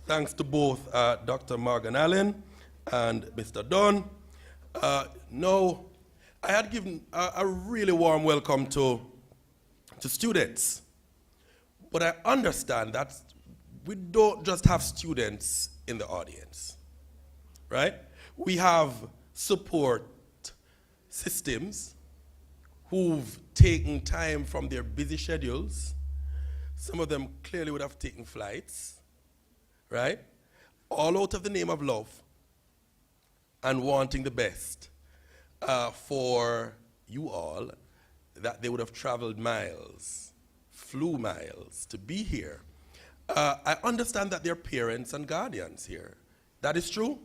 Thanks to both Dr. Morgan Allen and Mr. Dunn. No, I had given a really warm welcome to students, but I understand that we don't just have students in the audience, right? We have support systems who've taken time from their busy schedules. Some of them clearly would have taken flights, right? All out of the name of love and wanting the best for you all, that they would have traveled miles, flew miles to be here. I understand that there are parents and guardians here. That is true?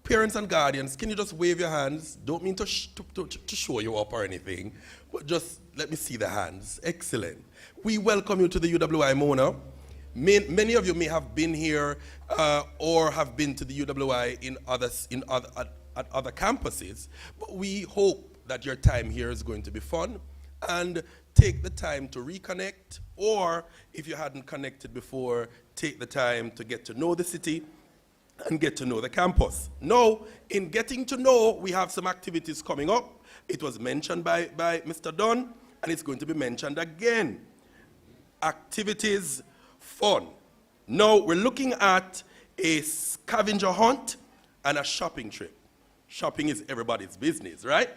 Parents and guardians, can you just wave your hands? Don't mean to show you up or anything, but just let me see the hands. Excellent. We welcome you to the UWI Mona. Many of you may have been here or have been to the UWI at other campuses, but we hope that your time here is going to be fun, and take the time to reconnect, or if you hadn't connected before, take the time to get to know the city and get to know the campus. Now, in getting to know, we have some activities coming up. It was mentioned by Mr. Dunn, and it's going to be mentioned again. Activities, fun. Now, we're looking at a scavenger hunt and a shopping trip. Shopping is everybody's business, right?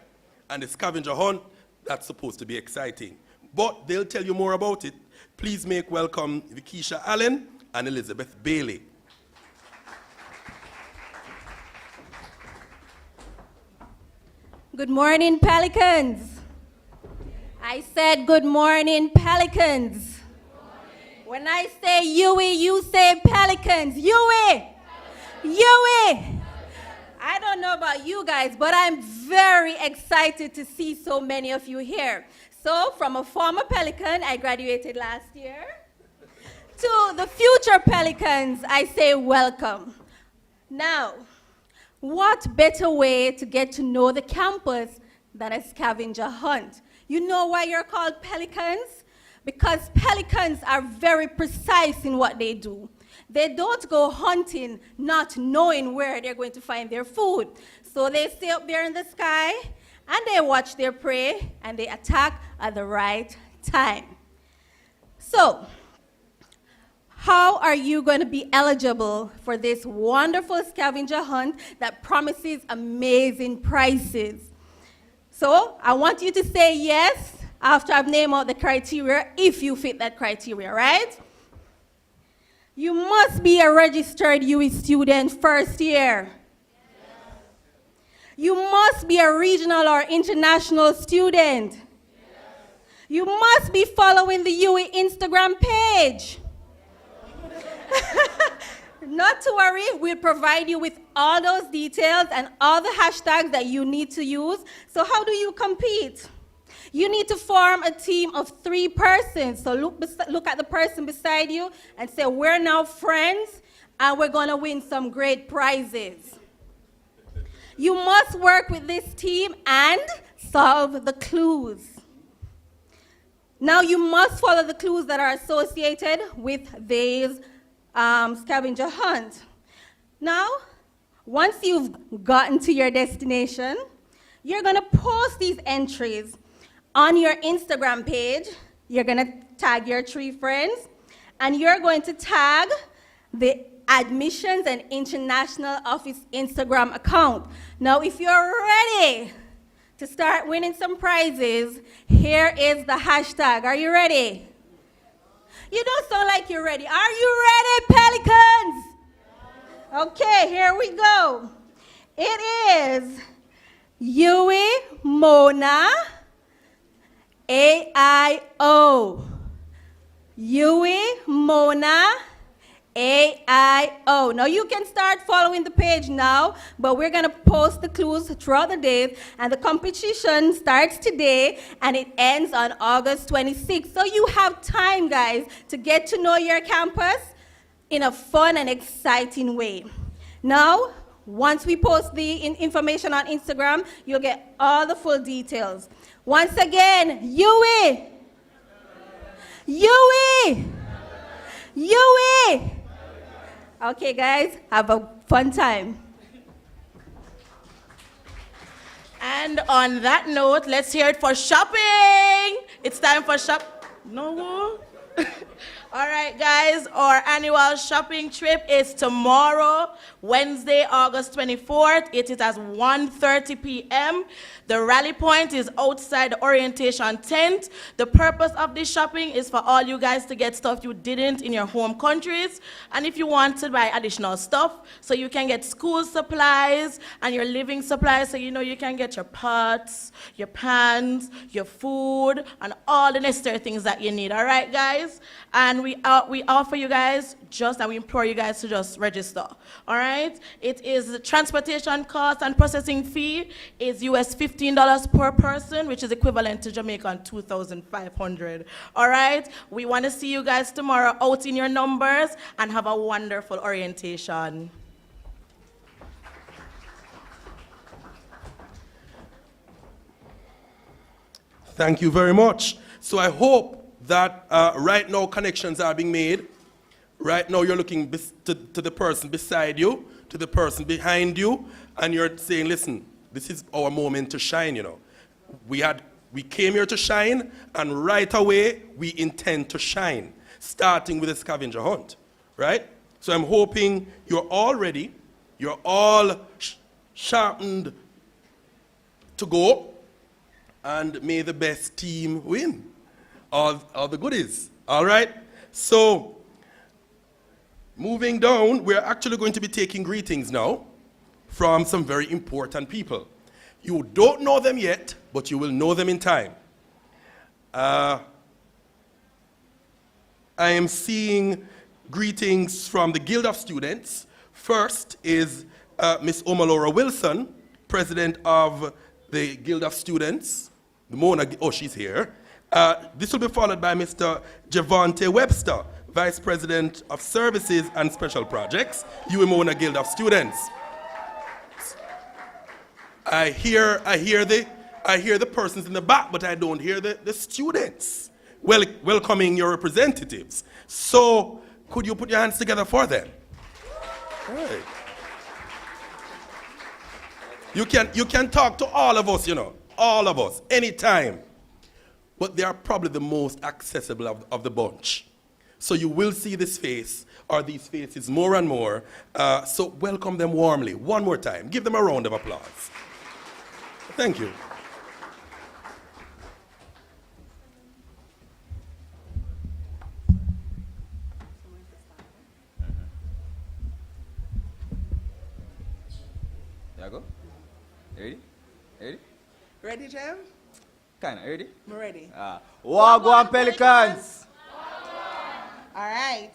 And the scavenger hunt, that's supposed to be exciting. But they'll tell you more about it. Please make welcome Vikisha Allen and Elizabeth Bailey. Good morning, Pelicans. I said good morning, Pelicans. When I say Yui, you say Pelicans. Yui! Yui! I don't know about you guys, but I'm very excited to see so many of you here. So, from a former Pelican, I graduated last year, to the future Pelicans, I say welcome. Now, what better way to get to know the campus than a scavenger hunt? You know why you're called Pelicans? Because Pelicans are very precise in what they do. They don't go hunting not knowing where they're going to find their food. So they stay up there in the sky and they watch their prey and they attack at the right time. So, how are you going to be eligible for this wonderful scavenger hunt that promises amazing prizes? So, I want you to say yes after I've named out the criteria, if you fit that criteria, right? You must be a registered UE student first year. Yes. You must be a regional or international student. Yes. You must be following the UE Instagram page. Not to worry, we'll provide you with all those details and all the hashtags that you need to use. So how do you compete? You need to form a team of 3 persons. So look at the person beside you and say, we're now friends and we're going to win some great prizes. You must work with this team and solve the clues. Now you must follow the clues that are associated with these scavenger hunt. Now, once you've gotten to your destination, you're going to post these entries on your Instagram page. You're going to tag your 3 friends, and you're going to tag the Admissions and International Office Instagram account. Now, if you're ready to start winning some prizes, here is the hashtag. Are you ready? You don't sound like you're ready. Are you ready, Pelicans? Okay, here we go. It is Yui Mona AIO. Yui Mona AIO. Now you can start following the page now, but we're going to post the clues throughout the day, and the competition starts today and it ends on August 26th. So you have time, guys, to get to know your campus in a fun and exciting way. Now, once we post the information on Instagram, you'll get all the full details. Once again, Yui! Yui! Yui! Okay, guys, have a fun time. And on that note, let's hear it for shopping. It's time for shop. No. All right, guys, our annual shopping trip is tomorrow, Wednesday, August 24th. It is at 1:30 p.m. The rally point is outside the orientation tent. The purpose of this shopping is for all you guys to get stuff you didn't in your home countries. And if you want to buy additional stuff, so you can get school supplies and your living supplies, so you know you can get your pots, your pans, your food, and all the necessary things that you need. All right, guys? And we offer you guys and we implore you guys to just register. All right? It is the transportation cost and processing fee is US $15 per person, which is equivalent to Jamaican $2,500. All right? We want to see you guys tomorrow out in your numbers and have a wonderful orientation. Thank you very much. So I hope that right now connections are being made. Right now you're looking to the person beside you, to the person behind you, and you're saying, listen, this is our moment to shine, you know. We came here to shine, and right away we intend to shine, starting with the scavenger hunt, right? So I'm hoping you're all ready, you're all sharpened to go, and may the best team win all the goodies, all right? So, moving down, we're actually going to be taking greetings now from some very important people. You don't know them yet, but you will know them in time. I am seeing greetings from the Guild of Students. First is Miss Omalora Wilson, president of the Guild of Students. She's here. This will be followed by Mr. Javante Webster, Vice President of Services and Special Projects, Mona Guild of Students. I hear the persons in the back, but I don't hear the students welcoming your representatives. So, could you put your hands together for them? All right. You can talk to all of us, you know, all of us, anytime. But they are probably the most accessible of the bunch. So you will see this face, or these faces more and more. So welcome them warmly, one more time. Give them a round of applause. Thank you. Yeah, go. Ready? Ready? Ready, Jam? Kinda ready? I'm ready. Wagwan Pelicans! All right.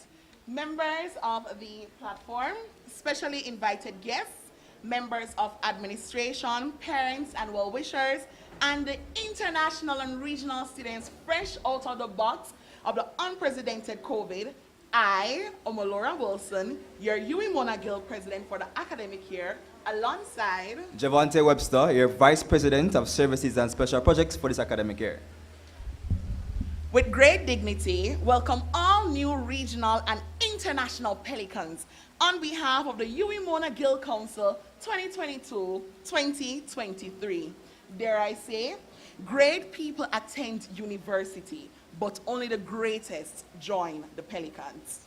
Members of the platform, specially invited guests, members of administration, parents and well-wishers, and the international and regional students fresh out of the box of the unprecedented COVID, I, Omalora Wilson, your Mona Guild president for the academic year, alongside Javante Webster, your Vice President of Services and Special Projects for this academic year. with great dignity, welcome all new regional and international Pelicans on behalf of the Mona Guild Council 2022-2023. Dare I say, great people attend university, but only the greatest join the Pelicans.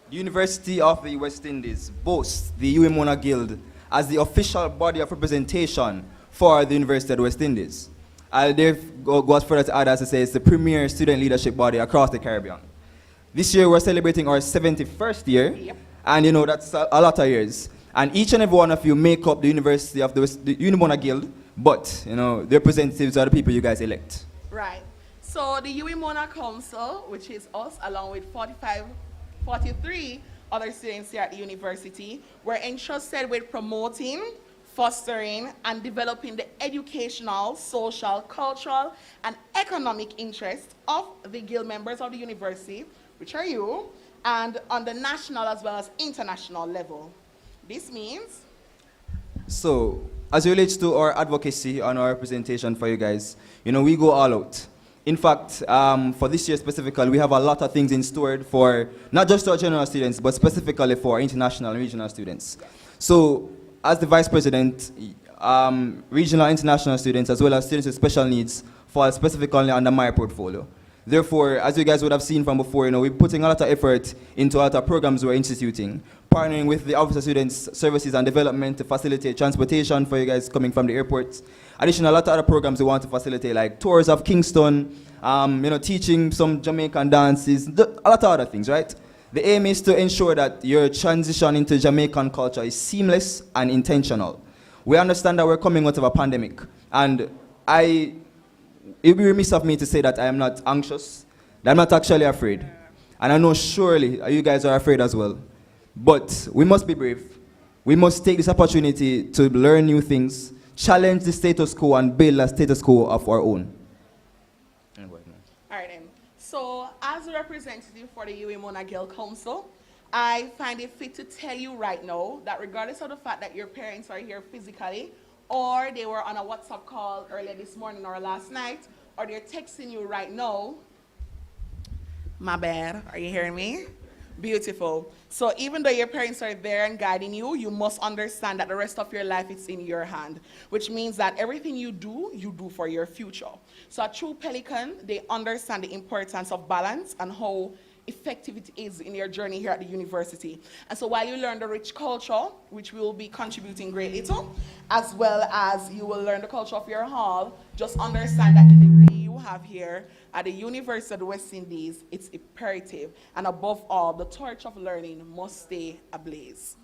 The University of the West Indies boasts the Mona Guild as the official body of representation for the University of the West Indies. They've got further to add as to say it's the premier student leadership body across the Caribbean. This year we're celebrating our 71st year, Yep. and you know that's a lot of years. And each and every one of you make up the University of the Mona Guild, but you know the representatives are the people you guys elect. Right. So the Mona Council, which is us, along with 43 other students here at the university, we're entrusted with promoting, fostering, and developing the educational, social, cultural, and economic interests of the guild members of the university, which are you, and on the national as well as international level. This means... So, as it relates to our advocacy and our representation for you guys, you know, we go all out. In fact, for this year specifically, we have a lot of things in store for not just our general students, but specifically for international and regional students. So, as the Vice President, regional and international students, as well as students with special needs, fall specifically under my portfolio. Therefore, as you guys would have seen from before, we're putting a lot of effort into a lot of programs we're instituting, partnering with the Office of Students Services and Development to facilitate transportation for you guys coming from the airports. Additionally, a lot of other programs we want to facilitate, like tours of Kingston, teaching some Jamaican dances, a lot of other things, right? The aim is to ensure that your transition into Jamaican culture is seamless and intentional. We understand that we're coming out of a pandemic, and it would be remiss of me to say that I am not anxious, that I'm not actually afraid. And I know surely you guys are afraid as well. But we must be brave. We must take this opportunity to learn new things, challenge the status quo, and build a status quo of our own. All right, then. So, as a representative for the UWI Mona Girl Council, I find it fit to tell you right now that regardless of the fact that your parents are here physically, or they were on a WhatsApp call earlier this morning or last night, or they're texting you right now, my bad, are you hearing me? Beautiful. So even though your parents are there and guiding you, you must understand that the rest of your life is in your hand, which means that everything you do for your future. So a true Pelican, they understand the importance of balance and how effective it is in your journey here at the university. And so while you learn the rich culture, which we will be contributing greatly to, as well as you will learn the culture of your hall, just understand that the degree you have here at the University of the West Indies, it's imperative. And above all, the torch of learning must stay ablaze.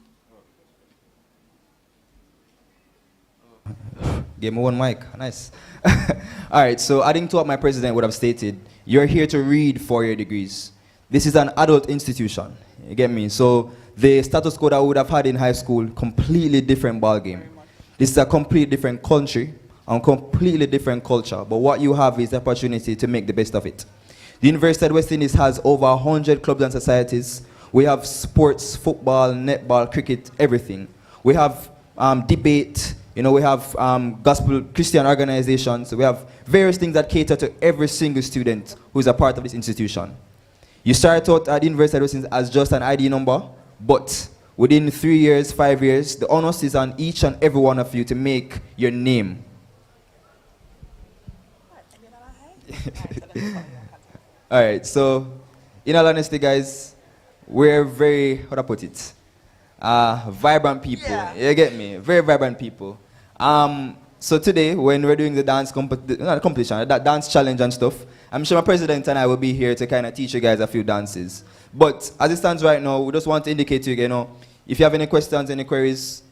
Give me one mic. Nice. All right, so adding to what my president would have stated, you're here to read 4-year degrees. This is an adult institution, you get me? So the status quo that we would have had in high school, completely different ballgame. This is a completely different country and completely different culture, but what you have is the opportunity to make the best of it. The University of West Indies has over 100 clubs and societies. We have sports, football, netball, cricket, everything. We have debate, we have gospel Christian organizations. We have various things that cater to every single student who is a part of this institution. You start out at the University of West Indies as just an ID number, but within 3 years, 5 years, the onus is on each and every one of you to make your name. All right, so in all honesty, guys, we're very, how do I put it, vibrant people. Yeah. You get me? Very vibrant people. So today, when we're doing the dance competition, that dance challenge and stuff, I'm sure my president and I will be here to kind of teach you guys a few dances. But as it stands right now, we just want to indicate to you, if you have any questions, any queries,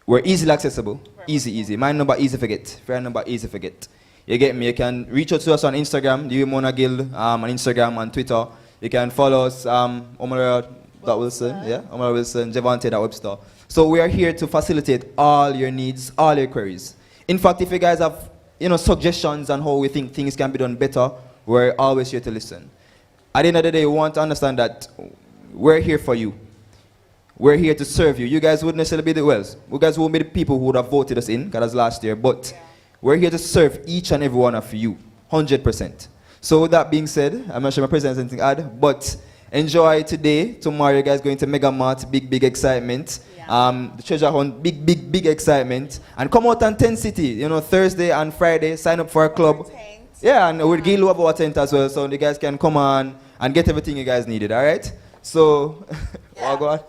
we're easily accessible. Easy. My number, easy to forget. Friend number, easy to forget. You get me? You can reach out to us on Instagram, the UWI Mona Guild, on Instagram and Twitter. You can follow us, Omara.Wilson, Omara Wilson, Javante.Webster. So we are here to facilitate all your needs, all your queries. In fact, if you guys have, suggestions on how we think things can be done better, we're always here to listen. At the end of the day, we want to understand that we're here for you. We're here to serve you. You guys wouldn't necessarily be you guys won't be the people who would have voted us in, because that's last year, but we're here to serve each and every one of you, 100%. So with that being said, I'm not sure my president has anything to add, but enjoy today. Tomorrow, you guys going to Mega Mart, big excitement. The treasure hunt, big excitement. And come out on 10 City, Thursday and Friday, sign up for a club. Yeah, and we'll give you our tent as well, so you guys can come on and get everything you guys needed, all right? So, yeah. Go on.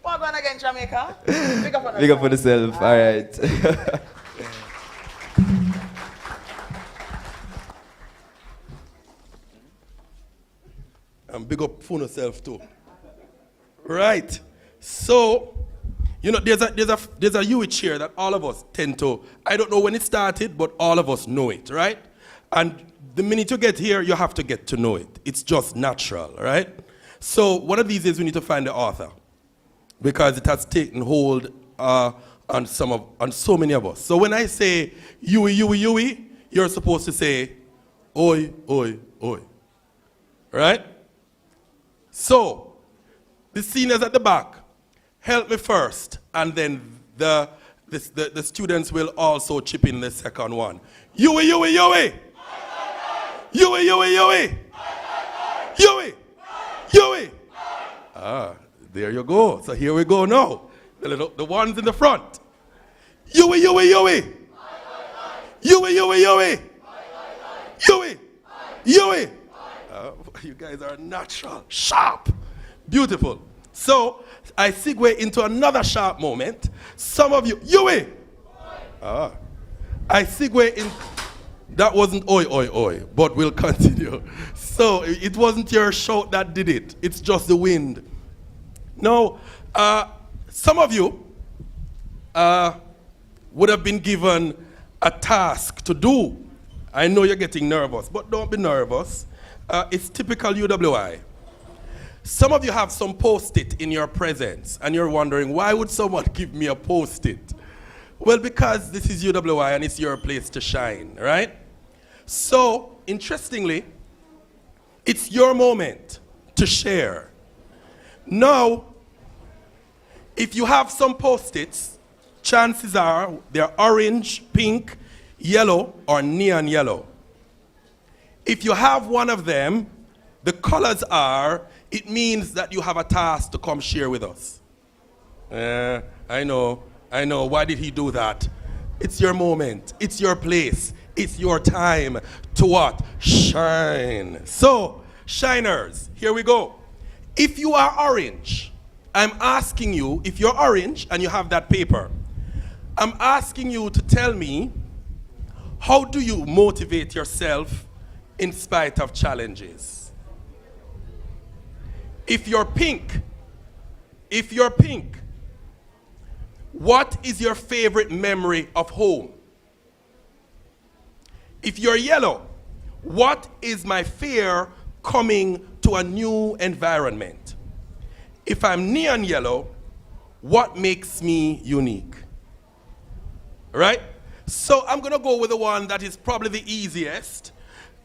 Walk on again, Jamaica. Big up for yourself, all right. And big up for yourself too. Right. So, there's a UWI chair that all of us tend to, I don't know when it started, but all of us know it, right? And the minute you get here, you have to get to know it. It's just natural, right? So one of these days we need to find the author, because it has taken hold on so many of us. So when I say UWI, you're supposed to say oi, oi, oi, right? So the seniors at the back, help me first, and then the students will also chip in the second one. UWI, UWI, UWI! Yui, Yui, Yui. Yui. Yui. Ah, there you go. So here we go now. The ones in the front. Yui, Yui, Yui. Yui, Yui, Yui. Yui. Yui. You guys are natural. Sharp. Beautiful. So I segue into another sharp moment. Some of you, Yui. I segue in. That wasn't oi, oi, oi, but we'll continue. So it wasn't your shout that did it. It's just the wind. Now, some of you would have been given a task to do. I know you're getting nervous, but don't be nervous. It's typical UWI. Some of you have some post-it in your presence, and you're wondering, why would someone give me a post-it? Well, because this is UWI and it's your place to shine, right? So, interestingly, it's your moment to share. Now, if you have some post-its, chances are they're orange, pink, yellow, or neon yellow. If you have one of them, the colors are, it means that you have a task to come share with us. I know. Why did he do that? It's your moment. It's your place. It's your time to what? Shine. So, shiners, here we go. If you are orange, I'm asking you, if you're orange and you have that paper, I'm asking you to tell me, how do you motivate yourself in spite of challenges? If you're pink, what is your favorite memory of home? If you're yellow, what is my fear coming to a new environment? If I'm neon yellow, what makes me unique? Right? So I'm going to go with the one that is probably the easiest.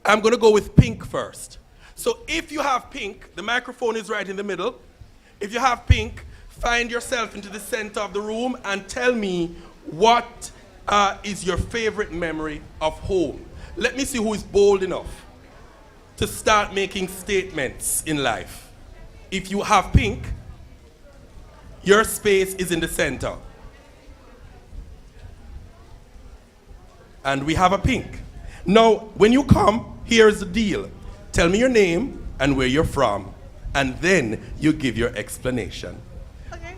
I'm going to go with pink first. So if you have pink, the microphone is right in the middle. If you have pink, find yourself into the center of the room and tell me what is your favorite memory of home. Let me see who is bold enough to start making statements in life. If you have pink, your space is in the center. And we have a pink. Now, when you come, here's the deal. Tell me your name and where you're from, and then you give your explanation. Okay.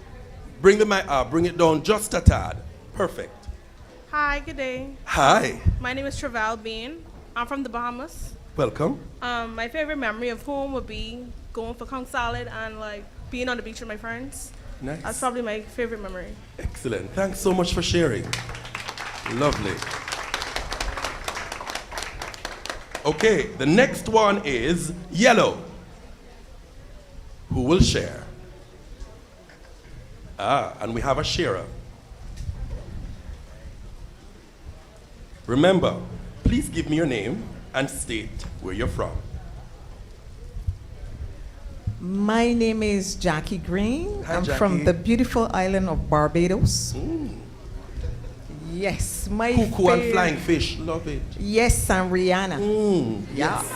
Bring the mic up, bring it down just a tad. Perfect. Hi, good day. Hi. My name is Travel Bean. I'm from the Bahamas. Welcome. My favorite memory of home would be going for conch salad and like being on the beach with my friends. Nice. That's probably my favorite memory. Excellent. Thanks so much for sharing. Lovely. Okay, the next one is yellow. Who will share? And we have a sharer. Remember, please give me your name and state where you're from. My name is Jackie Green. Hi, I'm Jackie. from the beautiful island of Barbados. Yes, my Cuckoo and flying fish, love it. Yes, and Rihanna. Yes.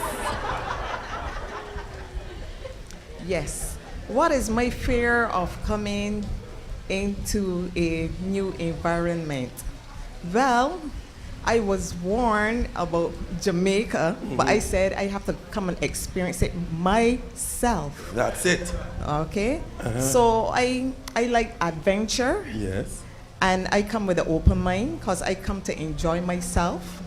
Yes. What is my fear of coming into a new environment? Well, I was warned about Jamaica, but I said I have to come and experience it myself. That's it. Okay? So I like adventure. Yes. And I come with an open mind because I come to enjoy myself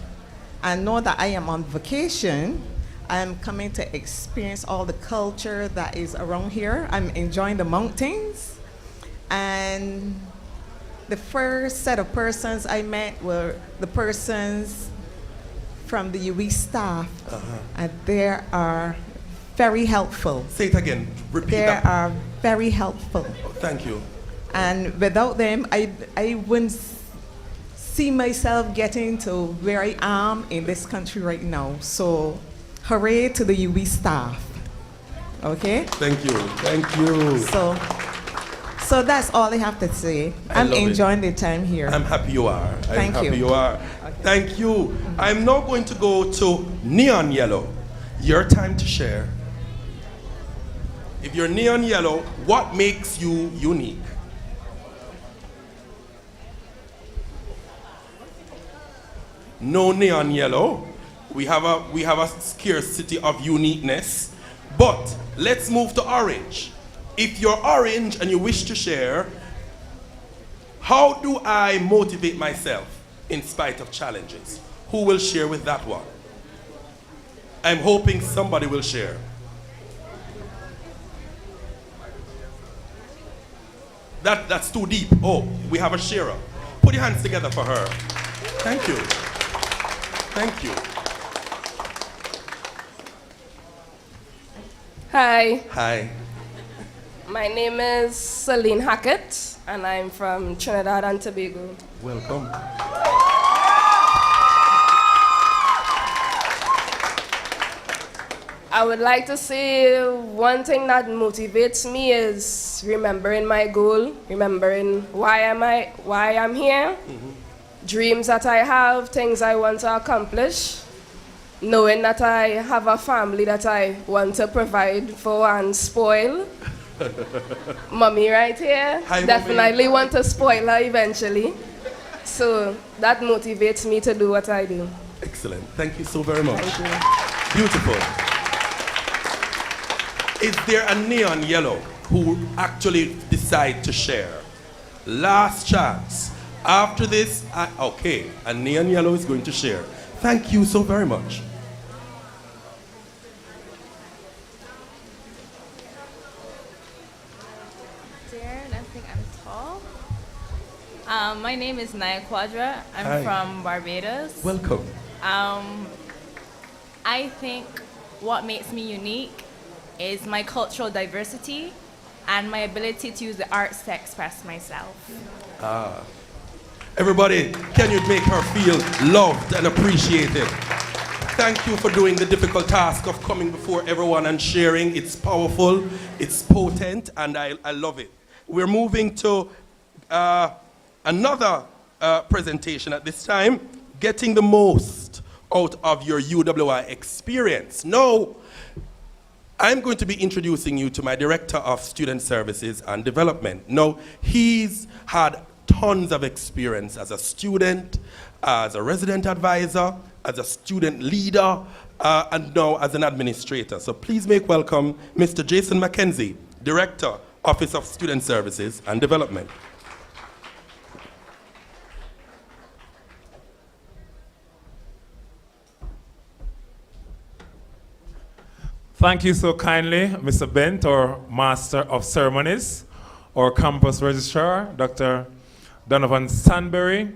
and know that I am on vacation. I'm coming to experience all the culture that is around here. I'm enjoying the mountains. And the first set of persons I met were the persons from the UE staff. And they are very helpful. Say it again. Repeat They that. are very helpful. Oh, thank you. And without them, I wouldn't see myself getting to where I am in this country right now. So, hooray to the UE staff. Okay? Thank you. Thank you. So So that's all I have to say. I I'm love it. enjoying the time here. I'm happy you are. Thank I'm happy you. you are. Thank you. I'm now going to go to Neon Yellow. Your time to share. If you're neon yellow, what makes you unique? No neon yellow. We have a scarcity of uniqueness. But let's move to orange. If you're orange and you wish to share, how do I motivate myself in spite of challenges? Who will share with that one? I'm hoping somebody will share. That's too deep. Oh, we have a sharer. Put your hands together for her. Thank you. Thank you. Hi, Hi. my name is Celine Hackett, and I'm from Trinidad and Tobago. Welcome. I would like to say one thing that motivates me is remembering my goal, remembering why I'm here, dreams that I have, things I want to accomplish, knowing that I have a family that I want to provide for and spoil. Mommy right here, Hi, definitely Mommy. want to spoil her eventually. So that motivates me to do what I do. Excellent. Thank you so very much. Thank you. Beautiful. Is there a neon yellow who actually decide to share? Last chance. After this, okay, a neon yellow is going to share. Thank you so very much. There, I think I'm tall. My name is Naya Quadra. I'm Hi. from Barbados. Welcome. I think what makes me unique is my cultural diversity and my ability to use the arts to express myself. Everybody, can you make her feel loved and appreciated? Thank you for doing the difficult task of coming before everyone and sharing. It's powerful, it's potent, and I love it. We're moving to another presentation at this time, getting the most out of your UWI experience. Now, I'm going to be introducing you to my Director of Student Services and Development. Now, he's had tons of experience as a student, as a resident advisor, as a student leader, and now as an administrator. So please make welcome Mr. Jason McKenzie, Director, Office of Student Services and Development. Thank you so kindly, Mr. Bent, our Master of Ceremonies, our Campus Registrar, Dr. Donovan Stanberry,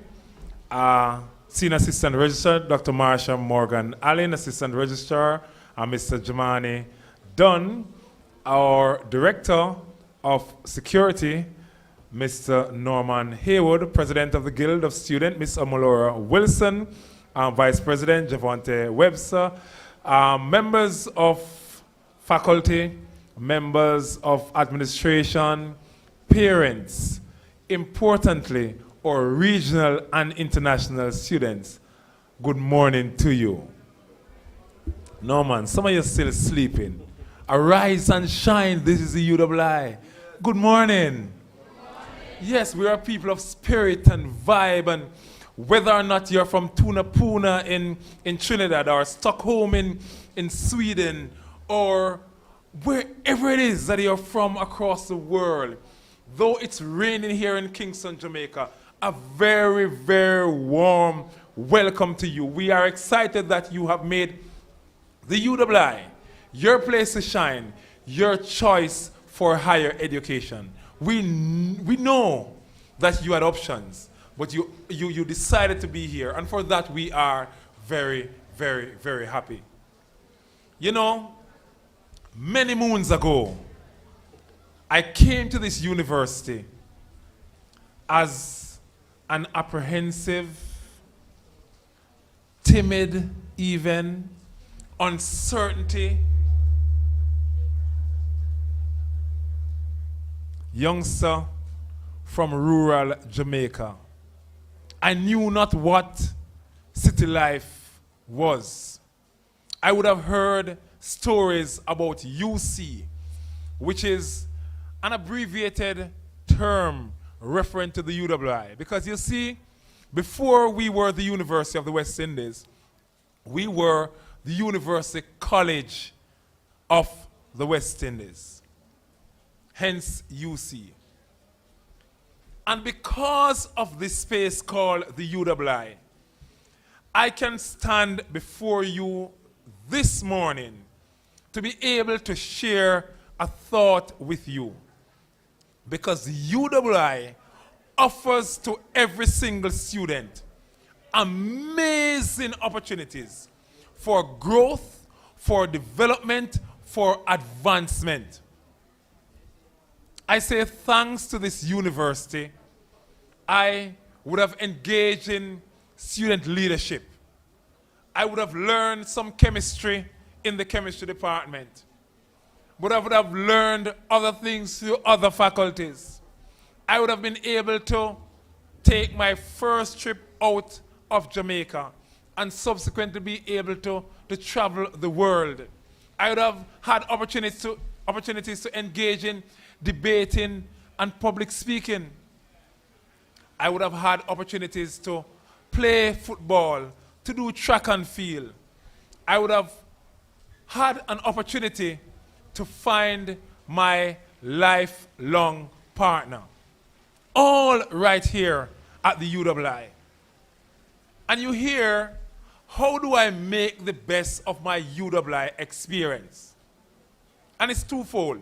Senior Assistant Registrar, Dr. Marsha Morgan Allen, Assistant Registrar, and Mr. Jamani Dunn, our Director of Security, Mr. Norman Haywood, President of the Guild of Students, Ms. Amolora Wilson, Vice President Javante Webster, members of faculty, members of administration, parents, importantly, our regional and international students, good morning to you. Norman, some of you are still sleeping. Arise and shine, this is the UWI. Good morning. Yes, we are people of spirit and vibe, and whether or not you're from Tunapuna in Trinidad or Stockholm in Sweden, or wherever it is that you're from across the world, though it's raining here in Kingston, Jamaica, a very, very warm welcome to you. We are excited that you have made the UWI your place to shine, your choice for higher education. We know that you had options, but you decided to be here, and for that we are very, very, very happy. You know, many moons ago, I came to this university as an apprehensive, timid, even, uncertainty youngster from rural Jamaica. I knew not what city life was. I would have heard stories about UC, which is an abbreviated term referring to the UWI. Because you see, before we were the University of the West Indies, we were the University College of the West Indies, hence UC. And because of this space called the UWI, I can stand before you this morning to be able to share a thought with you. Because the UWI offers to every single student amazing opportunities for growth, for development, for advancement. I say thanks to this university, I would have engaged in student leadership. I would have learned some chemistry in the chemistry department. But I would have learned other things through other faculties. I would have been able to take my first trip out of Jamaica and subsequently be able to travel the world. I would have had opportunities to engage in debating and public speaking. I would have had opportunities to play football, to do track and field. I would have had an opportunity to find my lifelong partner. All right here at the UWI. And you hear, how do I make the best of my UWI experience? And it's twofold.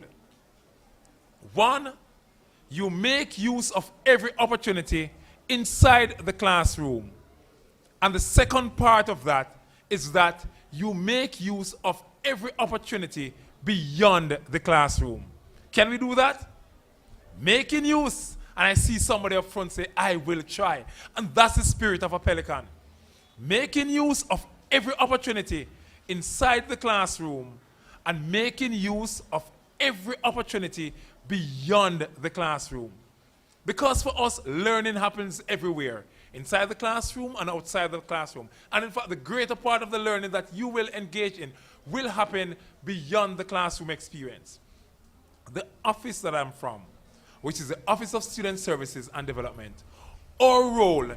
One, you make use of every opportunity inside the classroom. And the second part of that is that you make use of every opportunity beyond the classroom. Can we do that? Making use. And I see somebody up front say, I will try. And that's the spirit of a pelican. Making use of every opportunity inside the classroom and making use of every opportunity beyond the classroom. Because for us, learning happens everywhere, inside the classroom and outside the classroom. And in fact, the greater part of the learning that you will engage in will happen beyond the classroom experience. The office that I'm from, which is the Office of Student Services and Development, our role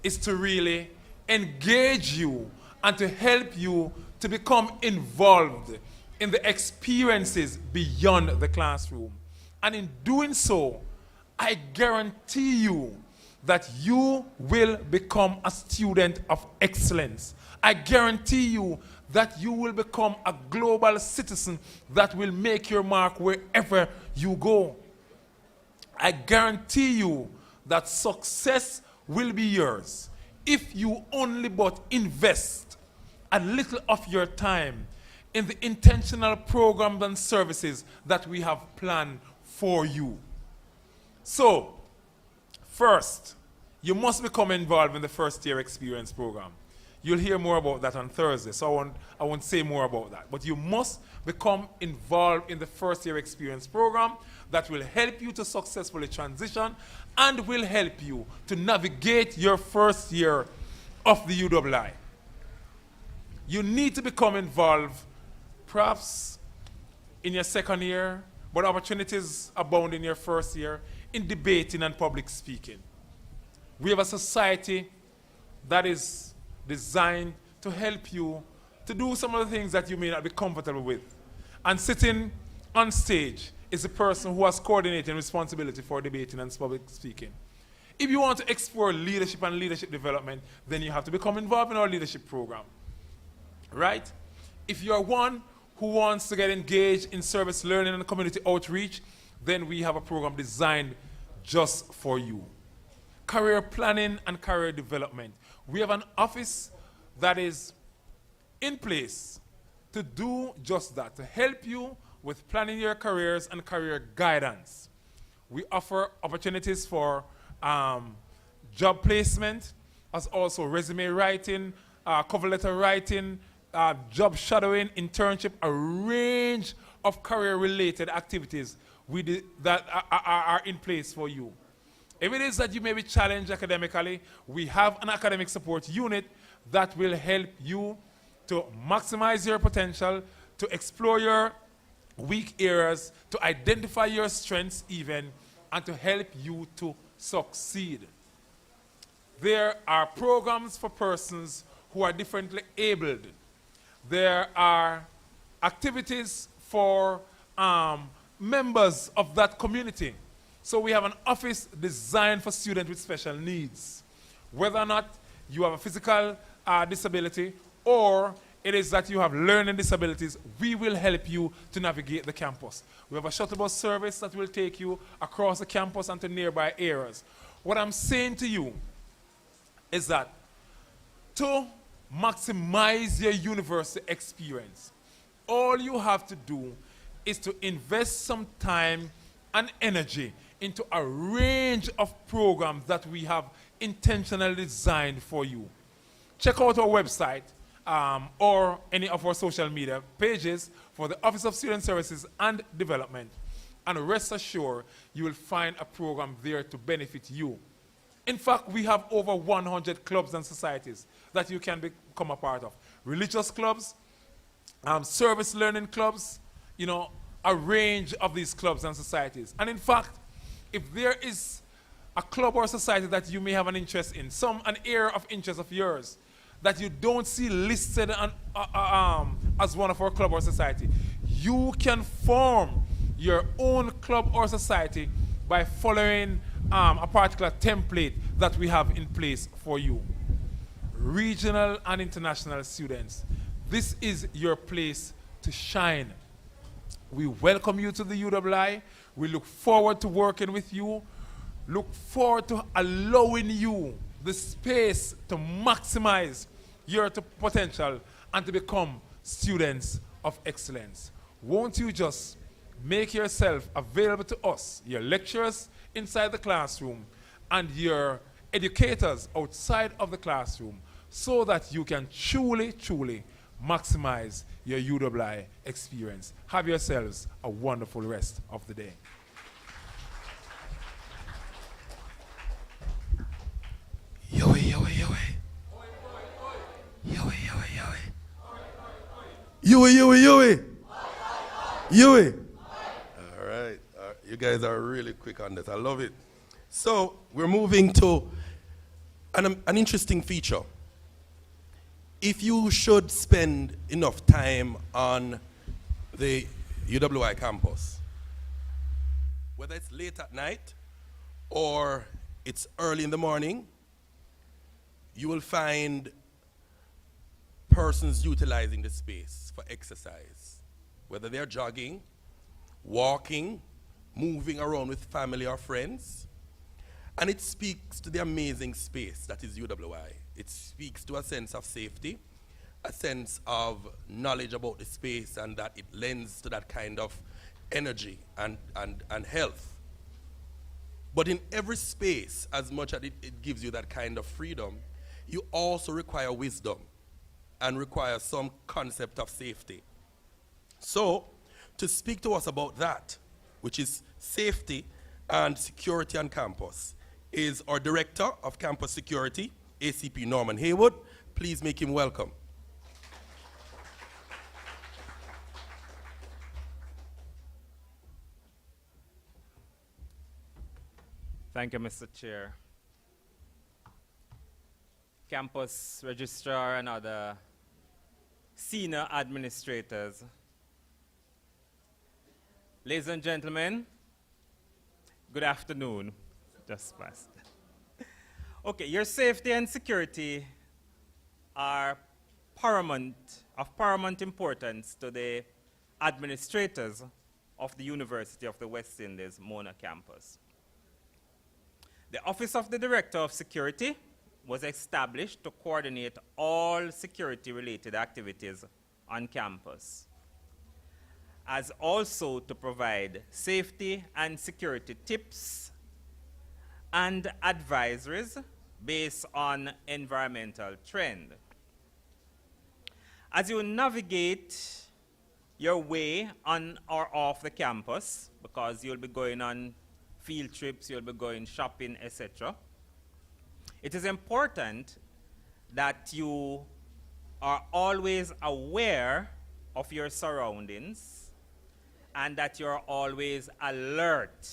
is to really engage you and to help you to become involved in the experiences beyond the classroom. And in doing so, I guarantee you that you will become a student of excellence. I guarantee you that you will become a global citizen that will make your mark wherever you go. I guarantee you that success will be yours if you only but invest a little of your time in the intentional programs and services that we have planned for you. So, first, you must become involved in the first year experience program. You'll hear more about that on Thursday, so I won't say more about that. But you must become involved in the first year experience program that will help you to successfully transition and will help you to navigate your first year of the UWI. You need to become involved perhaps in your second year, but opportunities abound in your first year in debating and public speaking. We have a society that is designed to help you to do some of the things that you may not be comfortable with. And sitting on stage is the person who has coordinating responsibility for debating and public speaking. If you want to explore leadership and leadership development, then you have to become involved in our leadership program, right? If you're one who wants to get engaged in service learning and community outreach, then we have a program designed just for you. Career planning and career development. We have an office that is in place to do just that, to help you with planning your careers and career guidance. We offer opportunities for job placement, as also resume writing, cover letter writing, job shadowing, internship, a range of career-related activities that are in place for you. If it is that you may be challenged academically, we have an academic support unit that will help you to maximize your potential, to explore your weak areas, to identify your strengths even, and to help you to succeed. There are programs for persons who are differently abled. There are activities for members of that community. So we have an office designed for students with special needs. Whether or not you have a physical disability or it is that you have learning disabilities, we will help you to navigate the campus. We have a shuttle bus service that will take you across the campus and to nearby areas. What I'm saying to you is that to maximize your university experience, all you have to do is to invest some time and energy into a range of programs that we have intentionally designed for you. Check out our website or any of our social media pages for the Office of Student Services and Development. And rest assured, you will find a program there to benefit you. In fact, we have over 100 clubs and societies that you can become a part of. Religious clubs, service learning clubs, you know, a range of these clubs and societies. And in fact, if there is a club or society that you may have an interest in, an area of interest of yours, that you don't see listed as one of our club or society, you can form your own club or society by following a particular template that we have in place for you. Regional and international students, this is your place to shine. We welcome you to the UWI. We look forward to working with you. Look forward to allowing you the space to maximize your potential and to become students of excellence. Won't you just make yourself available to us, your lecturers inside the classroom and your educators outside of the classroom, so that you can truly, truly maximize your UWI experience. Have yourselves a wonderful rest of the day. Yoey, yoey, yoey. Yoey, yoey, yoey. Yoey, yoey, yoey. Yoey. All right. You guys are really quick on this. I love it. So we're moving to an interesting feature. If you should spend enough time on the UWI campus, whether it's late at night or it's early in the morning, you will find persons utilizing the space for exercise, whether they're jogging, walking, moving around with family or friends. And it speaks to the amazing space that is UWI. It speaks to a sense of safety, a sense of knowledge about the space, and that it lends to that kind of energy and health. But in every space, as much as it gives you that kind of freedom, you also require wisdom and require some concept of safety. So, to speak to us about that, which is safety and security on campus, is our Director of Campus Security, ACP Norman Haywood. Please make him welcome. Thank you, Mr. Chair. Campus registrar and other senior administrators. Ladies and gentlemen, good afternoon. Just passed. Okay, your safety and security are of paramount importance to the administrators of the University of the West Indies Mona campus. The Office of the Director of Security was established to coordinate all security-related activities on campus, as also to provide safety and security tips and advisories based on environmental trend. As you navigate your way on or off the campus, because you'll be going on field trips, you'll be going shopping, etc. It is important that you are always aware of your surroundings and that you're always alert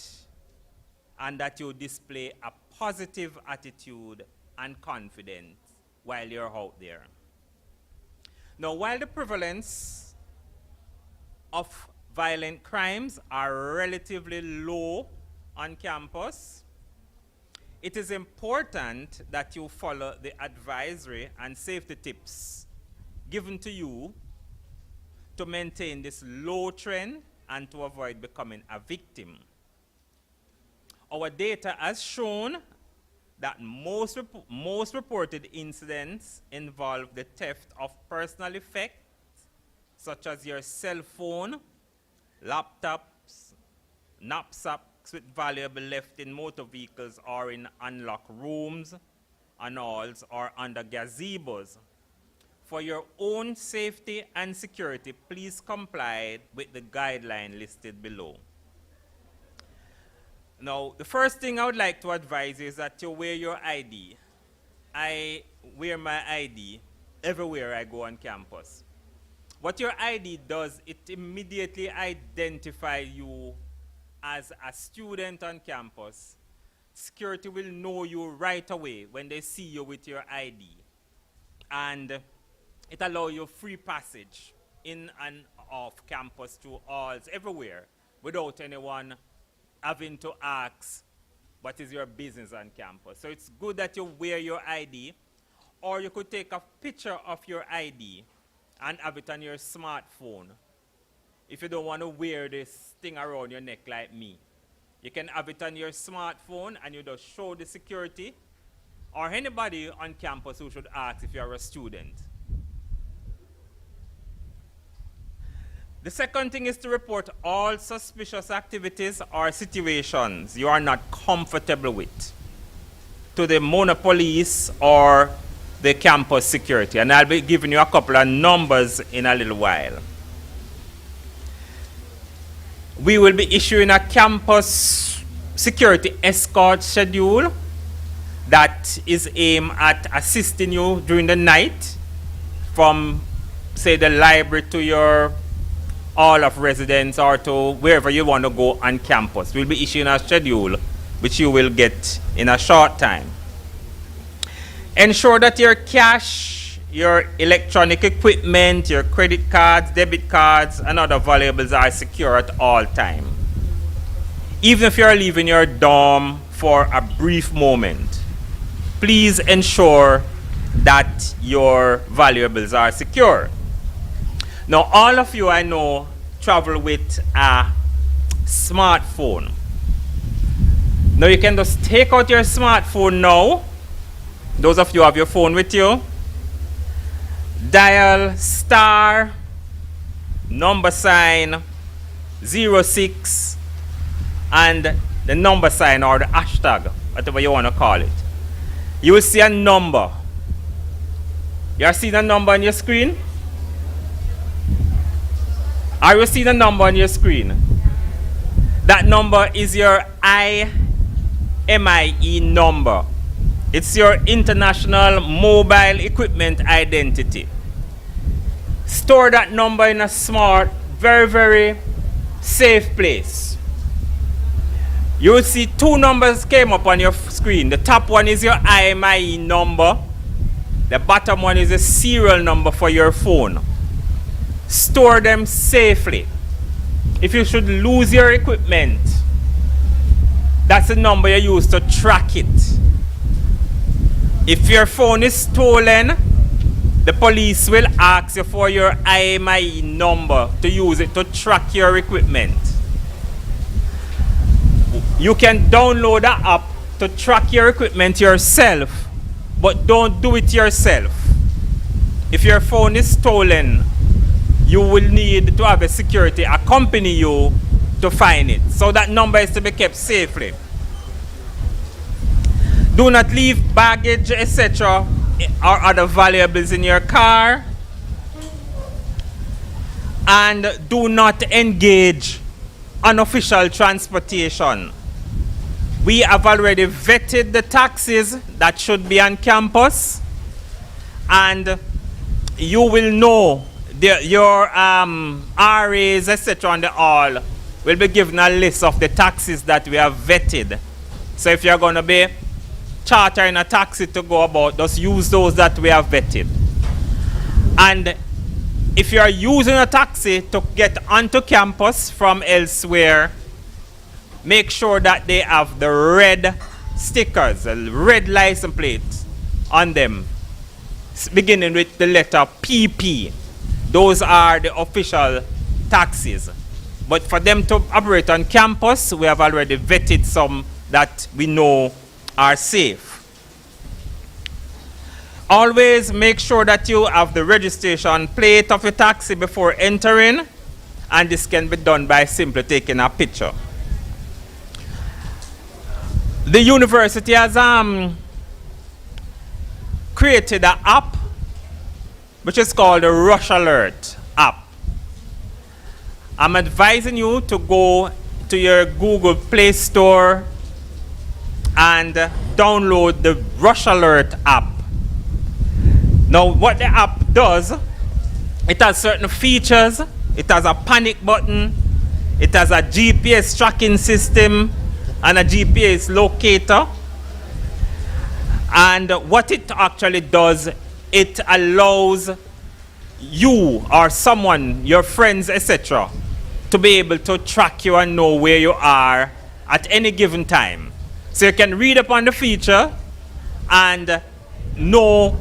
and that you display a positive attitude and confidence while you're out there. Now, while the prevalence of violent crimes are relatively low on campus, it is important that you follow the advisory and safety tips given to you to maintain this low trend and to avoid becoming a victim. Our data has shown that most reported incidents involve the theft of personal effects, such as your cell phone, laptops, knapsacks with valuable left in motor vehicles or in unlocked rooms, annals, or under gazebos. For your own safety and security, please comply with the guideline listed below. Now, the first thing I would like to advise you is that you wear your ID. I wear my ID everywhere I go on campus. What your ID does, it immediately identifies you as a student on campus. Security will know you right away when they see you with your ID. And it allows you free passage in and off campus to halls everywhere without anyone having to ask what is your business on campus. So it's good that you wear your ID, or you could take a picture of your ID and have it on your smartphone. If you don't want to wear this thing around your neck like me, you can have it on your smartphone and you just show the security or anybody on campus who should ask if you're a student. The second thing is to report all suspicious activities or situations you are not comfortable with to the Mona police or the campus security. And I'll be giving you a couple of numbers in a little while. We will be issuing a campus security escort schedule that is aimed at assisting you during the night from, say, the library to your hall of residence or to wherever you want to go on campus. We'll be issuing a schedule which you will get in a short time. Ensure that your cash, your electronic equipment, your credit cards, debit cards, and other valuables are secure at all times. Even if you're leaving your dorm for a brief moment, please ensure that your valuables are secure. Now, all of you I know travel with a smartphone. Now, you can just take out your smartphone now. Those of you who have your phone with you. Dial star, number sign, 06, and the number sign or the hashtag, whatever you want to call it. You will see a number. You are seeing a number on your screen? Are you seeing a number on your screen? That number is your IMIE number. It's your International Mobile Equipment Identity. Store that number in a smart, very, very safe place. You will see two numbers came up on your screen. The top one is your IMIE number. The bottom one is a serial number for your phone. Store them safely. If you should lose your equipment, that's the number you use to track it. If your phone is stolen, the police will ask you for your IMIE number to use it to track your equipment. You can download an app to track your equipment yourself, but don't do it yourself. If your phone is stolen, you will need to have a security accompany you to find it. So that number is to be kept safely. Do not leave baggage, etc., or other valuables in your car. And do not engage unofficial transportation. we have already vetted the taxis that should be on campus, and you will know your RAs, etc. on the hall will be given a list of the taxis that we have vetted. So if you're going to be chartering a taxi to go about, just use those that we have vetted. And if you are using a taxi to get onto campus from elsewhere, make sure that they have the red stickers, the red license plates on them, beginning with the letter PP. Those are the official taxis. But for them to operate on campus, we have already vetted some that we know are safe. Always make sure that you have the registration plate of your taxi before entering, and this can be done by simply taking a picture. The university has created an app which is called the Rush Alert app. I'm advising you to go to your Google Play Store and download the Rush Alert app. Now, what the app does, it has certain features. It has a panic button. It has a GPS tracking system and a GPS locator. And what it actually does, it allows you or someone, your friends, etc., to be able to track you and know where you are at any given time. So you can read upon the feature and know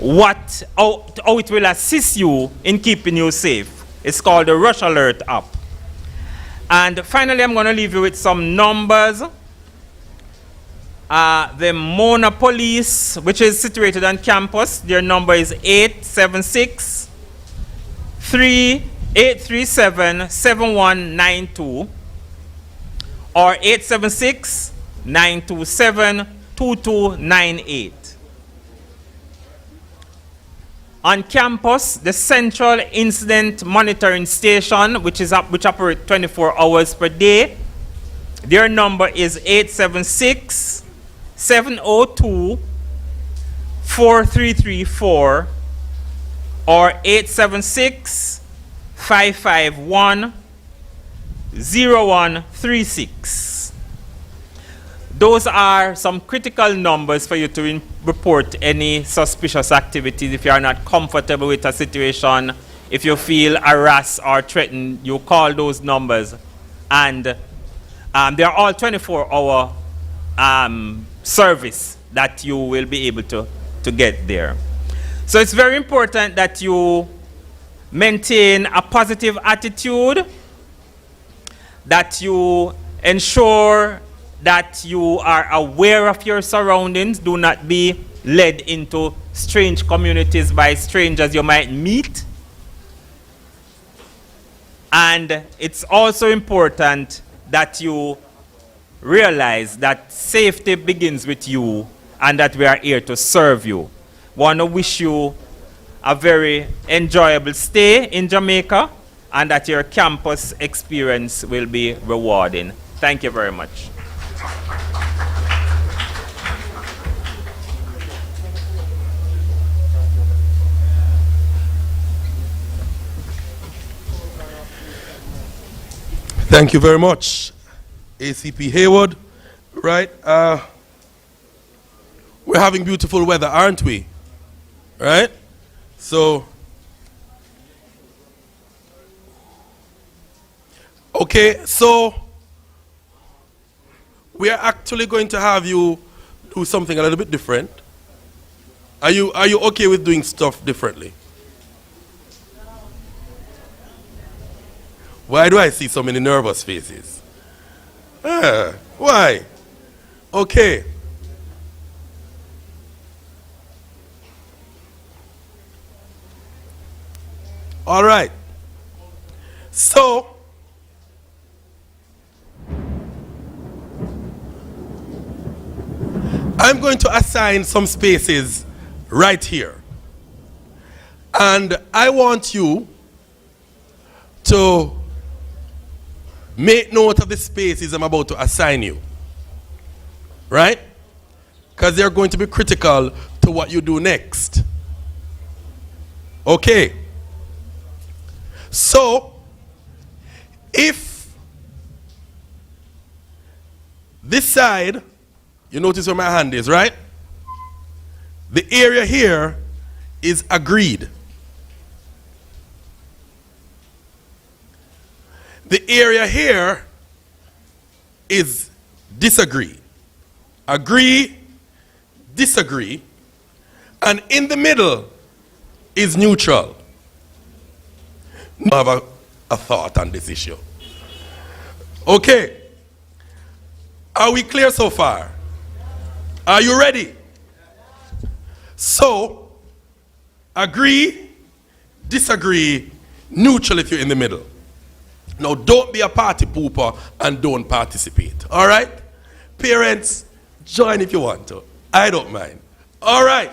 how it will assist you in keeping you safe. It's called the Rush Alert app. And finally, I'm going to leave you with some numbers. The Mona Police, which is situated on campus, their number is 877-7192 or 876-927-2298. On campus, the Central Incident Monitoring Station, which operates 24 hours per day, their number is 876-702-4334 or 876-551-0136. Those are some critical numbers for you to report any suspicious activities. If you are not comfortable with a situation, if you feel harassed or threatened, you call those numbers. And they are all 24-hour service that you will be able to get there. So it's very important that you maintain a positive attitude, that you ensure that you are aware of your surroundings. Do not be led into strange communities by strangers you might meet. And it's also important that you realize that safety begins with you and that we are here to serve you. Want to wish you a very enjoyable stay in Jamaica and that your campus experience will be rewarding. Thank you very much. Thank you very much, ACP Hayward. Right, we're having beautiful weather, aren't we? Right? So, okay, so we are actually going to have you do something a little bit different. Are you okay with doing stuff differently? Why do I see so many nervous faces? Why? Okay. All right. So, I'm going to assign some spaces right here. And I want you to make note of the spaces I'm about to assign you. Right? Because they're going to be critical to what you do next. Okay. So, if this side, you notice where my hand is, right? The area here is agreed. The area here is disagree. Agree, disagree, and in the middle is neutral. I have a thought on this issue. Okay. Are we clear so far? Are you ready? So, agree, disagree, neutral if you're in the middle. Now, don't be a party pooper and don't participate. All right? Parents, join if you want to. I don't mind. All right.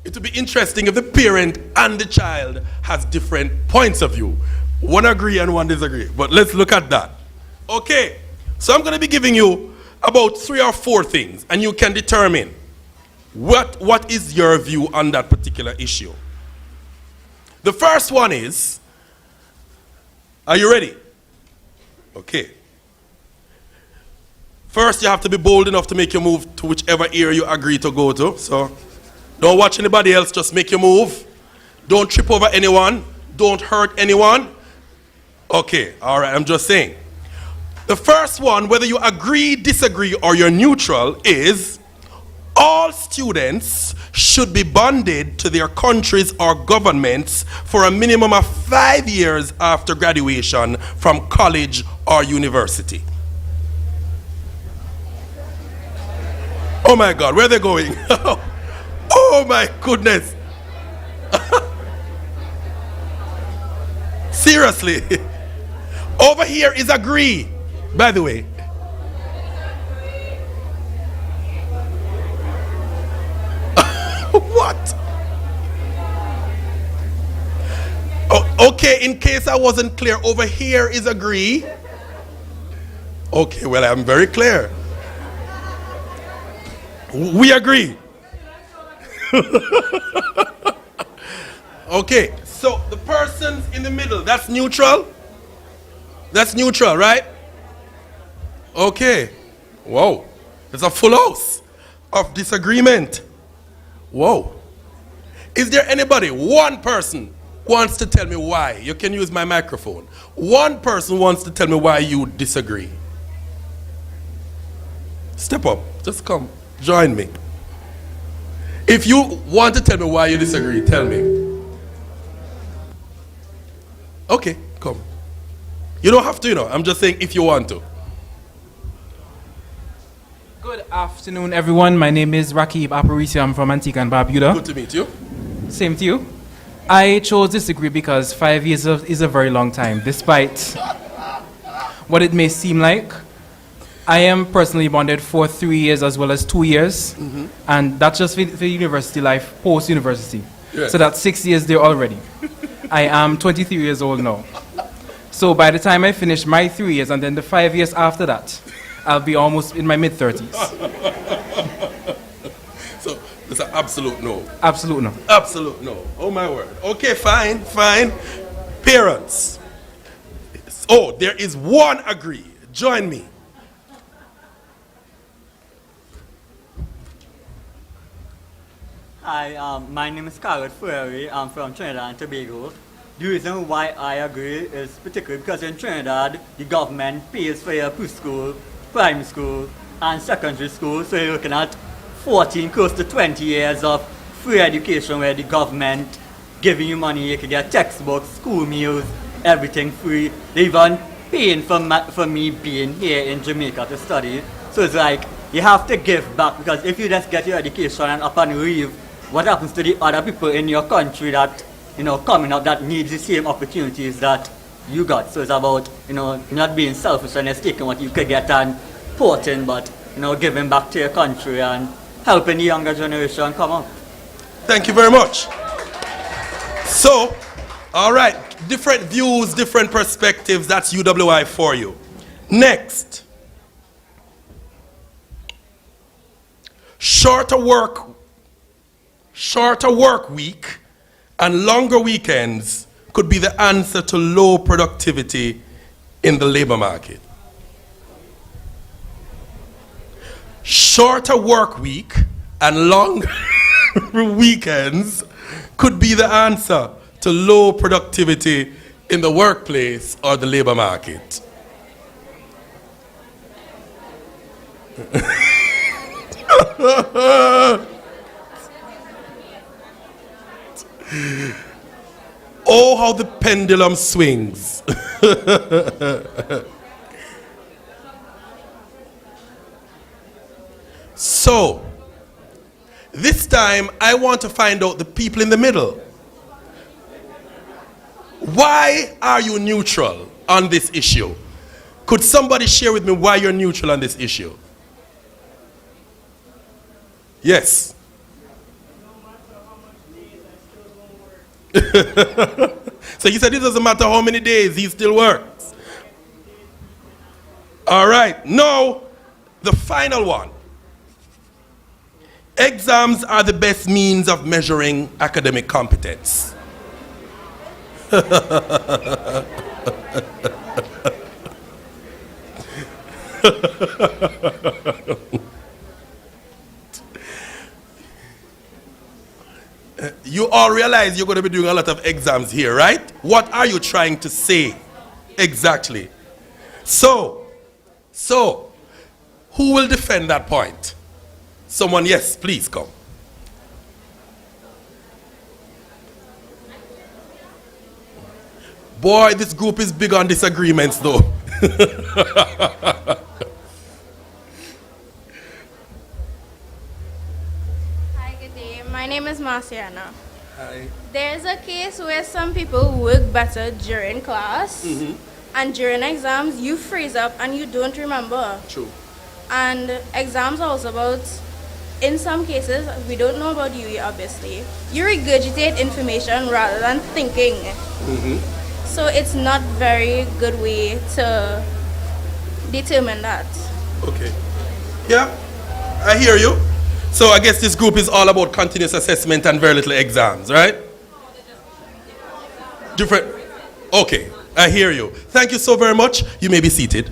It will be interesting if the parent and the child has different points of view. One agree and one disagree. But let's look at that. Okay. So I'm going to be giving you about 3 or 4 things, and you can determine what is your view on that particular issue. The first one is, are you ready? Okay. First, you have to be bold enough to make your move to whichever area you agree to go to. So, don't watch anybody else, just make your move. Don't trip over anyone. Don't hurt anyone. Okay, all right, I'm just saying. The first one, whether you agree, disagree, or you're neutral, is all students should be bonded to their countries or governments for a minimum of 5 years after graduation from college or university. Oh my God, where are they going? Oh my goodness. Seriously. Over here is agree, by the way. What? Oh, okay, in case I wasn't clear, over here is agree. Okay, well, I'm very clear. We agree. Okay, so the person's in the middle, that's neutral? That's neutral, right? Okay. Whoa. There's a full house of disagreement. Whoa. Is there anybody, one person, wants to tell me why? You can use my microphone. One person wants to tell me why you disagree. Step up. Just come. Join me. If you want to tell me why you disagree, tell me. Okay, come. You don't have to, you know. I'm just saying if you want to. Good afternoon, everyone. My name is Rakib Aparisi. I'm from Antigua and Barbuda. Good to meet you. Same to you. I chose disagree because 5 years is a very long time, despite what it may seem like. I am personally bonded for 3 years as well as 2 years, and that's just for university life, post-university. Yes. So that's 6 years there already. I am 23 years old now. So by the time I finish my 3 years and then the 5 years after that, I'll be almost in my mid-30s. So it's an absolute no. Absolute no. Absolute no. Oh my word. Okay, fine, fine. Parents. Oh, there is one agree. Join me. Hi, my name is Scarlett Ferry. I'm from Trinidad and Tobago. The reason why I agree is particularly because in Trinidad, the government pays for your preschool, primary school, and secondary school. So you're looking at 14, close to 20 years of free education where the government giving you money. You can get textbooks, school meals, everything free. They even paying for me being here in Jamaica to study. So it's like you have to give back, because if you just get your education and up and leave, what happens to the other people in your country that, you know, coming up that needs the same opportunities that you got? So it's about, you know, not being selfish and just taking what you could get and porting, but, you know, giving back to your country and helping the younger generation come up. Thank you very much. So, all right, different views, different perspectives, that's UWI for you. Next, shorter work week and longer weekends could be the answer to low productivity in the labor market. Shorter work week and longer weekends could be the answer to low productivity in the workplace or the labor market. Oh, how the pendulum swings. So, this time I want to find out the people in the middle. Why are you neutral on this issue? Could somebody share with me why you're neutral on this issue? Yes. So you said it doesn't matter how many days, he still works. All right, now the final one. Exams are the best means of measuring academic competence. You all realize you're going to be doing a lot of exams here, right? What are you trying to say exactly? So, who will defend that point? Someone, yes, please come. Boy, this group is big on disagreements though. Hi, good day. My name is Marciana. Hi. There's a case where some people work better during class, and during exams you freeze up and you don't remember. True. And exams are also about, in some cases, we don't know about UE obviously, you regurgitate information rather than thinking. So it's not very good way to determine that. Okay. Yeah, I hear you. So I guess this group is all about continuous assessment and very little exams, right? Different. Okay, I hear you. Thank you so very much. You may be seated.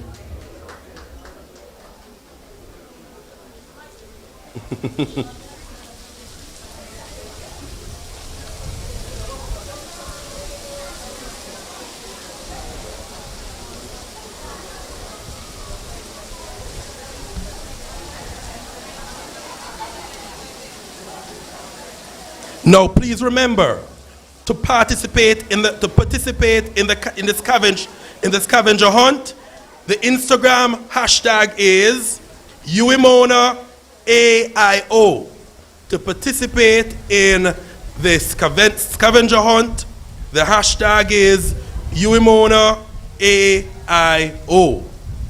Now, please remember to participate in the scavenger hunt. The Instagram hashtag is UEMONAAIO. To participate in the scavenger hunt, the hashtag is UEMONAAIO.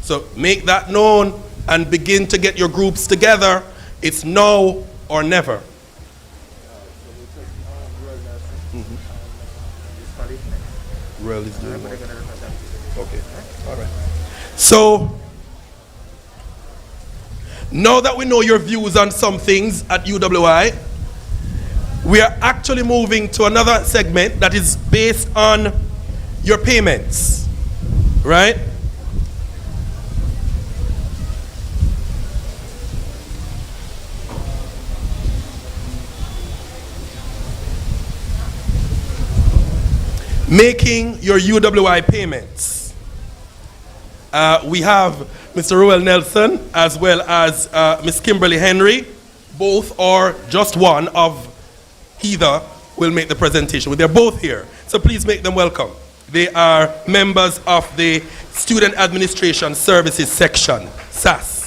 So make that known and begin to get your groups together. It's now or never. Real is doing more. Okay, all right. So, now that we know your views on some things at UWI, we are actually moving to another segment that is based on your payments, right? Making your UWI payments. We have Mr. Ruel Nelson as well as Ms. Kimberly Henry. Both or just one of either will make the presentation. They're both here, so please make them welcome. They are members of the Student Administration Services Section, SAS.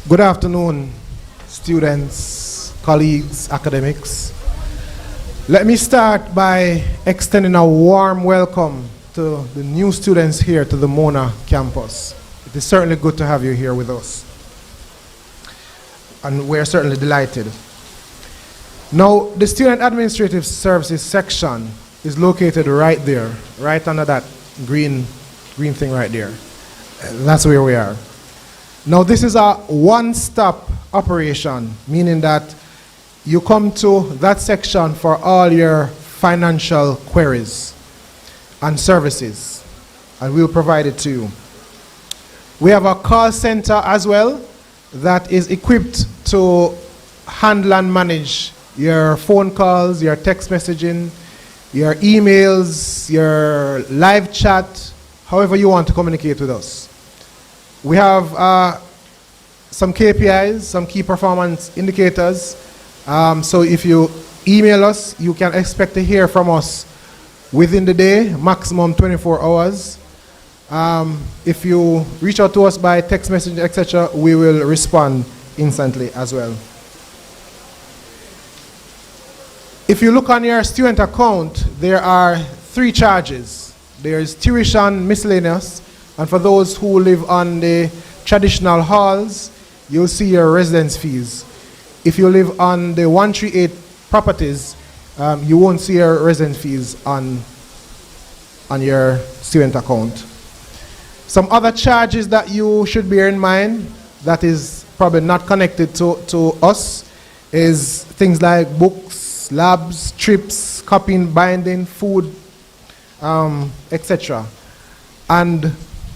Good afternoon, students, colleagues, academics. Let me start by extending a warm welcome to the new students here to the Mona campus. It is certainly good to have you here with us. and we're certainly delighted. Now, the Student Administrative Services section is located right there, right under that green thing right there. That's where we are. Now, this is a one-stop operation, meaning that you come to that section for all your financial queries and services, and we'll provide it to you. We have a call center as well that is equipped to handle and manage your phone calls, your text messaging, your emails, your live chat, however you want to communicate with us. We have some KPIs, some key performance indicators. So if you email us, you can expect to hear from us within the day, maximum 24 hours. If you reach out to us by text message, etc., we will respond instantly as well. If you look on your student account, there are 3 charges. There is tuition miscellaneous, and for those who live on the traditional halls, you'll see your residence fees. If you live on the 138 properties, you won't see your residence fees on your student account. Some other charges that you should bear in mind that is probably not connected to us is things like books, labs, trips, copying, binding, food, etc. And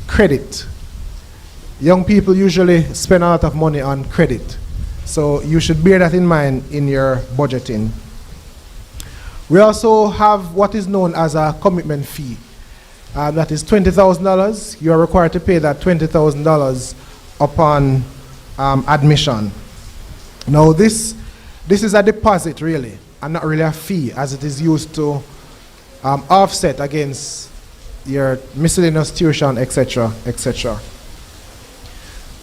credit. Young people usually spend a lot of money on credit. So you should bear that in mind in your budgeting. We also have what is known as a commitment fee. That is $20,000. You are required to pay that $20,000 upon admission. Now this is a deposit really, and not really a fee, as it is used to offset against your miscellaneous tuition, etc., etc.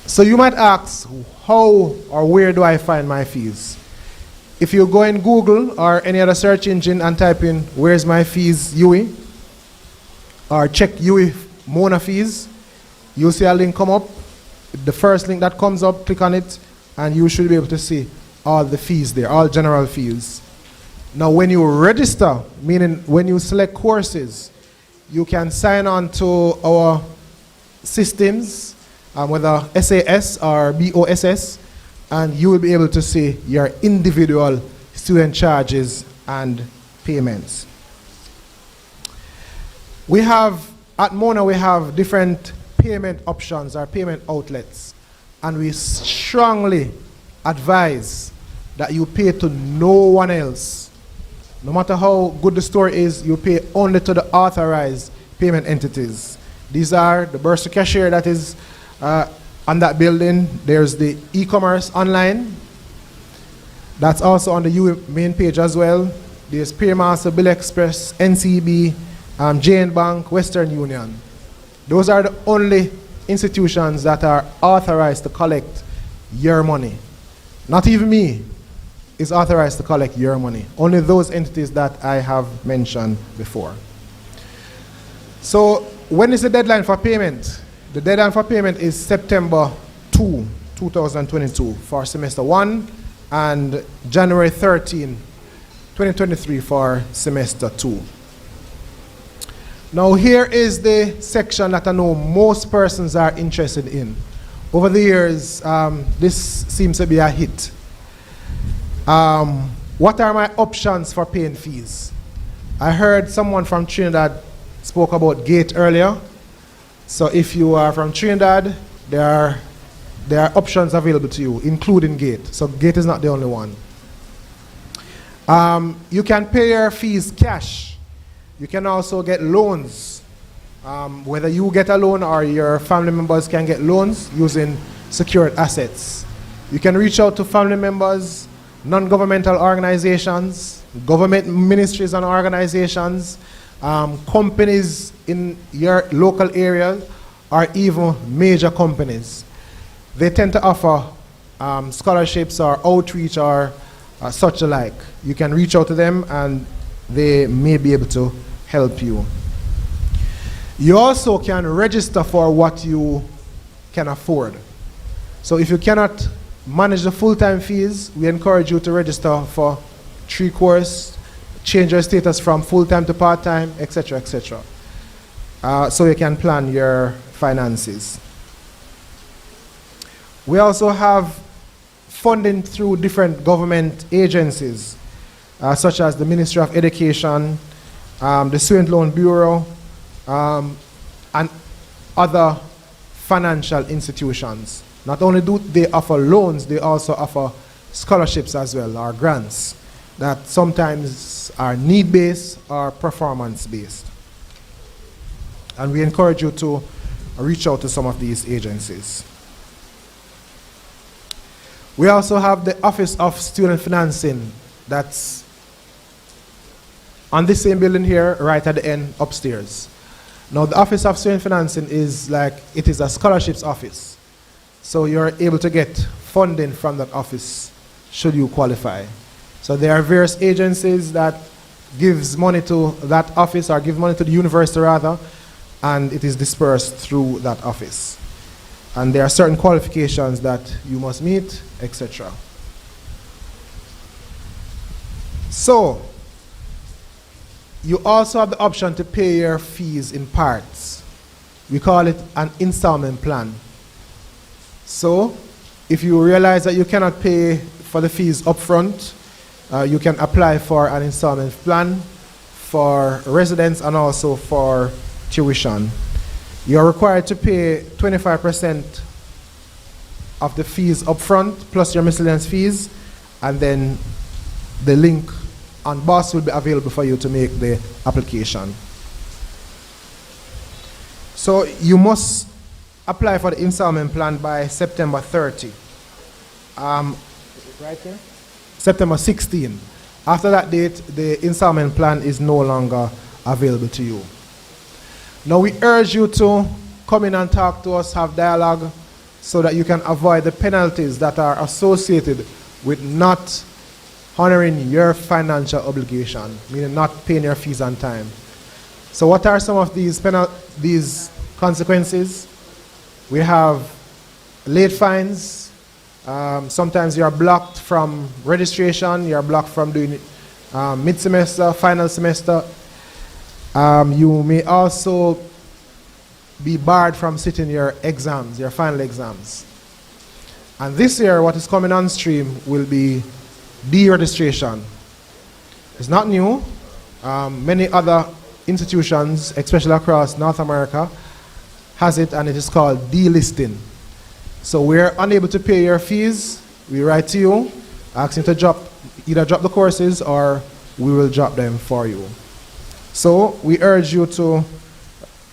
So you might ask, how or where do I find my fees? If you go in Google or any other search engine and type in "where's my fees UWI," or check UWI Mona fees, you'll see a link come up. The first link that comes up, click on it, and you should be able to see all the fees there, all general fees. Now when you register, meaning when you select courses, you can sign on to our systems, whether SAS or BOSS, and you will be able to see your individual student charges and payments. We have, at Mona, we have different payment options or payment outlets, and we strongly advise that you pay to no one else. No matter how good the store is, you pay only to the authorized payment entities. These are the bursar cashier that is on that building. There's the e-commerce online. That's also on the UWI main page as well. There's Paymaster, Bill Express, NCB, Jane Bank, Western Union. Those are the only institutions that are authorized to collect your money. Not even me is authorized to collect your money. Only those entities that I have mentioned before. So when is the deadline for payment? The deadline for payment is September 2, 2022 for semester 1, and January 13, 2023 for semester 2. Now here is the section that I know most persons are interested in. Over the years, this seems to be a hit. What are my options for paying fees? I heard someone from Trinidad spoke about GATE earlier. So if you are from Trinidad, there are options available to you, including GATE. So GATE is not the only one. You can pay your fees cash. You can also get loans. Whether you get a loan or your family members can get loans using secured assets. You can reach out to family members, non-governmental organizations, government ministries and organizations, companies in your local area, or even major companies. They tend to offer scholarships or outreach or such alike. You can reach out to them and they may be able to help you. You also can register for what you can afford. So if you cannot manage the full-time fees, we encourage you to register for 3 course, change your status from full-time to part-time, etc., etc. So you can plan your finances. We also have funding through different government agencies, such as the Ministry of Education, the Student Loan Bureau, and other financial institutions. Not only do they offer loans, they also offer scholarships as well, or grants, that sometimes are need-based or performance-based. And we encourage you to reach out to some of these agencies. We also have the Office of Student Financing that's on this same building here, right at the end upstairs. Now, the Office of Student Financing is it is a scholarships office. So you're able to get funding from that office should you qualify. So there are various agencies that gives money to that office, or give money to the university rather, and it is dispersed through that office. And there are certain qualifications that you must meet, etc. So, you also have the option to pay your fees in parts. We call it an installment plan. So, if you realize that you cannot pay for the fees upfront, you can apply for an installment plan for residents and also for tuition. You're required to pay 25% of the fees upfront plus your miscellaneous fees, and then the link on BOSS will be available for you to make the application. So you must apply for the installment plan by September 30. Right here? September 16. After that date, the installment plan is no longer available to you. Now we urge you to come in and talk to us, have dialogue, so that you can avoid the penalties that are associated with not honoring your financial obligation, meaning not paying your fees on time. So what are some of these consequences? We have late fines. Sometimes you are blocked from registration, you are blocked from doing mid-semester, final semester. You may also be barred from sitting your exams, your final exams. And this year, what is coming on stream will be deregistration. It's not new. Many other institutions, especially across North America, has it, and it is called delisting. So we're unable to pay your fees. We write to you, asking to either drop the courses or we will drop them for you. So we urge you to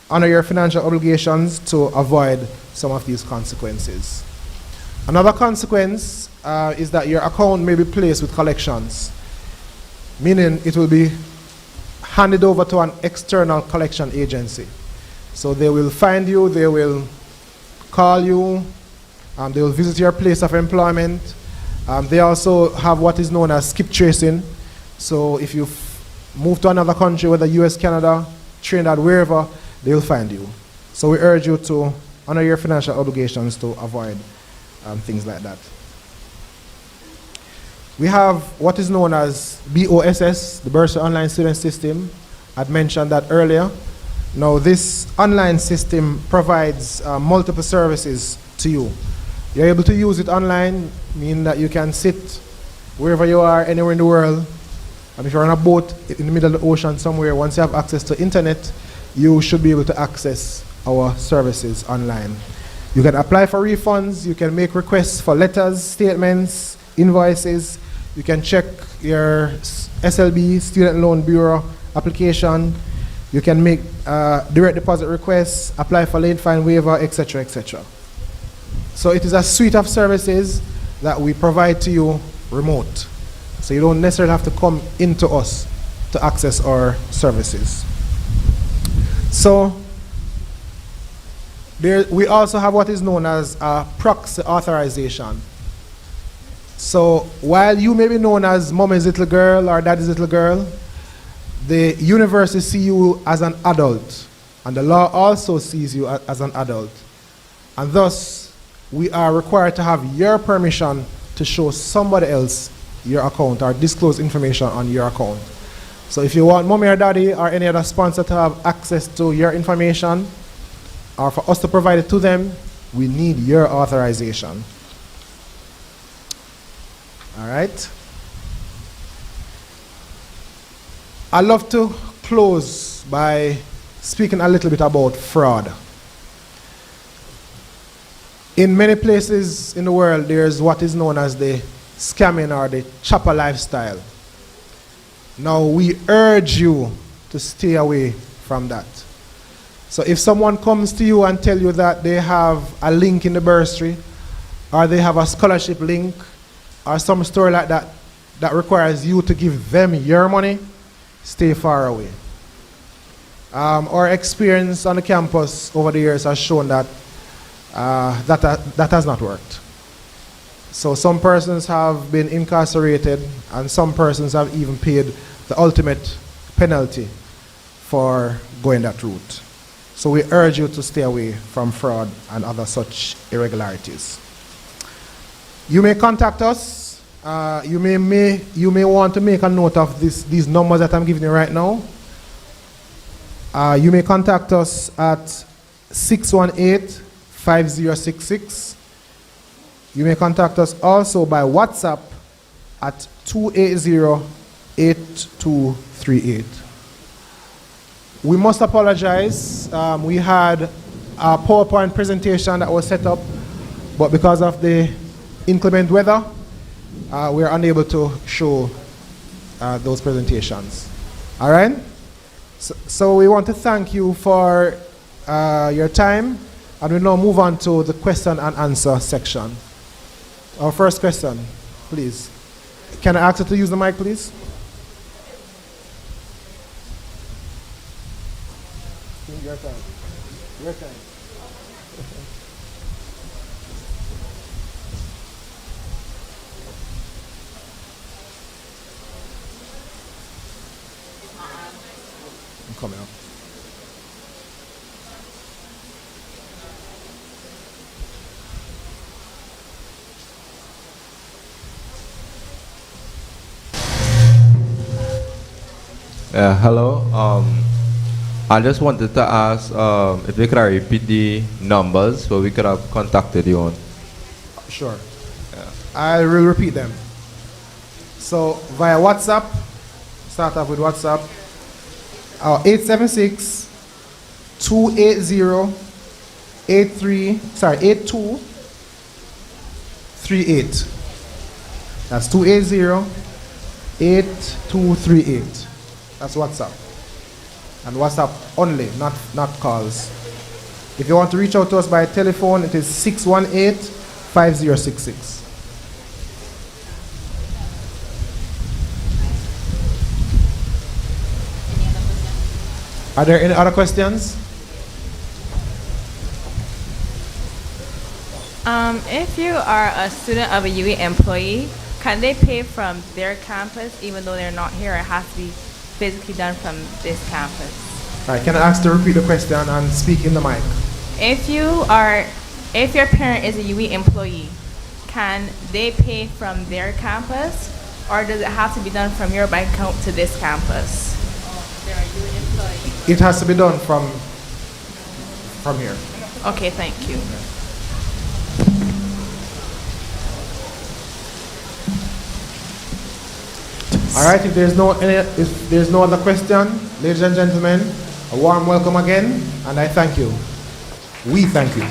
honor your financial obligations to avoid some of these consequences. Another consequence is that your account may be placed with collections, meaning it will be handed over to an external collection agency. So they will find you, they will call you, they will visit your place of employment. They also have what is known as skip tracing. So if you move to another country, whether US, Canada, Trinidad, wherever, they will find you. So we urge you to honor your financial obligations to avoid things like that. We have what is known as BOSS, the Bursary Online Student System. I'd mentioned that earlier. Now this online system provides multiple services to you. You're able to use it online, meaning that you can sit wherever you are, anywhere in the world. And if you're on a boat in the middle of the ocean somewhere, once you have access to internet, you should be able to access our services online. You can apply for refunds, you can make requests for letters, statements, invoices, you can check your SLB, Student Loan Bureau application, you can make direct deposit requests, apply for late fine waiver, etc., etc. So it is a suite of services that we provide to you remote. So you don't necessarily have to come into us to access our services. So we also have what is known as a proxy authorization. So while you may be known as mommy's little girl or daddy's little girl, the university sees you as an adult, and the law also sees you as an adult. And thus, we are required to have your permission to show somebody else your account or disclose information on your account. So if you want mommy or daddy or any other sponsor to have access to your information or for us to provide it to them, we need your authorization. All right? I'd love to close by speaking a little bit about fraud. In many places in the world, there's what is known as the scamming or the chopper lifestyle. Now, we urge you to stay away from that. So if someone comes to you and tell you that they have a link in the bursary, or they have a scholarship link, or some story like that, that requires you to give them your money, stay far away. Our experience on the campus over the years has shown that that has not worked. So some persons have been incarcerated, and some persons have even paid the ultimate penalty for going that route. So we urge you to stay away from fraud and other such irregularities. You may contact us. You may want to make a note of these numbers that I'm giving you right now. You may contact us at 618-5066. You may contact us also by WhatsApp at 280-8238. We must apologize. We had a PowerPoint presentation that was set up, but because of the inclement weather, we are unable to show those presentations. All right? So we want to thank you for your time, and we now move on to the question and answer section. Our first question, please. Can I ask you to use the mic, please? Your time. Your time. I'm coming up. Hello. I just wanted to ask if you could repeat the numbers so we could have contacted you on. Sure. I will repeat them. So via WhatsApp, start off with WhatsApp. 8238. That's 280-8238. That's WhatsApp. And WhatsApp only, not calls. If you want to reach out to us by telephone, it is 618-5066. Are there any other questions? If you are a student of a UE employee, can they pay from their campus even though they're not here? It has to be physically done from this campus. All right, can I ask to repeat the question and speak in the mic? If your parent is a UE employee, can they pay from their campus, or does it have to be done from your bank account to this campus? They're a UE employee. It has to be done from here. Okay, thank you. All right, if there's no other question, ladies and gentlemen, a warm welcome again, and I thank you. We thank you.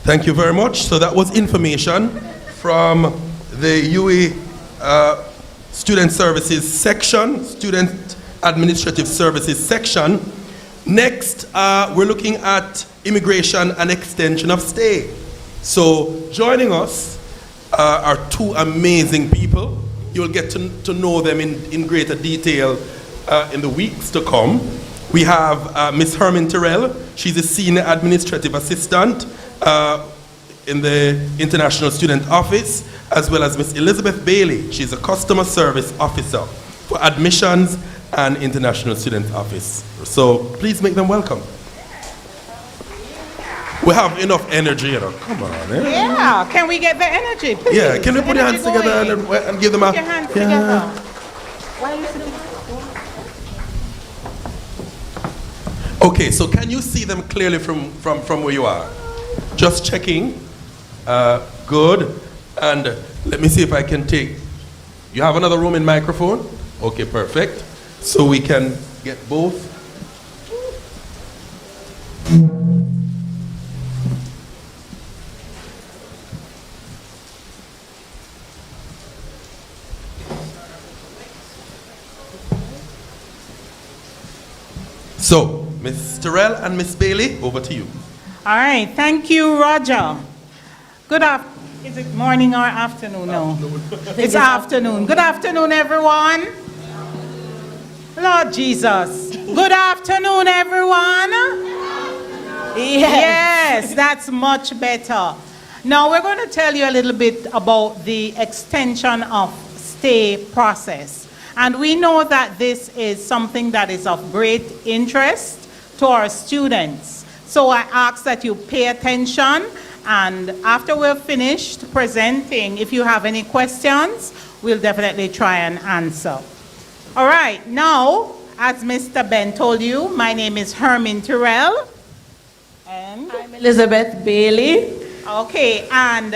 Thank you very much. So that was information from the UE Student Services section, Student Administrative Services section. Next, we're looking at immigration and extension of stay. So joining us are two amazing people. You'll get to know them in greater detail in the weeks to come. We have Ms. Hermin Terrell. She's a Senior Administrative Assistant in the International Student Office, as well as Ms. Elizabeth Bailey. She's a Customer Service Officer. for Admissions and International Student Office. So please make them welcome. We have enough energy, you know. Come on, eh? Yeah, can we get the energy, please? Yeah, can we put your hands together and give them a... Put your hands yeah. together. Why are you sitting? Okay, so can you see them clearly from where you are? Just checking. Good. And let me see if I can take... You have another room in microphone? Okay, perfect. So we can get both. So, Ms. Terrell and Ms. Bailey, over to you. All right, thank you, Roger. Good afternoon. Is it morning or afternoon? No. It's afternoon. Good afternoon, everyone. Lord Jesus. Good afternoon, everyone. Yes, that's much better. Now we're going to tell you a little bit about the extension of stay process. And we know that this is something that is of great interest to our students. So I ask that you pay attention, and after we're finished presenting, if you have any questions, we'll definitely try and answer. All right, now, as Mr. Ben told you, my name is Hermin Terrell. And I'm Elizabeth Bailey. Okay, and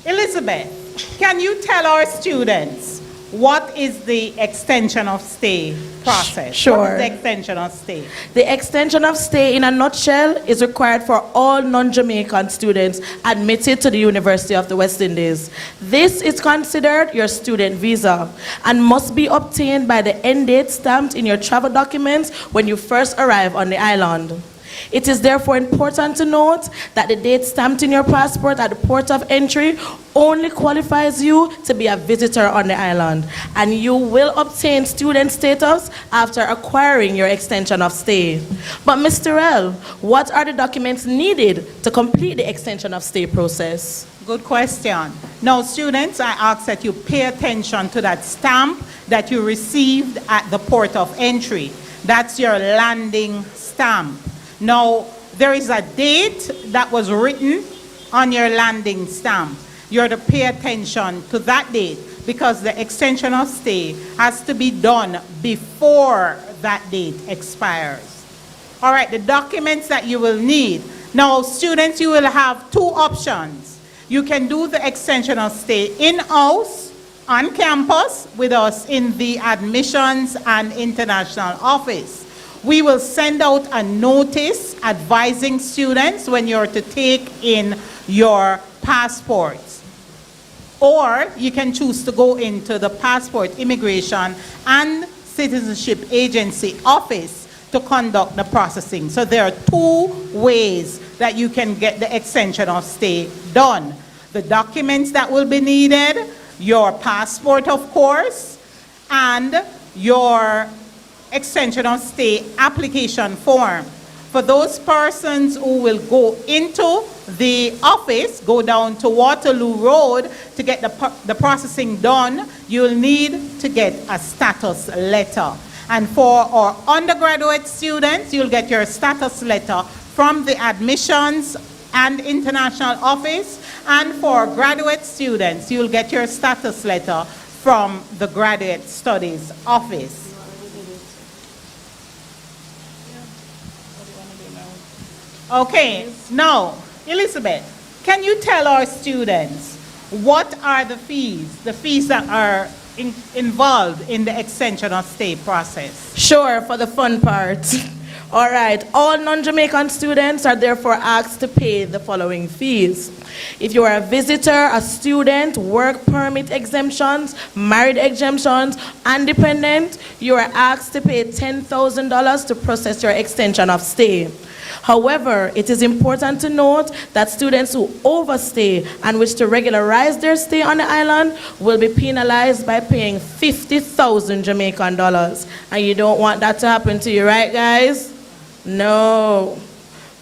Elizabeth, can you tell our students what is the extension of stay process? Sure. What is the extension of stay? The extension of stay, in a nutshell, is required for all non-Jamaican students admitted to the University of the West Indies. This is considered your student visa and must be obtained by the end date stamped in your travel documents when you first arrive on the island. It is therefore important to note that the date stamped in your passport at the port of entry only qualifies you to be a visitor on the island, and you will obtain student status after acquiring your extension of stay. But Ms. Terrell, what are the documents needed to complete the extension of stay process? Good question. Now, students, I ask that you pay attention to that stamp that you received at the port of entry. That's your landing stamp. Now, there is a date that was written on your landing stamp. You're to pay attention to that date because the extension of stay has to be done before that date expires. All right, the documents that you will need. Now, students, you will have two options. You can do the extension of stay in-house, on campus, with us in the Admissions and International Office. We will send out a notice advising students when you're to take in your passports. Or you can choose to go into the Passport, Immigration and Citizenship Agency office to conduct the processing. So there are two ways that you can get the extension of stay done. The documents that will be needed, your passport, of course, and your extension of stay application form. For those persons who will go into the office, go down to Waterloo Road to get the processing done, you'll need to get a status letter. And for our undergraduate students, you'll get your status letter from the Admissions and International Office. And for graduate students, you'll get your status letter from the Graduate Studies Office. Okay, now, Elizabeth, can you tell our students what are the fees that are involved in the extension of stay process? Sure, for the fun part. All right, all non-Jamaican students are therefore asked to pay the following fees. If you are a visitor, a student, work permit exemptions, married exemptions, and dependent, you are asked to pay $10,000 to process your extension of stay. However, it is important to note that students who overstay and wish to regularize their stay on the island will be penalized by paying 50,000 Jamaican dollars. And you don't want that to happen to you, right, guys? No.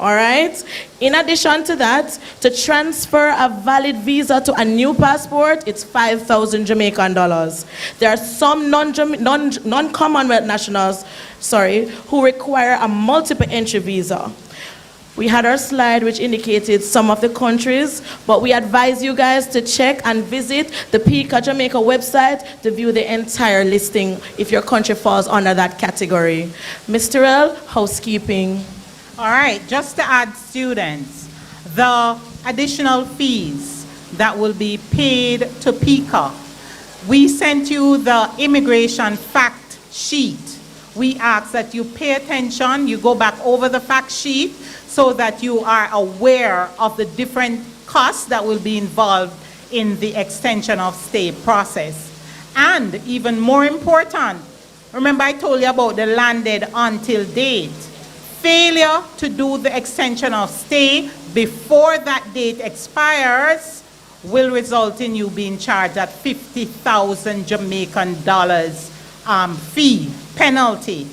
All right. In addition to that, to transfer a valid visa to a new passport, it's 5,000 Jamaican dollars. There are some non-Commonwealth nationals, who require a multiple entry visa. We had our slide which indicated some of the countries, but we advise you guys to check and visit the PICA Jamaica website to view the entire listing if your country falls under that category. Mr. L, housekeeping. All right, just to add, students, the additional fees that will be paid to PICA. We sent you the immigration fact sheet. We ask that you pay attention, you go back over the fact sheet so that you are aware of the different costs that will be involved in the extension of stay process. And even more important, remember I told you about the landed until date. Failure to do the extension of stay before that date expires will result in you being charged at 50,000 Jamaican dollars fee, penalty.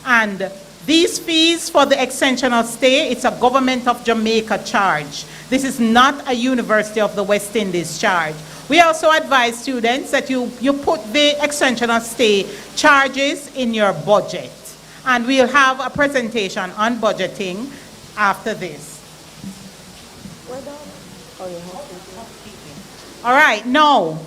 And these fees for the extension of stay, it's a Government of Jamaica charge. This is not a University of the West Indies charge. We also advise students that you put the extension of stay charges in your budget. And we'll have a presentation on budgeting after this. All right, now,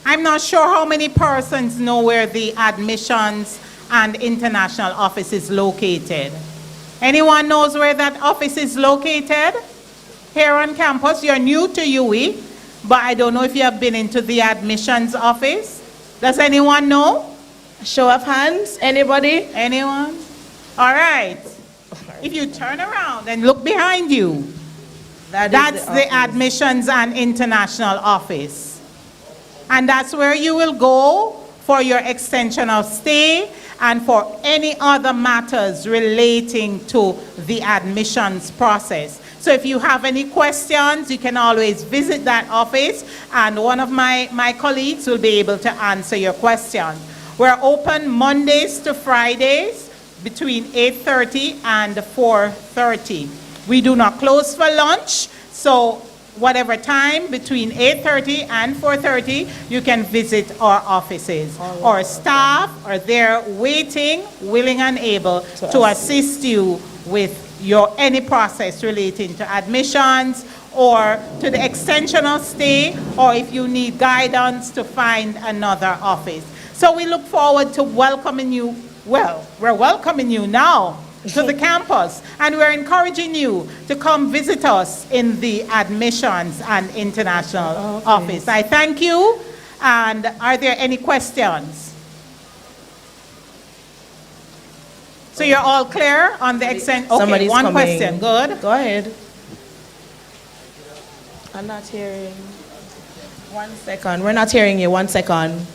I'm not sure how many persons know where the admissions and international office is located. Anyone knows where that office is located? Here on campus, you're new to UWI, but I don't know if you have been into the admissions office. Does anyone know? Show of hands, anybody? Anyone? All right. If you turn around and look behind you, that's the admissions and international office. And that's where you will go for your extension of stay and for any other matters relating to the admissions process. So if you have any questions, you can always visit that office and one of my colleagues will be able to answer your questions. We're open Mondays to Fridays between 8:30 and 4:30. We do not close for lunch, so whatever time between 8:30 and 4:30, you can visit our offices. Our staff are there waiting, willing and able to assist you with any process relating to admissions or to the extension of stay, or if you need guidance to find another office. So we look forward to welcoming you. Well, we're welcoming you now to the campus, and we're encouraging you to come visit us in the admissions and international office. I thank you, and are there any questions? So you're all clear on the extent? Okay, Somebody's one coming. question, good. Go ahead. I'm not hearing. 1 second, we're not hearing you, 1 second.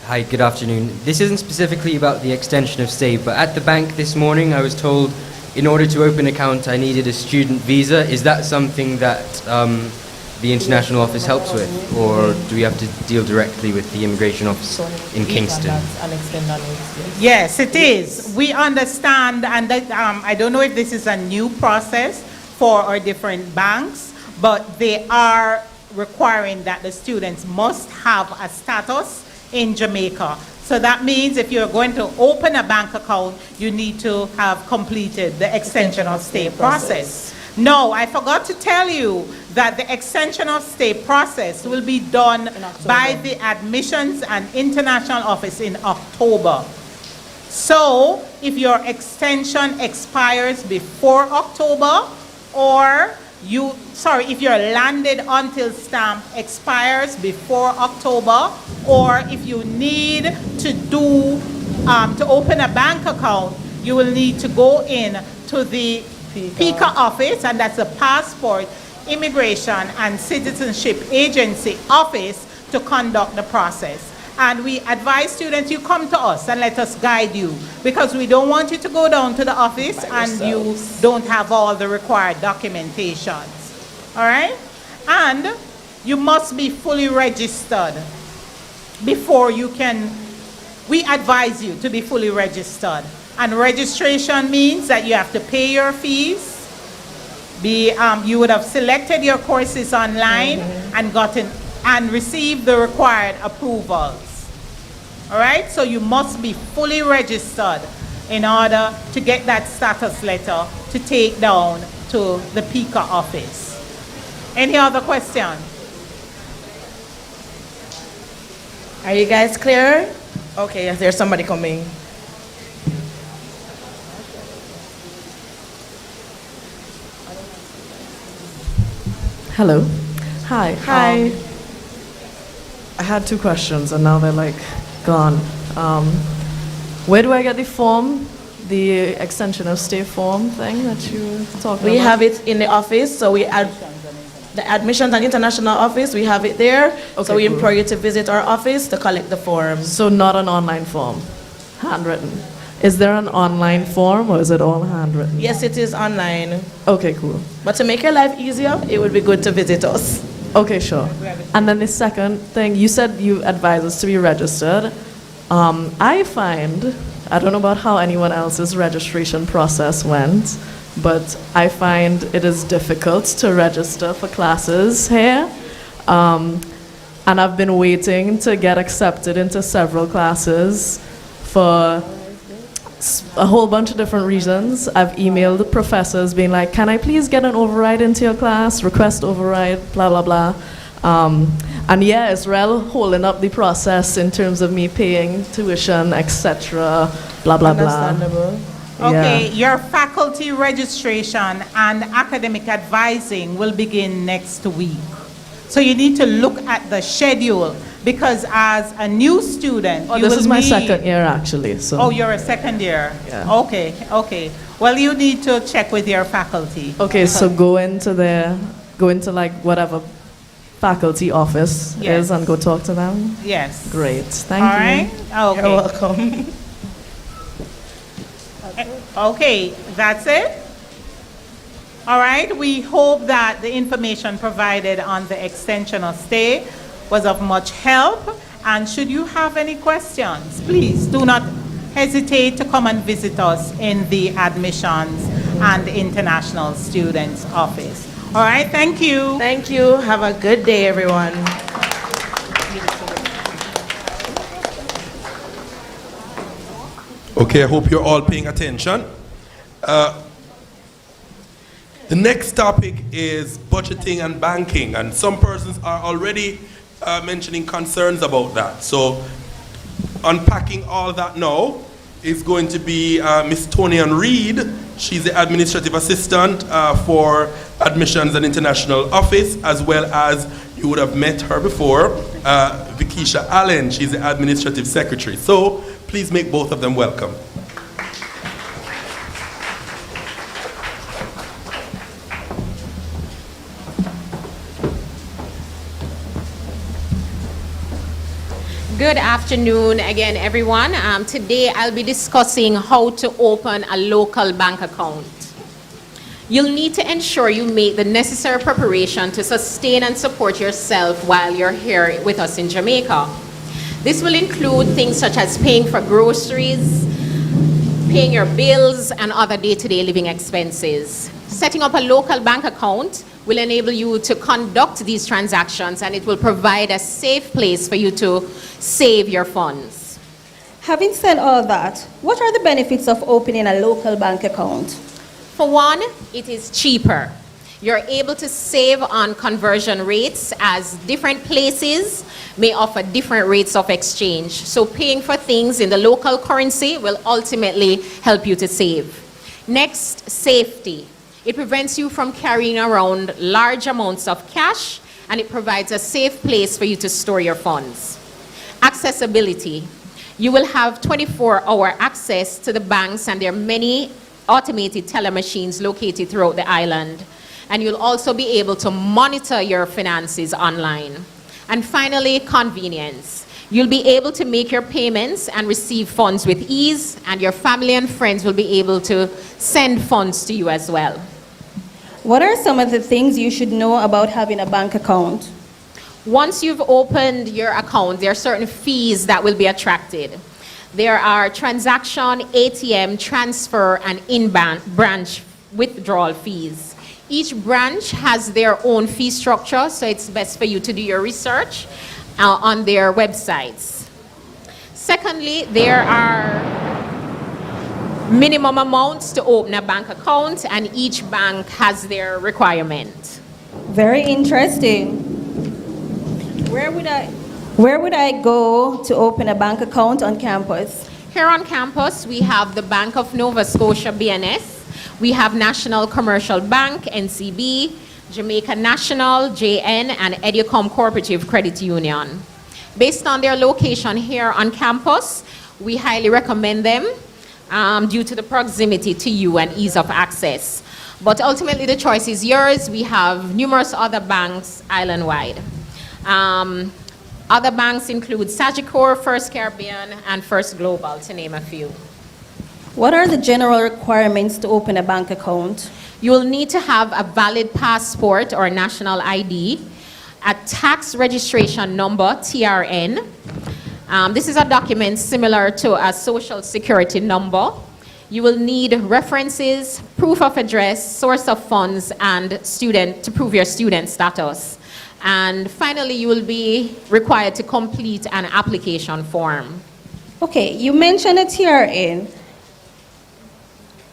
Hi, good afternoon. This isn't specifically about the extension of stay, but at the bank this morning I was told in order to open an account I needed a student visa. Is that something that the international office helps with, or do we have to deal directly with the immigration office in Kingston? Yes, it is. We understand, and that, I don't know if this is a new process for our different banks, but they are requiring that the students must have a status in Jamaica. So that means if you're going to open a bank account, you need to have completed the extension of stay process. No, I forgot to tell you that the extension of stay process will be done by the admissions and international office in October. So if your extension expires before October, or if your landed until stamp expires before October, or if you need to to open a bank account, you will need to go in to the PICA office, and that's the Passport, Immigration and Citizenship Agency office, to conduct the process. And we advise students, you come to us and let us guide you, because we don't want you to go down to the office and you don't have all the required documentations. All right? And you must be fully registered. before you can, we advise you to be fully registered. And registration means that you have to pay your fees. You would have selected your courses online and received the required approvals. All right, so you must be fully registered in order to get that status letter to take down to the PICA office. Any other question? Are you guys clear? Okay, there's somebody coming. Hello. Hi. Hi. I had two questions and now they're like gone. Where do I get the form, the extension of stay form thing that you were talking about? We have it in the office, so the admissions and international office, we have it there. Okay, so we cool. implore you to visit our office to collect the form. So not an online form, handwritten. Is there an online form or is it all handwritten? Yes, it is online. Okay, cool. But to make your life easier, it would be good to visit us. Okay, sure. And then the second thing, you said you advise us to be registered. I find, I don't know about how anyone else's registration process went, but I find it is difficult to register for classes here. And I've been waiting to get accepted into several classes for a whole bunch of different reasons. I've emailed the professors being like, can I please get an override into your class, request override, blah, blah, blah. And yeah, Israel holding up the process in terms of me paying tuition, etc., blah, blah, blah. Understandable. Okay, your faculty registration and academic advising will begin next week. So you need to look at the schedule because as a new student, you this will is my need- second year actually, so. Oh, you're a second year? Yeah. Okay, okay. Well, you need to check with your faculty. Okay, so go into like whatever faculty office Yes. is and go talk to them? Yes. Great, thank All you. right? Okay. You're welcome. Okay, that's it? All right, we hope that the information provided on the extension of stay was of much help. And should you have any questions, please do not hesitate to come and visit us in the admissions and international students office. All right, thank you. Thank you. Have a good day, everyone. Okay, I hope you're all paying attention. The next topic is budgeting and banking, and some persons are already mentioning concerns about that. So unpacking all that now is going to be Miss Tonian Reed. She's the administrative assistant for admissions and international office, as well as you would have met her before, Vikisha Allen. She's the administrative secretary. So please make both of them welcome. Good afternoon again, everyone. Today I'll be discussing how to open a local bank account. You'll need to ensure you make the necessary preparation to sustain and support yourself while you're here with us in Jamaica. This will include things such as paying for groceries, paying your bills, and other day-to-day living expenses. Setting up a local bank account will enable you to conduct these transactions, and it will provide a safe place for you to save your funds. Having said all that, what are the benefits of opening a local bank account? For one, it is cheaper. You're able to save on conversion rates as different places may offer different rates of exchange. So paying for things in the local currency will ultimately help you to save. Next, safety. It prevents you from carrying around large amounts of cash, and it provides a safe place for you to store your funds. Accessibility. You will have 24-hour access to the banks, and there are many automated teller machines located throughout the island. And you'll also be able to monitor your finances online. And finally, convenience. You'll be able to make your payments and receive funds with ease, and your family and friends will be able to send funds to you as well. What are some of the things you should know about having a bank account? Once you've opened your account, there are certain fees that will be attracted. There are transaction, ATM, transfer, and in-branch withdrawal fees. Each branch has their own fee structure, so it's best for you to do your research on their websites. Secondly, there are minimum amounts to open a bank account, and each bank has their requirement. Very interesting. Where would I go to open a bank account on campus? Here on campus, we have the Bank of Nova Scotia, BNS. We have National Commercial Bank, NCB, Jamaica National, JN, and Educom Cooperative Credit Union. Based on their location here on campus, we highly recommend them due to the proximity to you and ease of access. But ultimately, the choice is yours. We have numerous other banks island-wide. Other banks include Sagicor, First Caribbean, and First Global, to name a few. What are the general requirements to open a bank account? You will need to have a valid passport or national ID, a tax registration number, TRN. This is a document similar to a social security number. You will need references, proof of address, source of funds, and to prove your student status. And finally, you will be required to complete an application form. Okay, you mentioned a TRN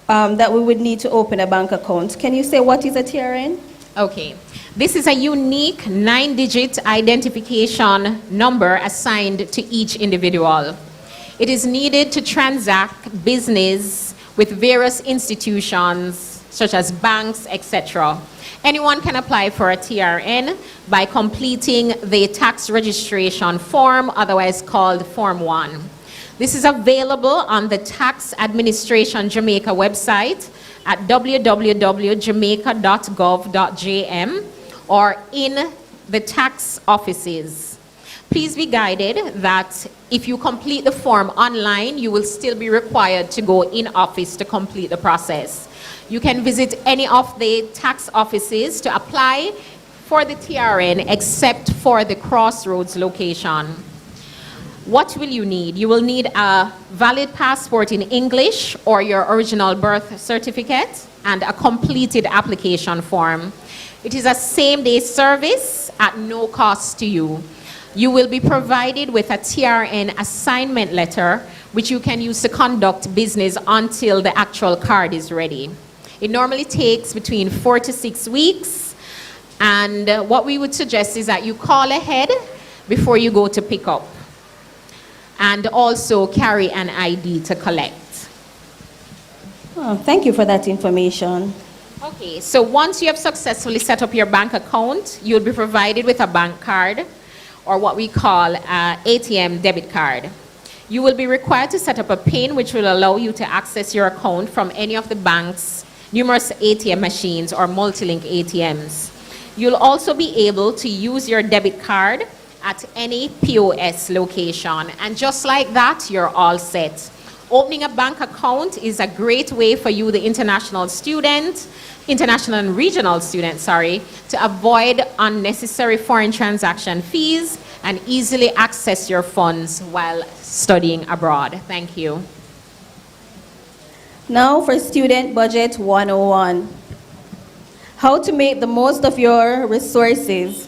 that we would need to open a bank account. Can you say what is a TRN? Okay, this is a unique 9-digit identification number assigned to each individual. It is needed to transact business with various institutions such as banks, etc. Anyone can apply for a TRN by completing the tax registration form, otherwise called Form 1. This is available on the Tax Administration Jamaica website at www.jamaica.gov.jm or in the tax offices. Please be guided that if you complete the form online, you will still be required to go in office to complete the process. You can visit any of the tax offices to apply for the TRN except for the Crossroads location. What will you need? You will need a valid passport in English or your original birth certificate and a completed application form. It is a same-day service at no cost to you. You will be provided with a TRN assignment letter, which you can use to conduct business until the actual card is ready. It normally takes between 4 to 6 weeks, and what we would suggest is that you call ahead before you go to pick up, and also carry an ID to collect. Oh, thank you for that information. Okay, so once you have successfully set up your bank account, you'll be provided with a bank card, or what we call an ATM debit card. You will be required to set up a PIN which will allow you to access your account from any of the bank's numerous ATM machines or multi-link ATMs. You'll also be able to use your debit card at any POS location. And just like that, you're all set. Opening a bank account is a great way for you, the international and regional student, to avoid unnecessary foreign transaction fees and easily access your funds while studying abroad. Thank you. Now for Student Budget 101. How to make the most of your resources.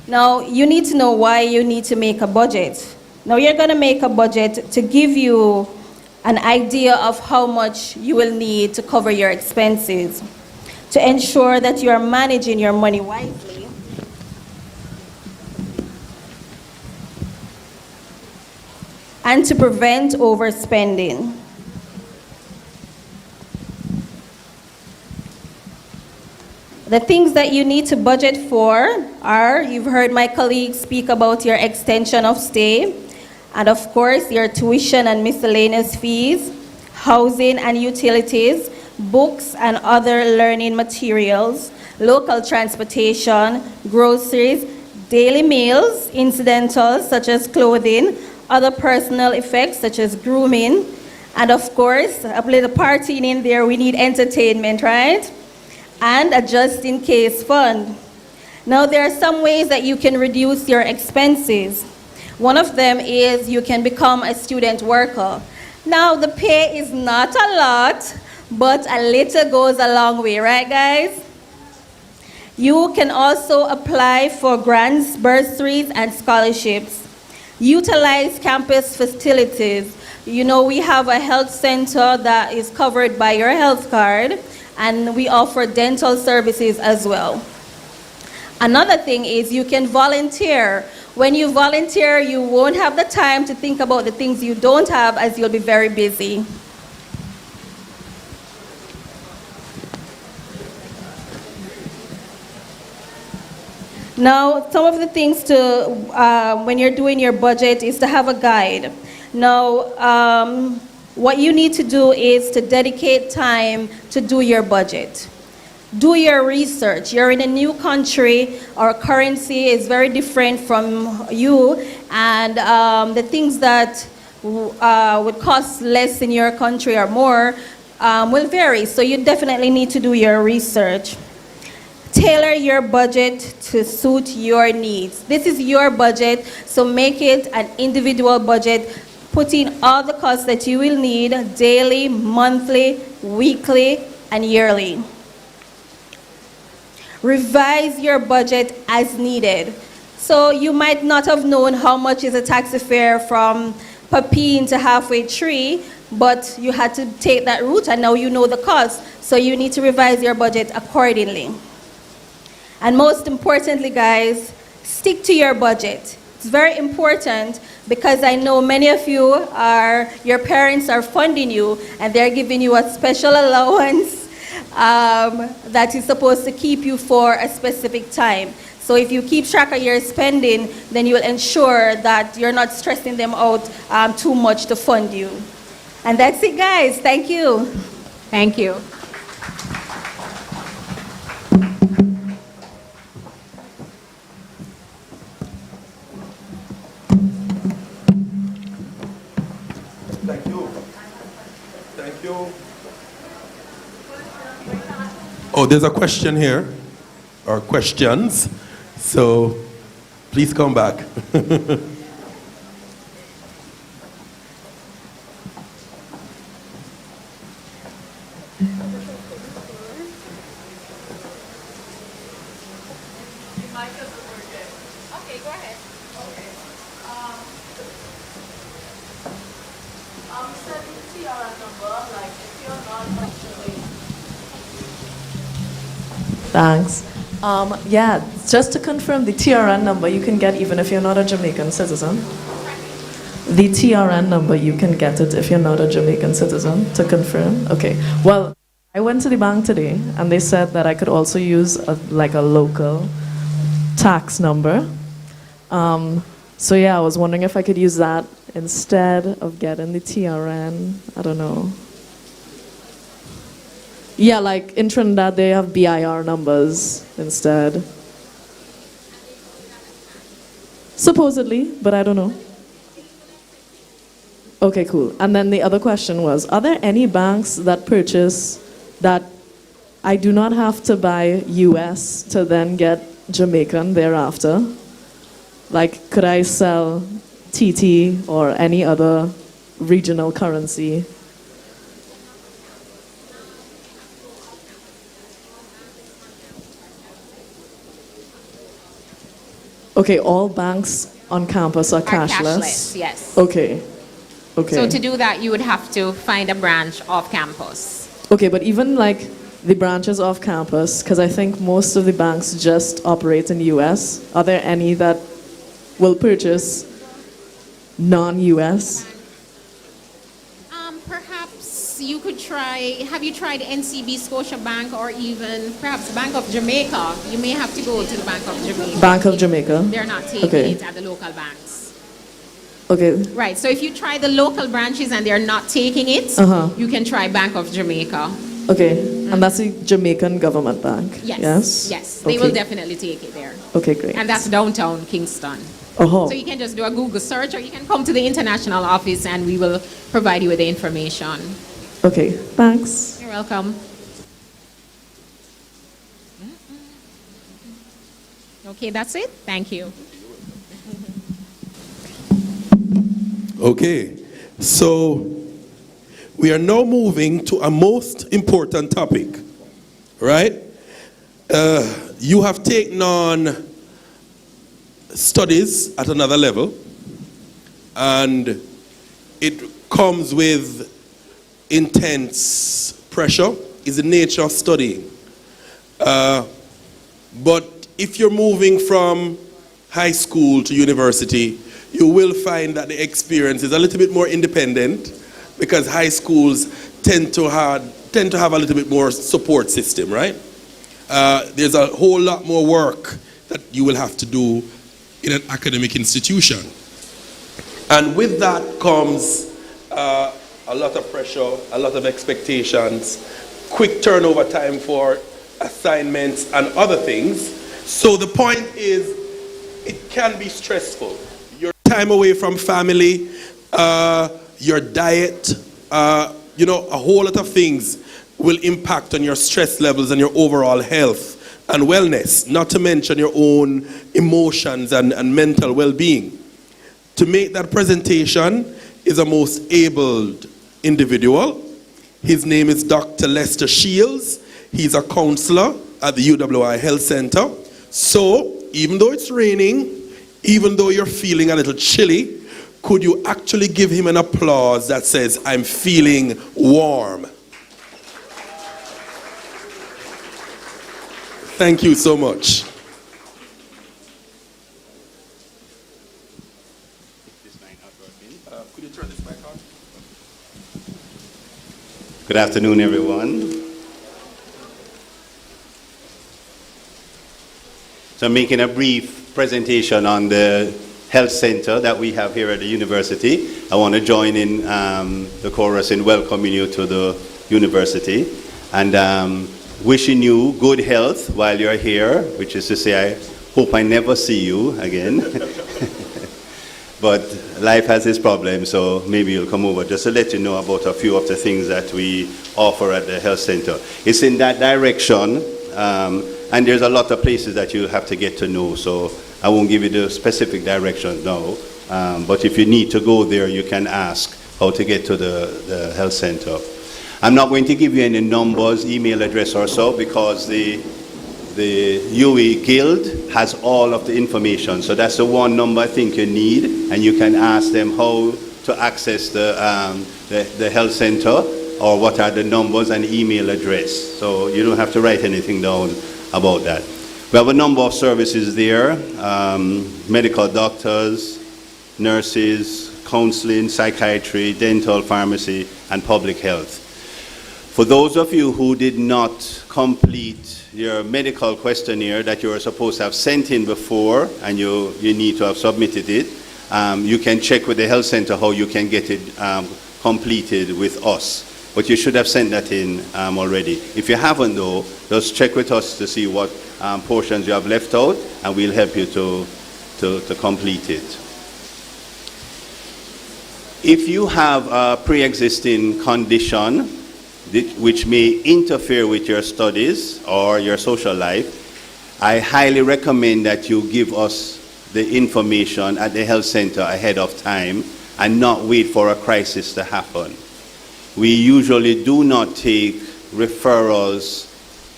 Now, you need to know why you need to make a budget. Now, you're going to make a budget to give you an idea of how much you will need to cover your expenses, to ensure that you are managing your money wisely, and to prevent overspending. The things that you need to budget for are, you've heard my colleagues speak about your extension of stay, and of course your tuition and miscellaneous fees, housing and utilities, books and other learning materials, local transportation, groceries, daily meals, incidentals such as clothing, other personal effects such as grooming, and of course, a little partying in there, we need entertainment, right? And a just-in-case fund. Now, there are some ways that you can reduce your expenses. One of them is you can become a student worker. Now, the pay is not a lot, but a little goes a long way, right, guys? You can also apply for grants, bursaries, and scholarships. Utilize campus facilities. You know, we have a health center that is covered by your health card, and we offer dental services as well. Another thing is you can volunteer. When you volunteer, you won't have the time to think about the things you don't have, as you'll be very busy. Now, some of the things to, when you're doing your budget, is to have a guide. Now, what you need to do is to dedicate time to do your budget. Do your research. You're in a new country. Our currency is very different from you, and the things that would cost less in your country or more will vary. So you definitely need to do your research. Tailor your budget to suit your needs. This is your budget, so make it an individual budget. Put in all the costs that you will need daily, monthly, weekly, and yearly. Revise your budget as needed. So you might not have known how much is a taxi fare from Papine to Halfway Tree, but you had to take that route and now you know the cost. So you need to revise your budget accordingly. And most importantly, guys, stick to your budget. It's very important because I know many of you your parents are funding you and they're giving you a special allowance that is supposed to keep you for a specific time. So if you keep track of your spending, then you will ensure that you're not stressing them out too much to fund you. And that's it, guys. Thank you. Thank you. Thank you. Thank you. Oh, there's a question here, or questions. So please come back. Thanks. Yeah, just to confirm, the TRN number you can get even if you're not a Jamaican citizen. The TRN number, you can get it if you're not a Jamaican citizen, to confirm. Okay. Well, I went to the bank today and they said that I could also use a local tax number. So yeah, I was wondering if I could use that instead of getting the TRN. I don't know. Yeah, like in Trinidad, they have BIR numbers instead. Supposedly, but I don't know. Okay, cool. And then the other question was, are there any banks that purchase that I do not have to buy US to then get Jamaican thereafter? Like, could I sell TT or any other regional currency? Okay, all banks on campus are cashless? Cashless, yes. Okay. Okay. So to do that, you would have to find a branch off campus. Okay, but even like the branches off campus, because I think most of the banks just operate in US, are there any that will purchase non-US? Perhaps you could try, have you tried NCB Scotiabank or even perhaps Bank of Jamaica? You may have to go to the Bank of Jamaica. Bank of Jamaica? They're not taking Okay. it at the local banks. Okay. Right, so if you try the local branches and they're not taking it, you can try Bank of Jamaica. Okay, and that's the Jamaican government bank? Yes. Yes? Yes, they will definitely take it there. Okay, great. And that's downtown Kingston. Oh. So you can just do a Google search or you can come to the international office and we will provide you with the information. Okay, thanks. You're welcome. Okay, that's it. Thank you. Okay, so we are now moving to a most important topic, right? You have taken on studies at another level, and it comes with intense pressure. Is the nature of studying. But if you're moving from high school to university, you will find that the experience is a little bit more independent, because high schools tend to have a little bit more support system, right? There's a whole lot more work that you will have to do in an academic institution. And with that comes a lot of pressure, a lot of expectations, quick turnover time for assignments and other things. So the point is, it can be stressful. Your time away from family, your diet, a whole lot of things will impact on your stress levels and your overall health and wellness, not to mention your own emotions and mental well-being. To make that presentation is a most abled individual. His name is Dr. Lester Shields. He's a counselor at the UWI Health Center. So, even though it's raining, even though you're feeling a little chilly, could you actually give him an applause that says, "I'm feeling warm"? Thank you so much. Could you turn this mic on? Good afternoon, everyone. So I'm making a brief presentation on the health center that we have here at the university. I want to join in the chorus in welcoming you to the university and wishing you good health while you're here, which is to say, I hope I never see you again. But life has its problems, so maybe you'll come over just to let you know about a few of the things that we offer at the health center. It's in that direction, and there's a lot of places that you have to get to know, so I won't give you the specific direction now. But if you need to go there, you can ask how to get to the health center. I'm not going to give you any numbers, email address or so, because the UE Guild has all of the information. So that's the one number I think you need, and you can ask them how to access the health center, or what are the numbers and email address. So you don't have to write anything down about that. We have a number of services there, medical doctors, nurses, counseling, psychiatry, dental, pharmacy, and public health. For those of you who did not complete your medical questionnaire that you were supposed to have sent in before, and you need to have submitted it, you can check with the health center how you can get it completed with us. But you should have sent that in already. If you haven't though, just check with us to see what portions you have left out, and we'll help you to complete it. If you have a pre-existing condition which may interfere with your studies or your social life, I highly recommend that you give us the information at the health center ahead of time and not wait for a crisis to happen. We usually do not take referrals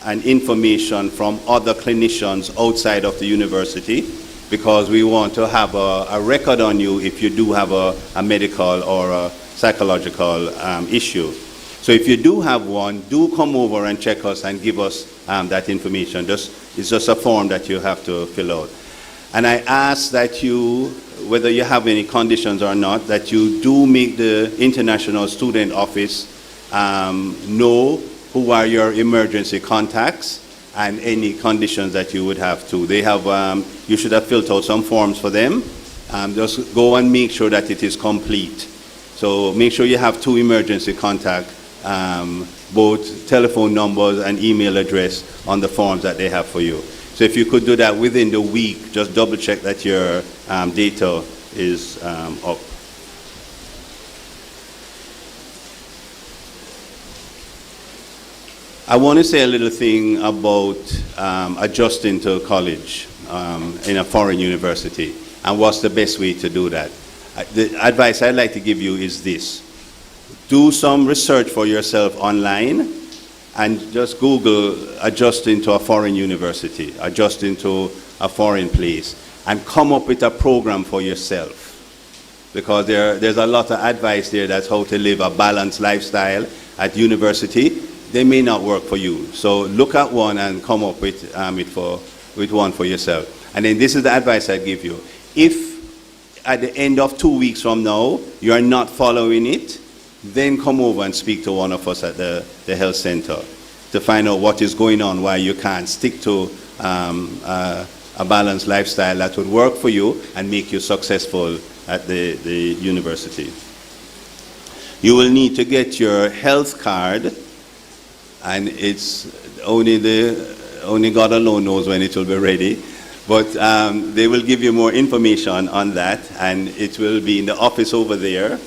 and information from other clinicians outside of the university, because we want to have a record on you if you do have a medical or a psychological issue. So if you do have one, do come over and check us and give us that information. It's just a form that you have to fill out. And I ask that you, whether you have any conditions or not, that you do make the International Student Office know who are your emergency contacts and any conditions that you would have to. They have, you should have filled out some forms for them. Just go and make sure that it is complete. So make sure you have 2 emergency contacts, both telephone numbers and email address on the forms that they have for you. So if you could do that within the week, just double check that your data is up. I want to say a little thing about adjusting to college. in a foreign university. And what's the best way to do that? The advice I'd like to give you is this. Do some research for yourself online and just Google adjusting to a foreign university, adjusting to a foreign place, and come up with a program for yourself. Because there's a lot of advice there that's how to live a balanced lifestyle at university. They may not work for you. So look at one and come up with one for yourself. And then this is the advice I give you. If at the end of 2 weeks from now, you are not following it, then come over and speak to one of us at the health center to find out what is going on, why you can't stick to a balanced lifestyle that would work for you and make you successful at the university. You will need to get your health card, and it's only God alone knows when it will be ready. But they will give you more information on that, and it will be in the office over there.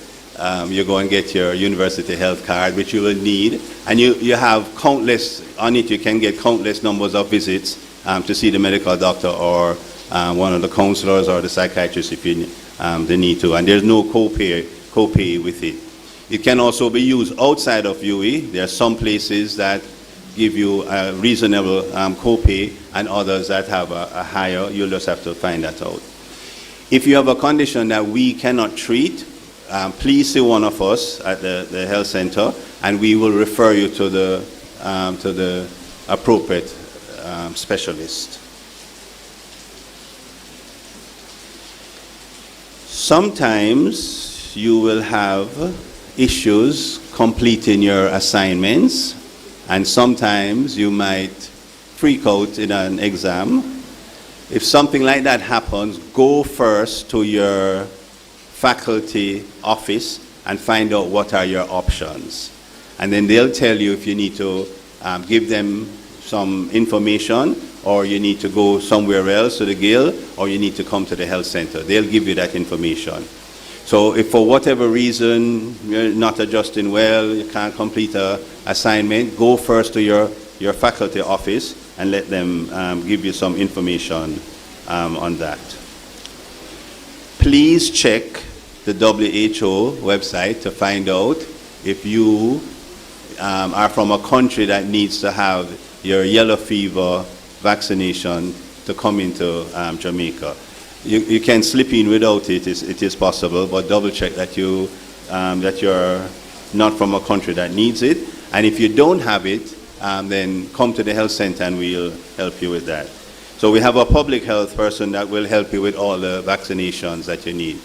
You go and get your university health card, which you will need, and you have countless, on it you can get countless numbers of visits to see the medical doctor or one of the counselors or the psychiatrist if they need to, and there's no copay with it. It can also be used outside of UE. There are some places that give you a reasonable copay and others that have a higher. You'll just have to find that out. If you have a condition that we cannot treat, please see one of us at the health center, and we will refer you to the appropriate specialist. Sometimes you will have issues completing your assignments, and sometimes you might freak out in an exam. If something like that happens, go first to your faculty office and find out what are your options. And then they'll tell you if you need to give them some information, or you need to go somewhere else to the guild, or you need to come to the health center. They'll give you that information. So if for whatever reason you're not adjusting well, you can't complete an assignment, go first to your faculty office and let them give you some information on that. Please check the WHO website to find out if you are from a country that needs to have your yellow fever vaccination to come into Jamaica. You can slip in without it. It is possible, but double check that that you're not from a country that needs it. And if you don't have it, then come to the health center and we'll help you with that. So we have a public health person that will help you with all the vaccinations that you need.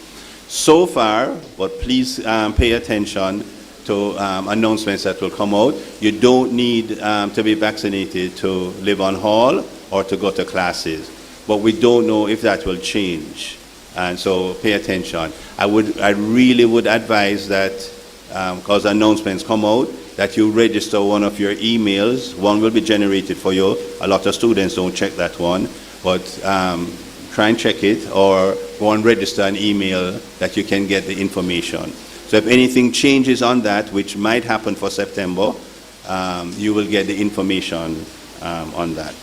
So far, but please pay attention to announcements that will come out. You don't need to be vaccinated to live on hall or to go to classes. But we don't know if that will change. And so pay attention. I really would advise that, because announcements come out, that you register one of your emails. One will be generated for you. A lot of students don't check that one, but try and check it, or go and register an email that you can get the information. So if anything changes on that, which might happen for September, you will get the information on that.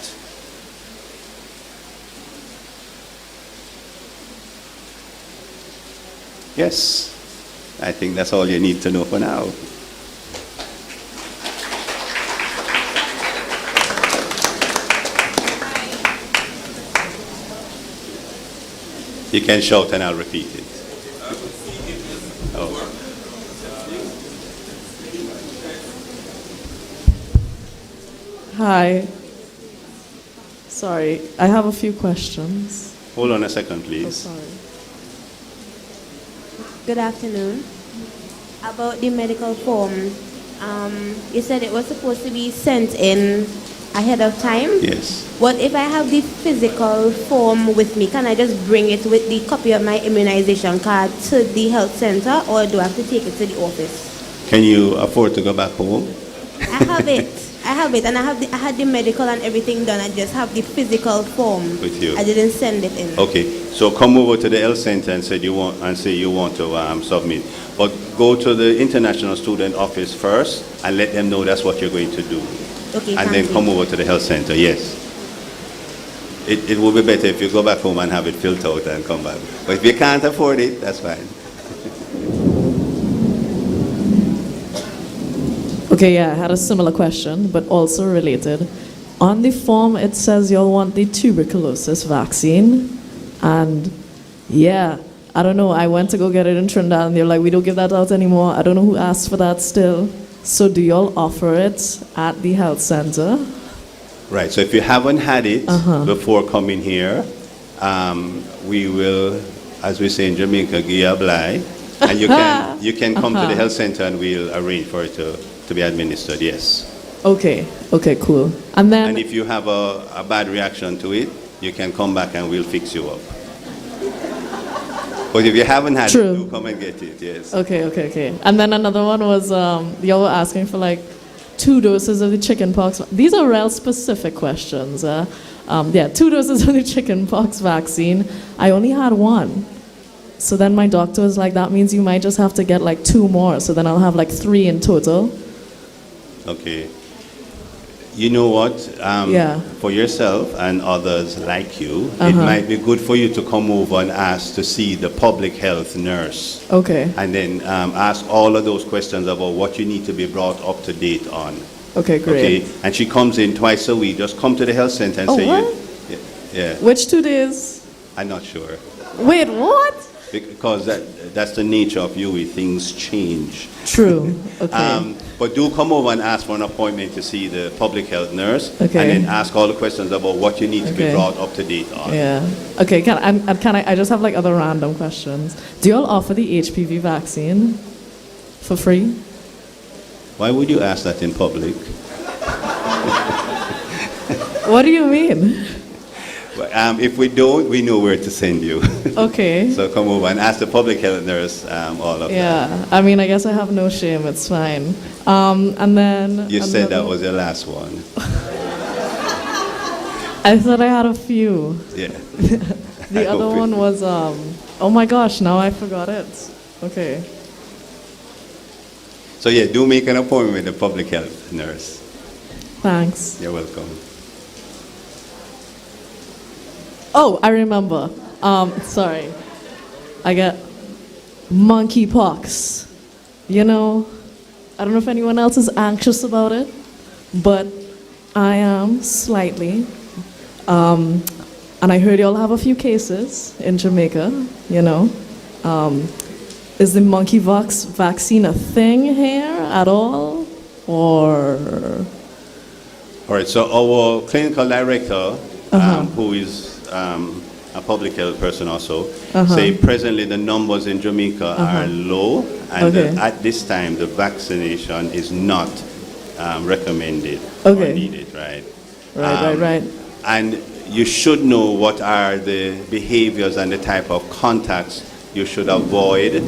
Yes, I think that's all you need to know for now. You can shout and I'll repeat it. Oh. Hi. Sorry, I have a few questions. Hold on a second, please. Oh, sorry. Good afternoon. About the medical form, you said it was supposed to be sent in ahead of time? Yes. What if I have the physical form with me? Can I just bring it with the copy of my immunization card to the health center, or do I have to take it to the office? Can you afford to go back home? I have it. And I had the medical and everything done. I just have the physical form With you. I didn't send it in. Okay, so come over to the health center and say you want to submit. But go to the international student office first and let them know that's what you're going to do. Okay, and then come over to the health center. Yes. it will be better if you go back home and have it filled out and come back. But if you can't afford it, that's fine. Okay, yeah, I had a similar question, but also related. On the form, it says you'll want the tuberculosis vaccine. And yeah, I don't know. I went to go get it in Trinidad, and they're like, we don't give that out anymore. I don't know who asked for that still. So do y'all offer it at the health center? Right, so if you haven't had it before coming here, we will, as we say in Jamaica, give you a blight. And you can come to the health center and we'll arrange for it to be administered, yes. Okay, cool. And if you have a bad reaction to it, you can come back and we'll fix you up. But if you haven't had it, do come and get it, yes. Okay. And then another one was, y'all were asking for like 2 doses of the chickenpox. These are real specific questions. 2 doses of the chickenpox vaccine. I only had 1. So then my doctor was like, that means you might just have to get like 2 more. So then I'll have like 3 in total. Okay. You know what? For yourself and others like you, it might be good for you to come over and ask to see the public health nurse. Okay. And then ask all of those questions about what you need to be brought up to date on. Okay, great. Okay. And she comes in twice a week. Just come to the health center and say what? Yeah. Which 2 days? I'm not sure. Wait, what? Because that's the nature of UE. Things change. True. Okay. But do come over and ask for an appointment to see the public health nurse, Okay. and then ask all the questions about what you need to be Okay. brought up to date on. Yeah. Okay, I just have like other random questions. Do y'all offer the HPV vaccine for free? Why would you ask that in public? What do you mean? If we don't, we know where to send you. Okay. So come over and ask the public health nurse all of that. Yeah. I mean, I guess I have no shame. It's fine. And then You said that was your last one. I thought I had a few. Yeah. The other one was oh my gosh, now I forgot it. Okay. So yeah, do make an appointment with the public health nurse. Thanks. You're welcome. Oh, I remember. Sorry. I got monkeypox. You know, I don't know if anyone else is anxious about it, but I am slightly. And I heard y'all have a few cases in Jamaica, you know. Is the monkeypox vaccine a thing here at all? Or? All right, so our clinical director, who is a public health person also, say presently the numbers in Jamaica are low, and at this time the vaccination is not recommended or needed, right? Right. And you should know what are the behaviors and the type of contacts you should avoid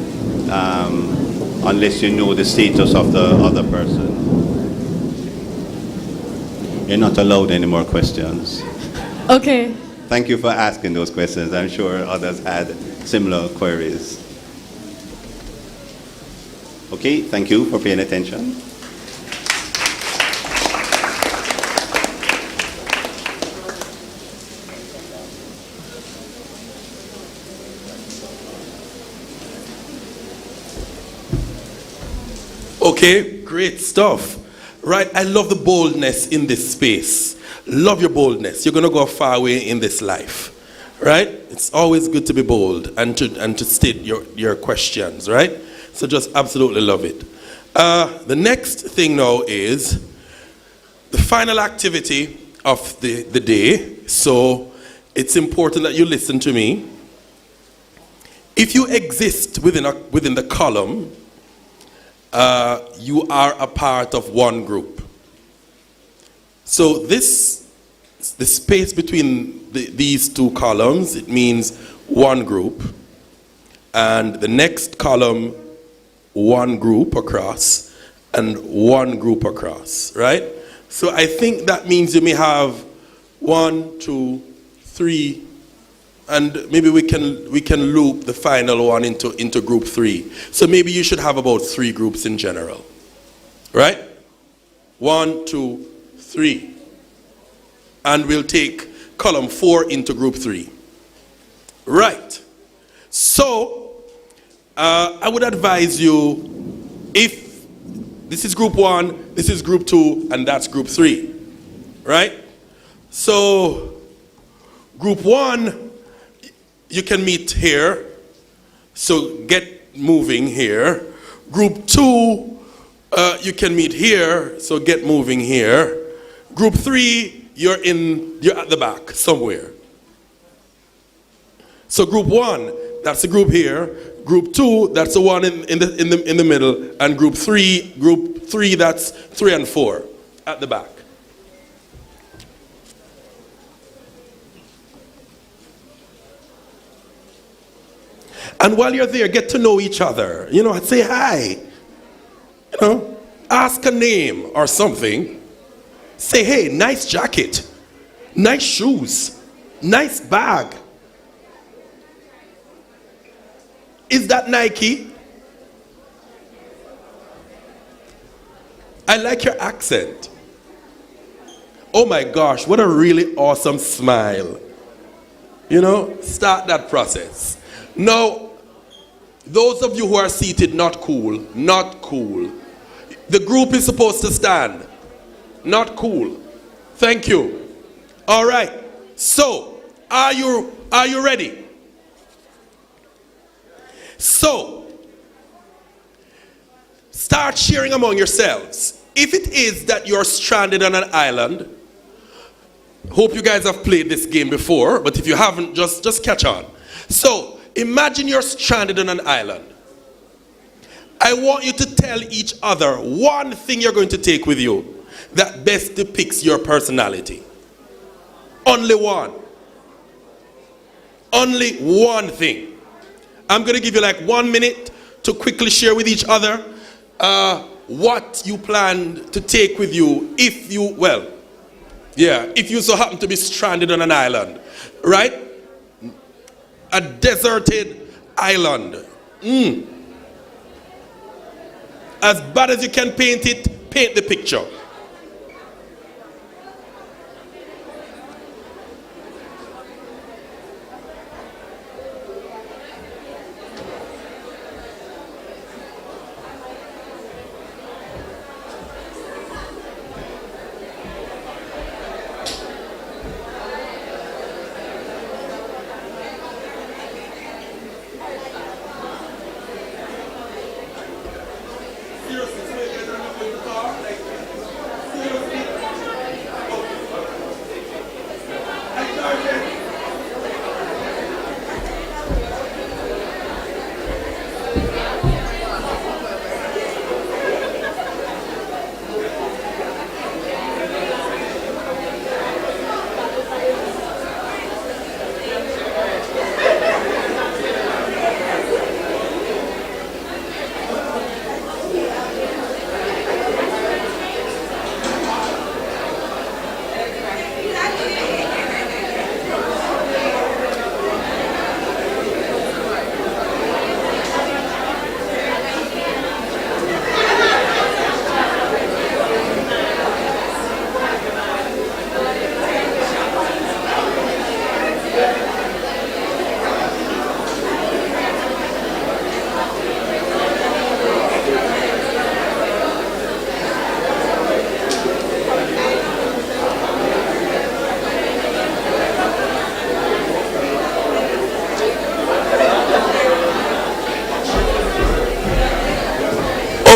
unless you know the status of the other person. You're not allowed any more questions. Okay. Thank you for asking those questions. I'm sure others had similar queries. Okay, thank you for paying attention. Okay, great stuff. Right, I love the boldness in this space. Love your boldness. You're going to go far away in this life, right? It's always good to be bold and to state your questions, right? So just absolutely love it. The next thing now is the final activity of the day. So it's important that you listen to me. If you exist within the column, you are a part of one group. So the space between these two columns, it means one group, and the next column, one group across, and one group across, right? So I think that means you may have 1, 2, 3, and maybe we can loop the final one into group 3. So maybe you should have about 3 groups in general, right? 1, 2, 3. And we'll take column 4 into group 3. Right. So, I would advise you, if this is group 1, this is group 2, and that's group 3. Right? So, group 1, you can meet here. So, get moving here. Group 2, you can meet here. So, get moving here. Group 3, you're at the back somewhere. So group 1, that's the group here. Group 2, that's the one in the middle. And group 3, that's 3 and 4 at the back. And while you're there, get to know each other. You know, say hi. You know, ask a name or something. Say, hey, nice jacket, nice shoes, nice bag. Is that Nike? I like your accent. Oh my gosh, what a really awesome smile. You know, start that process. Now, those of you who are seated, not cool, not cool. The group is supposed to stand. Not cool. Thank you. All right. So, are you ready? So, start sharing among yourselves. If it is that you're stranded on an island, hope you guys have played this game before, but if you haven't, just catch on. So, imagine you're stranded on an island. I want you to tell each other one thing you're going to take with you that best depicts your personality. Only one. Only one thing. I'm going to give you like 1 minute to quickly share with each other what you plan to take with you if you so happen to be stranded on an island, right? A deserted island. As bad as you can paint it, paint the picture.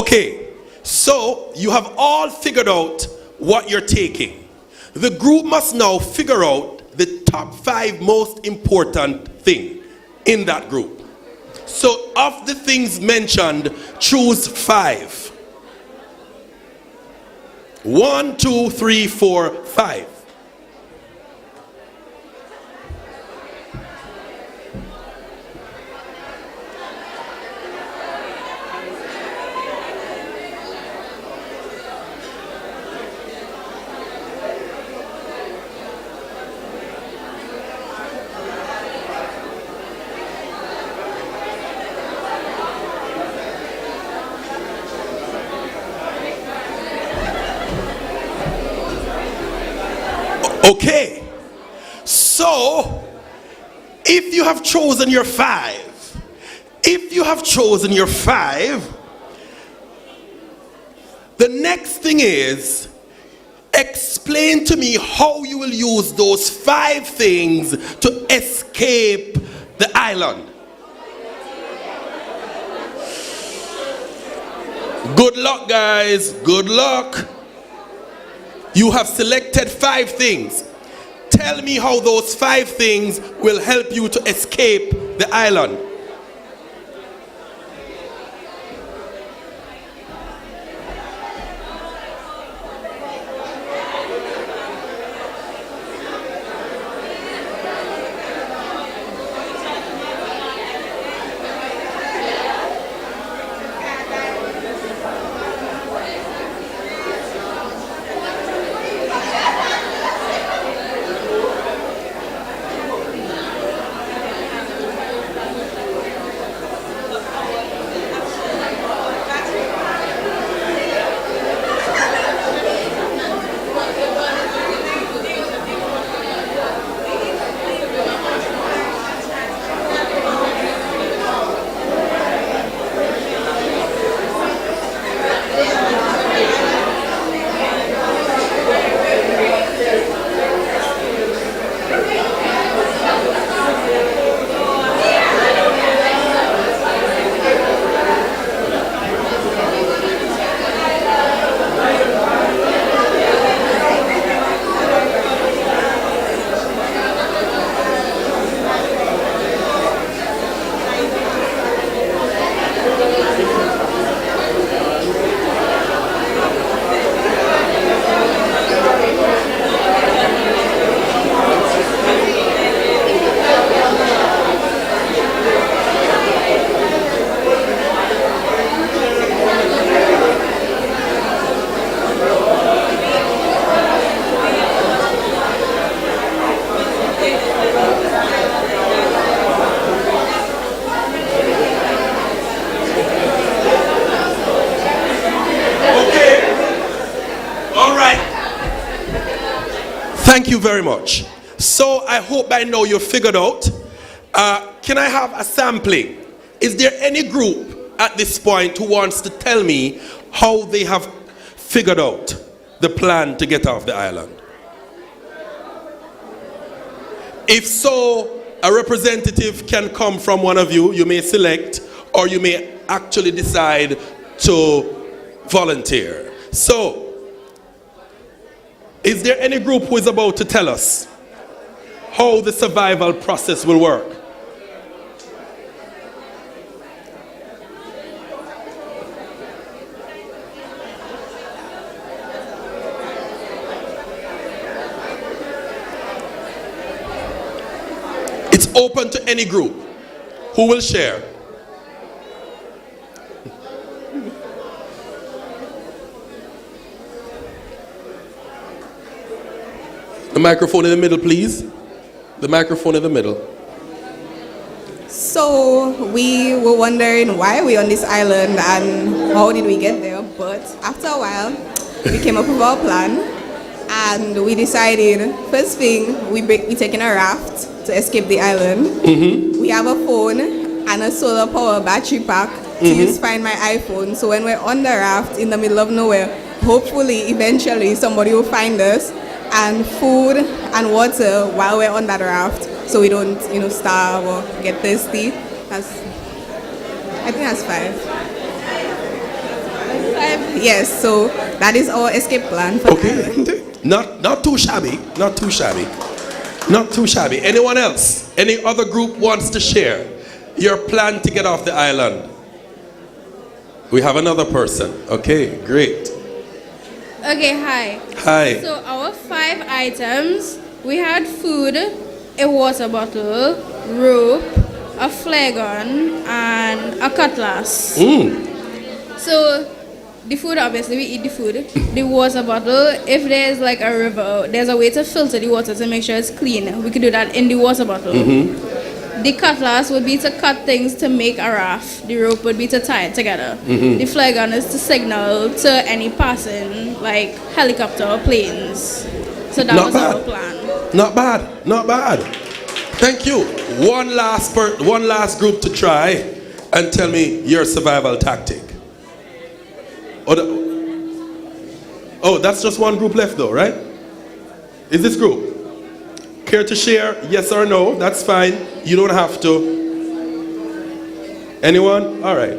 Okay, so you have all figured out what you're taking. The group must now figure out the top 5 most important things in that group. So of the things mentioned, choose 5. 1, 2, 3, 4, 5. Okay, So, if you have chosen your five, the next thing is explain to me how you will use those 5 things to escape the island. Good luck, guys. Good luck. You have selected 5 things. Tell me how those 5 things will help you to escape the island. Thank you very much. So I hope by now you've figured out. Can I have a sampling? Is there any group at this point who wants to tell me how they have figured out the plan to get off the island? If so, a representative can come from one of you. You may select, or you may actually decide to volunteer. So, is there any group who is about to tell us how the survival process will work? It's open to any group. Who will share? The microphone in the middle, please. The microphone in the middle. So we were wondering why we're on this island and how did we get there. But after a while, we came up with our plan and we decided, first thing, we taking a raft to escape the island. Mm-hmm. We have a phone and a solar power battery pack to use Find My iPhone. So when we're on the raft in the middle of nowhere, hopefully, eventually, somebody will find us. And food and water while we're on that raft, so we don't, starve or get thirsty. I think that's 5. 5? Yes. So that is our escape plan for the island. Not too shabby. Not too shabby. Not too shabby. Anyone else? Any other group wants to share your plan to get off the island? We have another person. Okay, great. Okay, hi. Hi. So our 5 items, we had food, a water bottle, rope, a flare gun, and a cutlass. So the food, obviously, we eat the food. The water bottle, if there's like a river, there's a way to filter the water to make sure it's clean. We could do that in the water bottle. The cutlass would be to cut things to make a raft. The rope would be to tie it together. The flare gun is to signal to any passing, like helicopter or planes. So that was our plan. Not bad, not bad. Thank you. One last group to try and tell me your survival tactic. Oh, that's just one group left though, right? Is this group? Care to share? Yes or no? That's fine. You don't have to. Anyone? All right.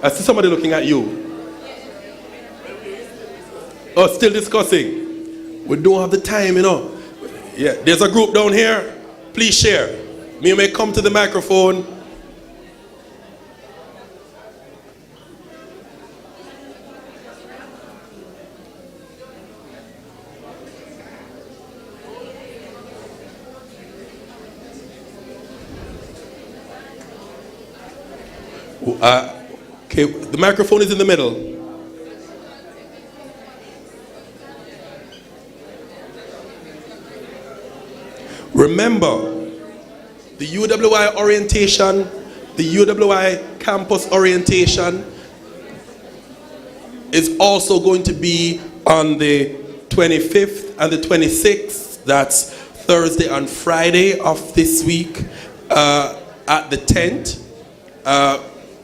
I see somebody looking at you. Oh, still discussing. We don't have the time, you know. Yeah, there's a group down here. Please share. You may come to the microphone. Okay, the microphone is in the middle. Remember, the UWI orientation, the UWI campus orientation is also going to be on the 25th and the 26th. That's Thursday and Friday of this week at the tent.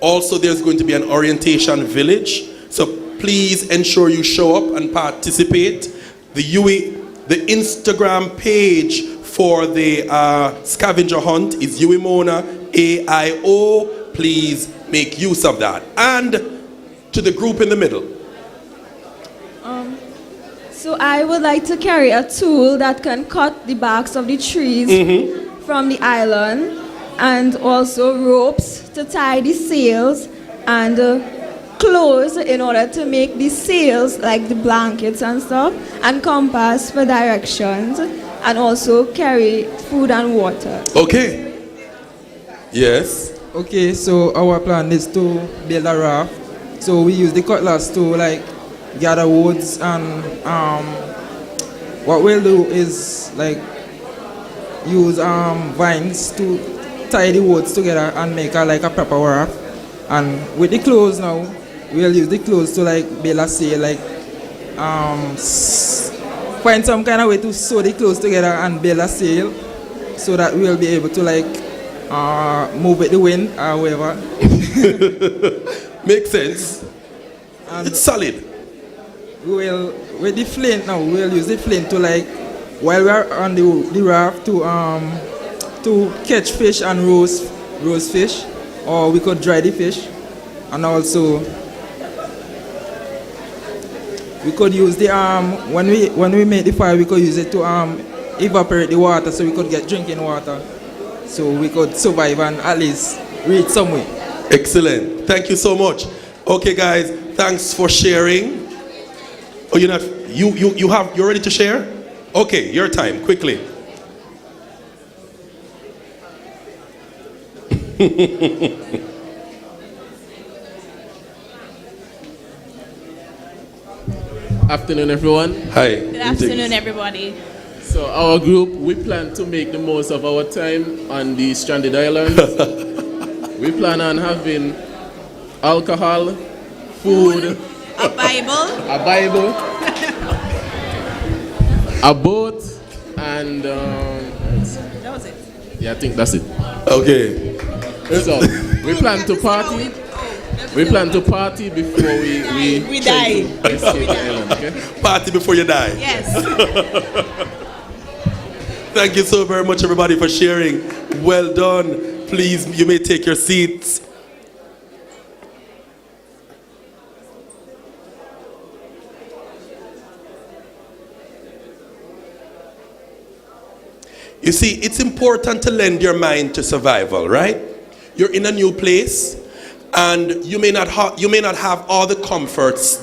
Also, there's going to be an orientation village. So please ensure you show up and participate. The Instagram page for the scavenger hunt is Mona AIO. Please make use of that. And to the group in the middle. So I would like to carry a tool that can cut the barks of the trees from the island, and also ropes to tie the sails, and clothes in order to make the sails, like the blankets and stuff, and compass for directions, and also carry food and water. Okay. Yes. Okay, so our plan is to build a raft. So we use the cutlass to like gather woods, and what we'll do is like use vines to tie the woods together and make like a proper raft. And with the clothes now, we'll use the clothes to like build a sail, like find some kind of way to sew the clothes together and build a sail, so that we'll be able to like move with the wind or whatever. Makes sense. And it's solid. We'll with the flint now. We'll use the flint to like while we're on the raft to catch fish and roast fish, or we could dry the fish, and also we could use the when we make the fire, we could use it to evaporate the water, so we could get drinking water, so we could survive and at least reach somewhere. Excellent. Thank you so much. Okay, guys, thanks for sharing. Oh, you're ready to share? Okay, your time, quickly. Afternoon, everyone. Hi. Good afternoon, everybody. So our group, we plan to make the most of our time on the stranded islands. We plan on having alcohol, food, a Bible, a boat, and that was it. Yeah, I think that's it. Okay. So we plan to party. We plan to party before we die. Escape the island, okay? Party before you die. Yes. Thank you so very much, everybody, for sharing. Well done. Please, you may take your seats. You see, it's important to lend your mind to survival, right? You're in a new place, and you may not have all the comforts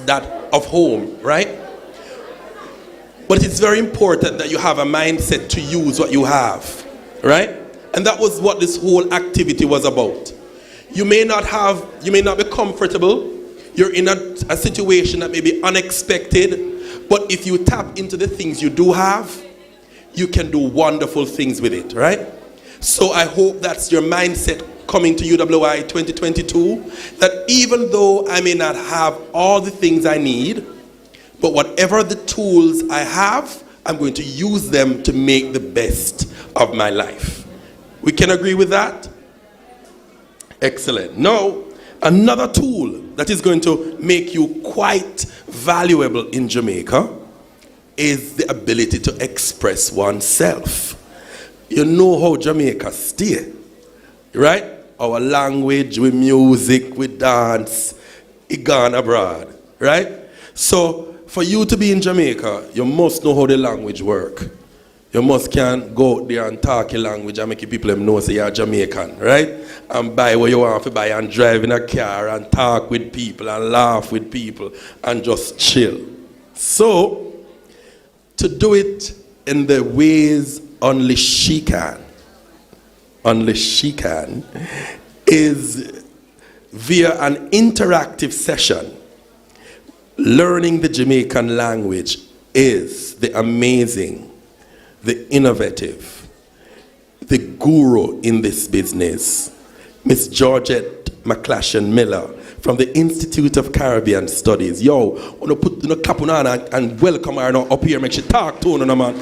of home, right? But it's very important that you have a mindset to use what you have, right? And that was what this whole activity was about. You may not be comfortable. You're in a situation that may be unexpected, but if you tap into the things you do have, you can do wonderful things with it, right? So I hope that's your mindset coming to UWI 2022, that even though I may not have all the things I need, but whatever the tools I have, I'm going to use them to make the best of my life. We can agree with that? Excellent. Now, another tool that is going to make you quite valuable in Jamaica is the ability to express oneself. You know how Jamaica stay, right? Our language, with music, with dance, it gone abroad, right? So for you to be in Jamaica, you must know how the language work. You must can go out there and talk your language and make people know say you're Jamaican, right? And buy what you want to buy and drive in a car and talk with people and laugh with people and just chill. So, to do it in the ways only she can, is via an interactive session. Learning the Jamaican language is the amazing, the innovative, the guru in this business, Miss Georgette McClashen Miller from the Institute of Caribbean Studies. Yo, I want to put a clap on her and welcome her now up here, make she talk to her, man.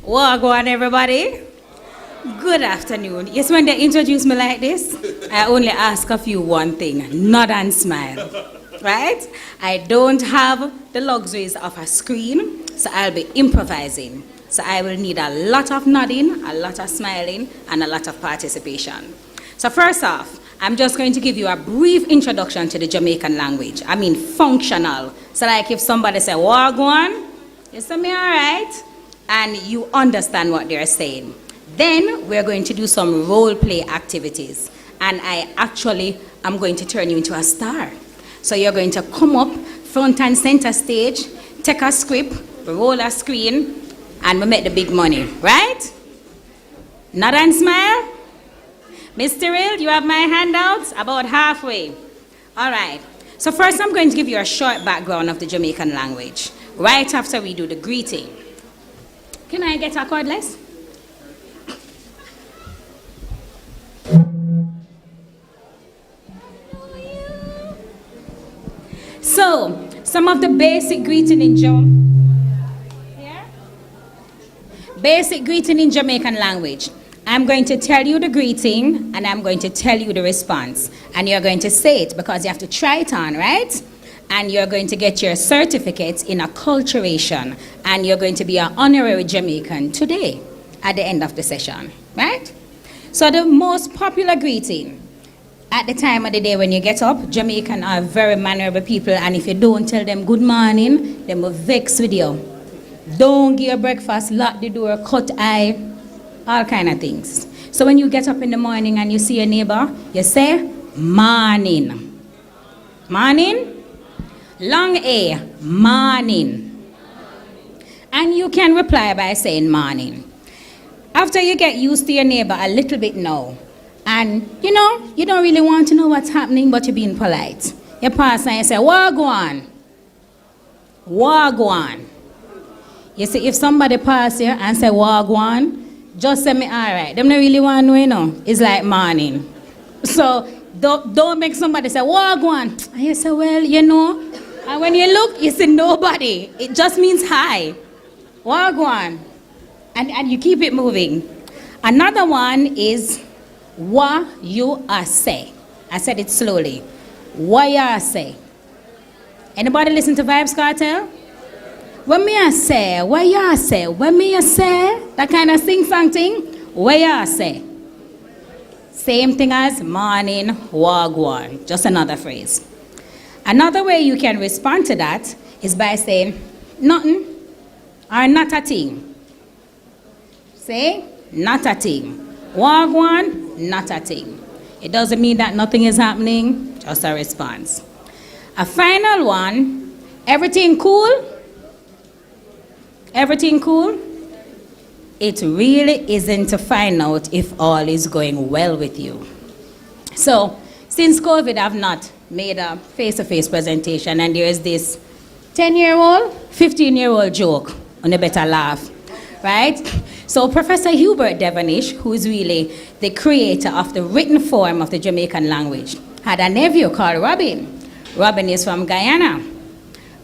Well, go on, everybody. Good afternoon. Yes, when they introduce me like this, I only ask of you one thing: nod and smile. Right? I don't have the luxuries of a screen, so I'll be improvising. So I will need a lot of nodding, a lot of smiling, and a lot of participation. So first off, I'm just going to give you a brief introduction to the Jamaican language. I mean functional. So like if somebody say, "Wagwan," you say me all right, and you understand what they're saying. Then we're going to do some role play activities. And I actually am going to turn you into a star. So you're going to come up front and center stage, take a script, roll a screen, and we make the big money, right? Nod and smile. Mr. Real, you have my handouts? About halfway. All right. So first I'm going to give you a short background of the Jamaican language, right after we do the greeting. Can I get a cordless? So, some of the basic greeting in Jamaican language. I'm going to tell you the greeting and I'm going to tell you the response. And you're going to say it because you have to try it on, right? And you're going to get your certificate in acculturation. And you're going to be an honorary Jamaican today at the end of the session, right? So the most popular greeting at the time of the day when you get up, Jamaican are very mannerable people, and if you don't tell them good morning, they will vex with you. Don't give your breakfast, lock the door, cut eye, all kind of things. So when you get up in the morning and you see your neighbor, you say, morning. Morning? Long A, morning. And you can reply by saying morning. After you get used to your neighbor a little bit now, and you know, you don't really want to know what's happening, but you're being polite. You pass and you say, Wagwan. Wagwan. You see, if somebody pass here and say Wagwan, just say me, all right. Them don't really want to know, you know. It's like morning. So don't make somebody say Wagwan. And you say, well, you know. And when you look, you see nobody. It just means hi. Wagwan. And you keep it moving. Another one is Wa you are say. I said it slowly. Wa you say. Anybody listen to Vibes Cartel? When me I say, what you say? When me I say, that kind of sing-song thing, what you say? Same thing as morning, wagwan. Just another phrase. Another way you can respond to that is by saying nothing or not a thing. Say not a thing. Wagwan, not a thing. It doesn't mean that nothing is happening, just a response. A final one, everything cool? Everything cool? It really isn't to find out if all is going well with you. So, since COVID, I've not made a face-to-face presentation, and there is this 10-year-old, 15-year-old joke, and you better laugh, right? So Professor Hubert Devonish, who is really the creator of the written form of the Jamaican language, had a nephew called Robin. Robin is from Guyana.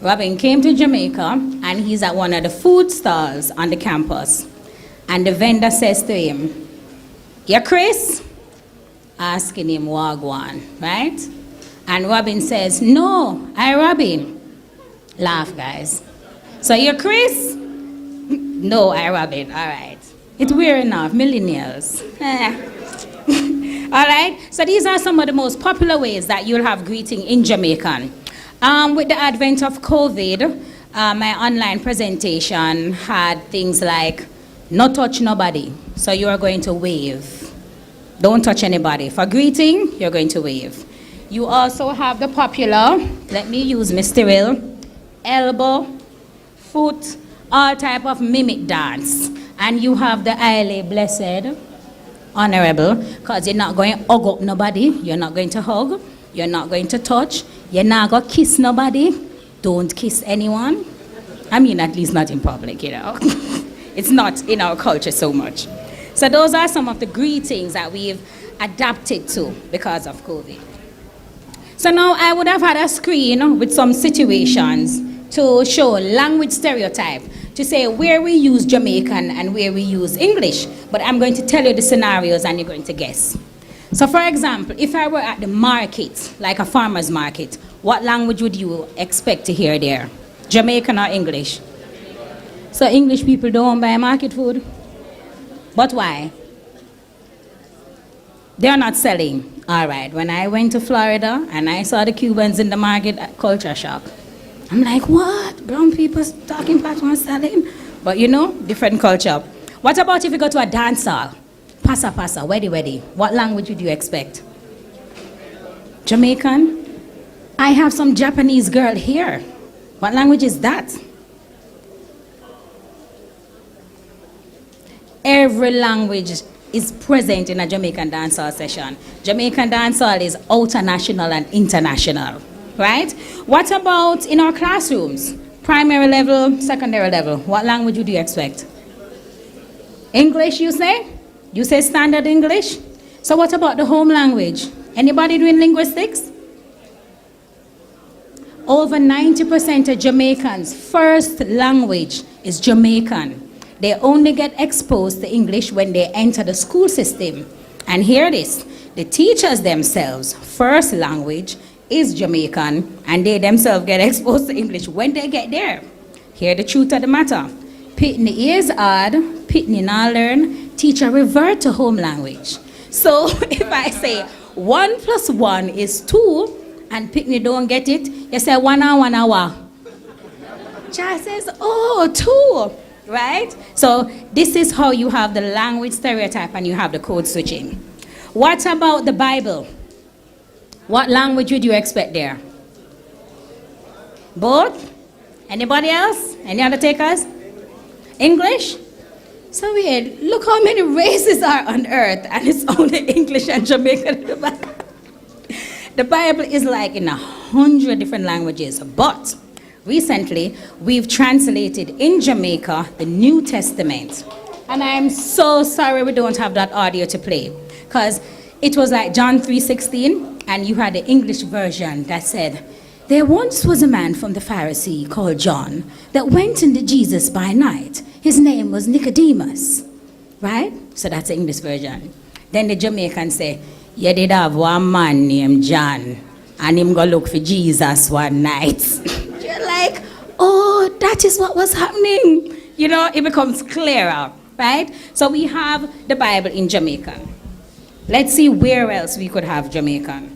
Robin came to Jamaica, and he's at one of the food stalls on the campus. And the vendor says to him, "Yeah, Chris?" Asking him, "Wagwan," right? And Robin says, "No, I Robin." Laugh, guys. "So you're Chris?" "No, I Robin." All right. It's weird enough, millennials. All right, so these are some of the most popular ways that you'll have greeting in Jamaican. With the advent of COVID, my online presentation had things like, "No touch nobody," so you are going to wave. Don't touch anybody. For greeting, you're going to wave. You also have the popular, let me use Mr. Will, elbow, foot, all type of mimic dance. And you have the highly blessed, honorable, because you're not going to hug up nobody, you're not going to hug, you're not going to touch, you're not going to kiss nobody, don't kiss anyone. I mean, at least not in public, you know. It's not in our culture so much. So those are some of the greetings that we've adapted to because of COVID. So now I would have had a screen with some situations to show language stereotype, to say where we use Jamaican and where we use English. But I'm going to tell you the scenarios and you're going to guess. So for example, if I were at the market, like a farmer's market, what language would you expect to hear there? Jamaican or English? So English people don't buy market food? But why? They're not selling. All right, when I went to Florida and I saw the Cubans in the market, culture shock. I'm like, what? Brown people talking patois selling? But you know, different culture. What about if you go to a dance hall? Pasa pasa, weddy weddy. What language would you expect? Jamaican? I have some Japanese girl here. What language is that? Every language is present in a Jamaican dancehall session. Jamaican dancehall is international and international, right? What about in our classrooms? Primary level, secondary level. What language would you expect? English, you say? You say standard English? So what about the home language? Anybody doing linguistics? Over 90% of Jamaicans' first language is Jamaican. They only get exposed to English when they enter the school system. And hear this, the teachers themselves' first language is Jamaican, and they themselves get exposed to English when they get there. Hear the truth of the matter. Pitney is hard, Pitney not learn, teacher revert to home language. So if I say 1 + 1 is 2, and Pitney don't get it, you say 1 hour. Child says, oh, 2. Right? So this is how you have the language stereotype and you have the code switching. What about the Bible? What language would you expect there? Both? Anybody else? Any other takers? English? So weird. Look how many races are on earth and it's only English and Jamaican in the Bible. The Bible is like in 100 different languages, but recently, we've translated in Jamaica the New Testament. And I'm so sorry we don't have that audio to play. Because it was like John 3:16, and you had the English version that said, "There once was a man from the Pharisee called John that went into Jesus by night. His name was Nicodemus." Right? So that's the English version. Then the Jamaicans say, "You did have one man named John, and him go look for Jesus one night." You're like, oh, that is what was happening. You know, it becomes clearer, right? So we have the Bible in Jamaican. Let's see where else we could have Jamaican.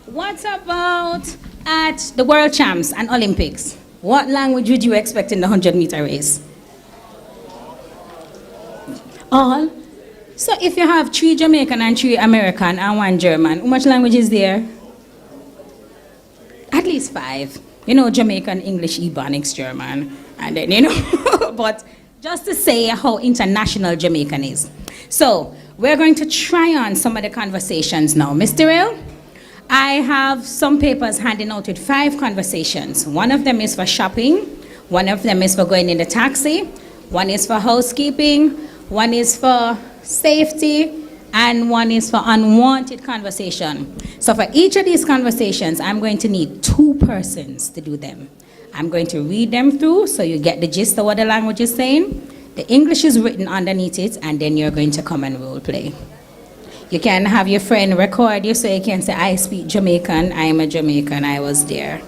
What about at the World Champs and Olympics? What language would you expect in the 100-meter race? All. So if you have 3 Jamaican and 3 American and 1 German, how much language is there? At least 5. You know, Jamaican, English, Ebonics, German, and then, you know, but just to say how international Jamaican is. So, we're going to try on some of the conversations now. Mr. Will, I have some papers handing out with 5 conversations. One of them is for shopping, one of them is for going in the taxi, one is for housekeeping, one is for safety, and one is for unwanted conversation. So for each of these conversations, I'm going to need 2 persons to do them. I'm going to read them through so you get the gist of what the language is saying. The English is written underneath it, and then you're going to come and role play. You can have your friend record you so you can say, I speak Jamaican, I am a Jamaican, I was there.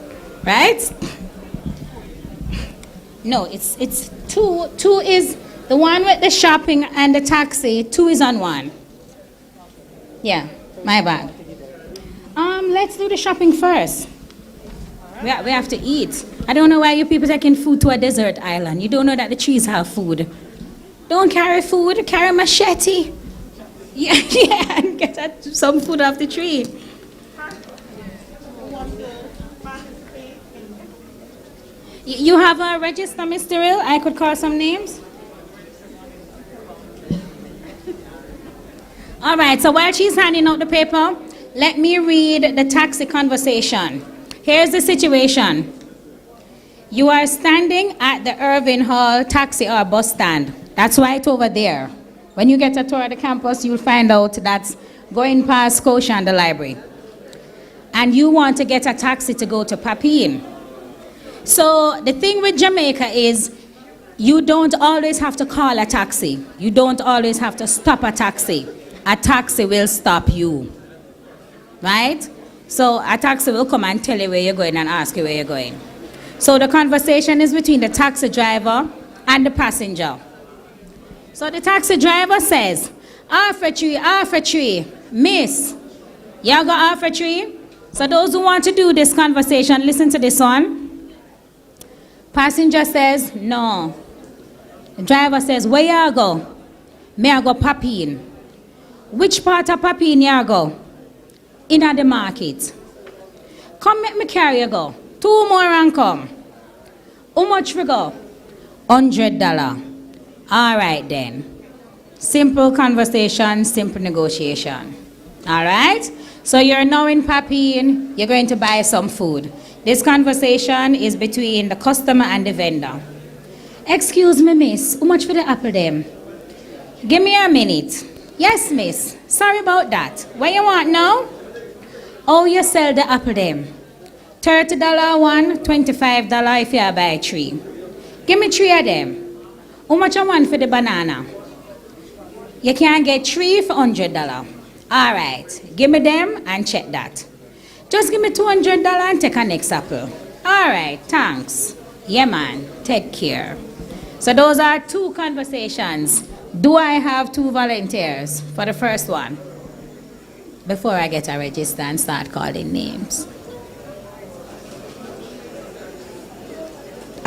Right? No, it's 2. 2 is the one with the shopping and the taxi. 2 is on 1. Yeah, my bad. Let's do the shopping first. We have to eat. I don't know why you people taking food to a desert island. You don't know that the trees have food. Don't carry food, carry machete. Yeah, and get some food off the tree. You have a register, Mr. Hill? I could call some names. All right, so while she's handing out the paper, let me read the taxi conversation. Here's the situation. You are standing at the Irving Hall taxi or bus stand. That's right over there. When you get a tour of the campus, you'll find out that's going past Scotia and the library. And you want to get a taxi to go to Papine. So the thing with Jamaica is you don't always have to call a taxi. You don't always have to stop a taxi. A taxi will stop you. Right? So a taxi will come and tell you where you're going and ask you where you're going. So the conversation is between the taxi driver and the passenger. So the taxi driver says, Alpha tree, miss, y'all got Alpha tree? So those who want to do this conversation, listen to this one. Passenger says, no. The driver says, where y'all go? May I go Papine? Which part of Papine y'all go? Inna the market. Come make me carry you go. 2 more and come. How much we go? $100. All right then. Simple conversation, simple negotiation. All right? So you're now in Papine, you're going to buy some food. This conversation is between the customer and the vendor. Excuse me, miss, how much for the apple them? Give me a minute. Yes, miss. Sorry about that. What you want now? Oh, you sell the apple them. $30 one, $25 if you buy 3. Give me 3 of them. How much I want for the banana? You can get 3 for $100. All right, give me them and check that. Just give me $200 and take a next apple. All right, thanks. Yeah, man, take care. So those are 2 conversations. Do I have 2 volunteers for the first one? Before I get a register and start calling names.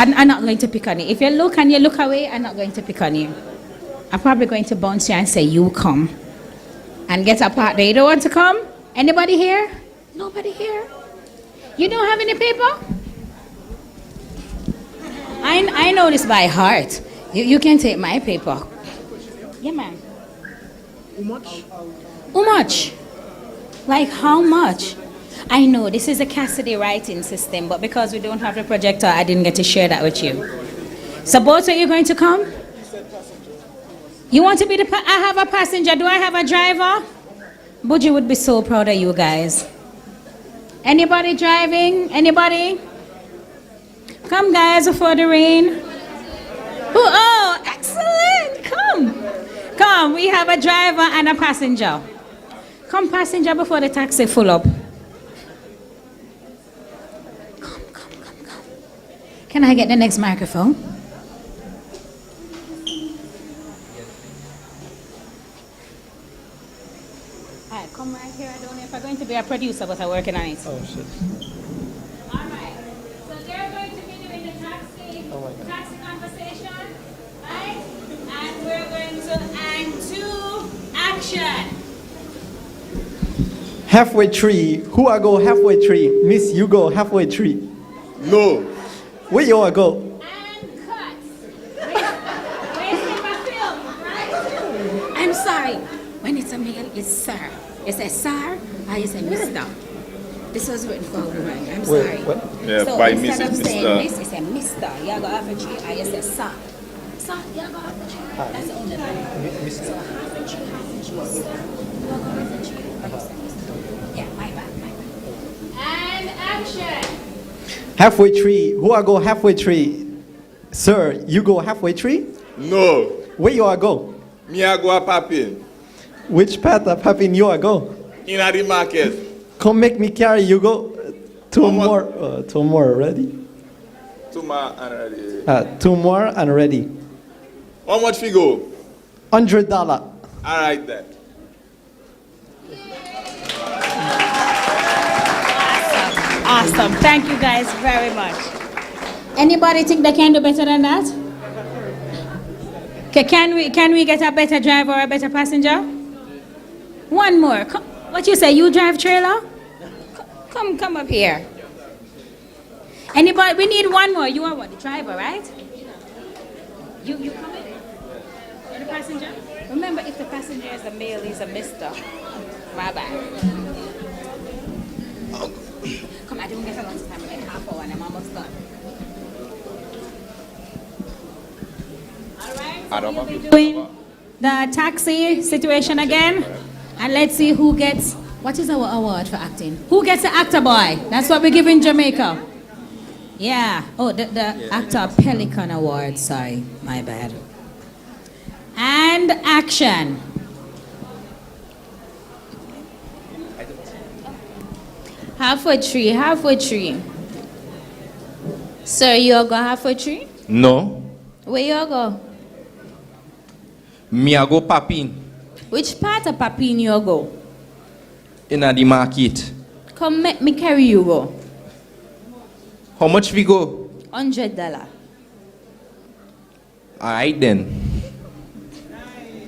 I'm not going to pick on you. If you look and you look away, I'm not going to pick on you. I'm probably going to bounce you and say, you come. And get a partner. You don't want to come? Anybody here? Nobody here? You don't have any paper? I know this by heart. You can take my paper. Yeah, man. How much? How much? Like how much? I know this is a Cassidy writing system, but because we don't have the projector, I didn't get to share that with you. So both of you going to come? You want to be I have a passenger. Do I have a driver? Buji would be so proud of you guys. Anybody driving? Anybody? Come guys before the rain. Oh, excellent. Come, we have a driver and a passenger. Come passenger before the taxi full up. Come. Can I get the next microphone? Alright, come right here. I don't know if I'm going to be a producer, but I'm working on it. Oh, shit. Alright, so they're going to be doing the taxi conversation, right? And we're going to add to action. Halfway tree. Who I go halfway tree? Miss, you go halfway tree. No. Where you all go? And cut. Wasting my film, right? I'm sorry. When it's a male, it's sir. You say sir, or you say mister. This was written for a woman. I'm sorry. What? Yeah, so by instead Mrs. of saying Mr. miss, you say mister. You go half a tree, or you say sir. Sir, you go half a tree. That's the only thing. So half a tree, sir. And action. Halfway tree. Who I go halfway tree? Sir, you go halfway tree? No. Where you are go? Me I go a popping. Which path of Papin you are go? In the market. Come make me carry you go. Two more, ready? Tomorrow and ready. 2 more and ready. How much we go? $100. All right then. Awesome. Thank you guys very much. Anybody think they can do better than that? Okay, can we get a better driver or a better passenger? One more. What you say? You drive trailer? Come up here. Anybody? We need one more. You are what? The driver, right? You come in. You're the passenger. Remember, if the passenger is a male, he's a mister. My bad. Come, I don't get a lot of time. Like half hour and I'm almost done. All right. So we'll be doing the taxi situation again, and let's see who gets. What is our award for acting? Who gets the actor boy? That's what we give in Jamaica. Yeah. Oh, the actor Pelican Award. Sorry, my bad. And action. Halfway tree. Sir, you go halfway tree? No. Where you go? Me I go Papin. Which part of Papin you go? In the market. Come make me carry you go. How much we go? $100. Alright then.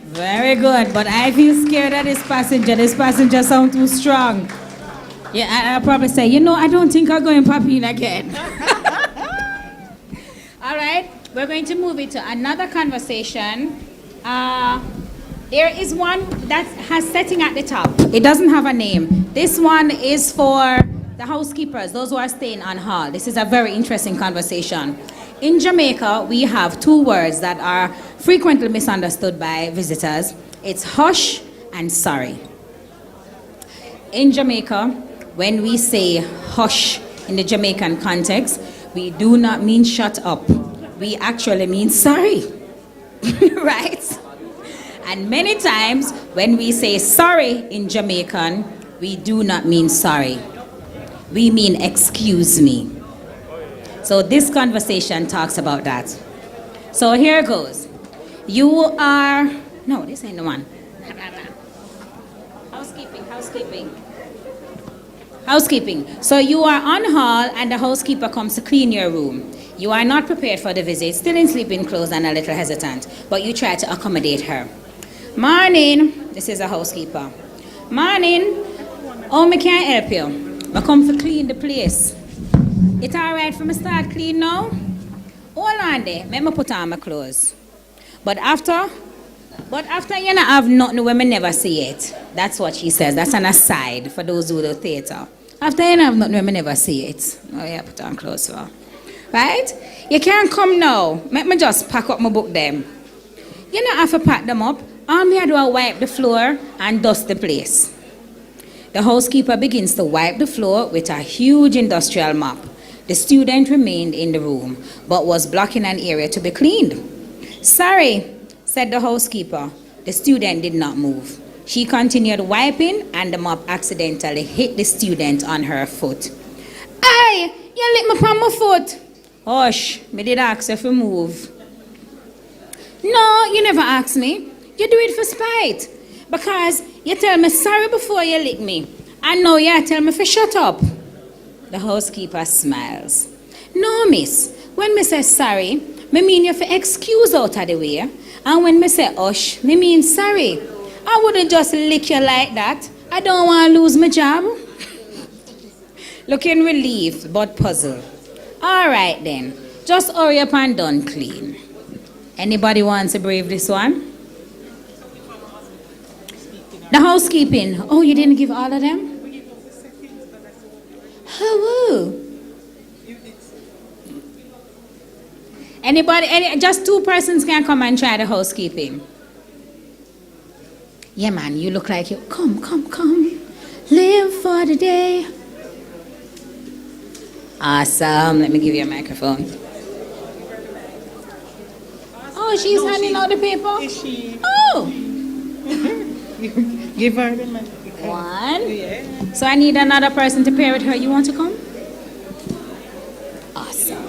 Very good, but I feel scared of this passenger. This passenger sounds too strong. Yeah, I'll probably say, I don't think I'll go in Papin again. All right, we're going to move into another conversation. There is one that has setting at the top. It doesn't have a name. This one is for the housekeepers, those who are staying on hall. This is a very interesting conversation. In Jamaica, we have 2 words that are frequently misunderstood by visitors. It's hush and sorry. In Jamaica, when we say hush in the Jamaican context, we do not mean shut up. We actually mean sorry, right? And many times when we say sorry in Jamaican, we do not mean sorry. We mean excuse me. So this conversation talks about that. So here goes. You are, no, this ain't the one. Housekeeping. So you are on hall and the housekeeper comes to clean your room. You are not prepared for the visit, still in sleeping clothes and a little hesitant, but you try to accommodate her. Morning, this is a housekeeper. Morning, oh, me can't help you. I come to clean the place. It all right for me start clean now? Hold on there, let me put on my clothes. But after you not have nothing when me never see it. That's what she says. That's an aside for those who do theater. After you not have nothing when me never see it. Oh yeah, put on clothes for. Right? You can't come now. Let me just pack up my book them. You not have to pack them up. All me do is wipe the floor and dust the place. The housekeeper begins to wipe the floor with a huge industrial mop. The student remained in the room, but was blocking an area to be cleaned. Sorry, said the housekeeper. The student did not move. She continued wiping, and the mop accidentally hit the student on her foot. Aye, you lick me on my foot. Hush, me did ask you to move. No, you never asked me. You do it for spite. Because you tell me sorry before you lick me. And now you tell me to shut up. The housekeeper smiles. No, miss. When me say sorry, me mean you for excuse out of the way. And when me say hush, me mean sorry. I wouldn't just lick you like that. I don't want to lose my job. Looking relieved but puzzled. All right then. Just hurry up and done clean. Anybody wants to brave this one? The housekeeping. Oh, you didn't give all of them? Who? Anybody? Just 2 persons can come and try the housekeeping. Yeah, man, you look like you. Come, come, come. Live for the day. Awesome. Let me give you a microphone. Oh, she's handing out the paper? Is she? Oh! Give her the money. One. Yeah. So I need another person to pair with her. You want to come? Awesome.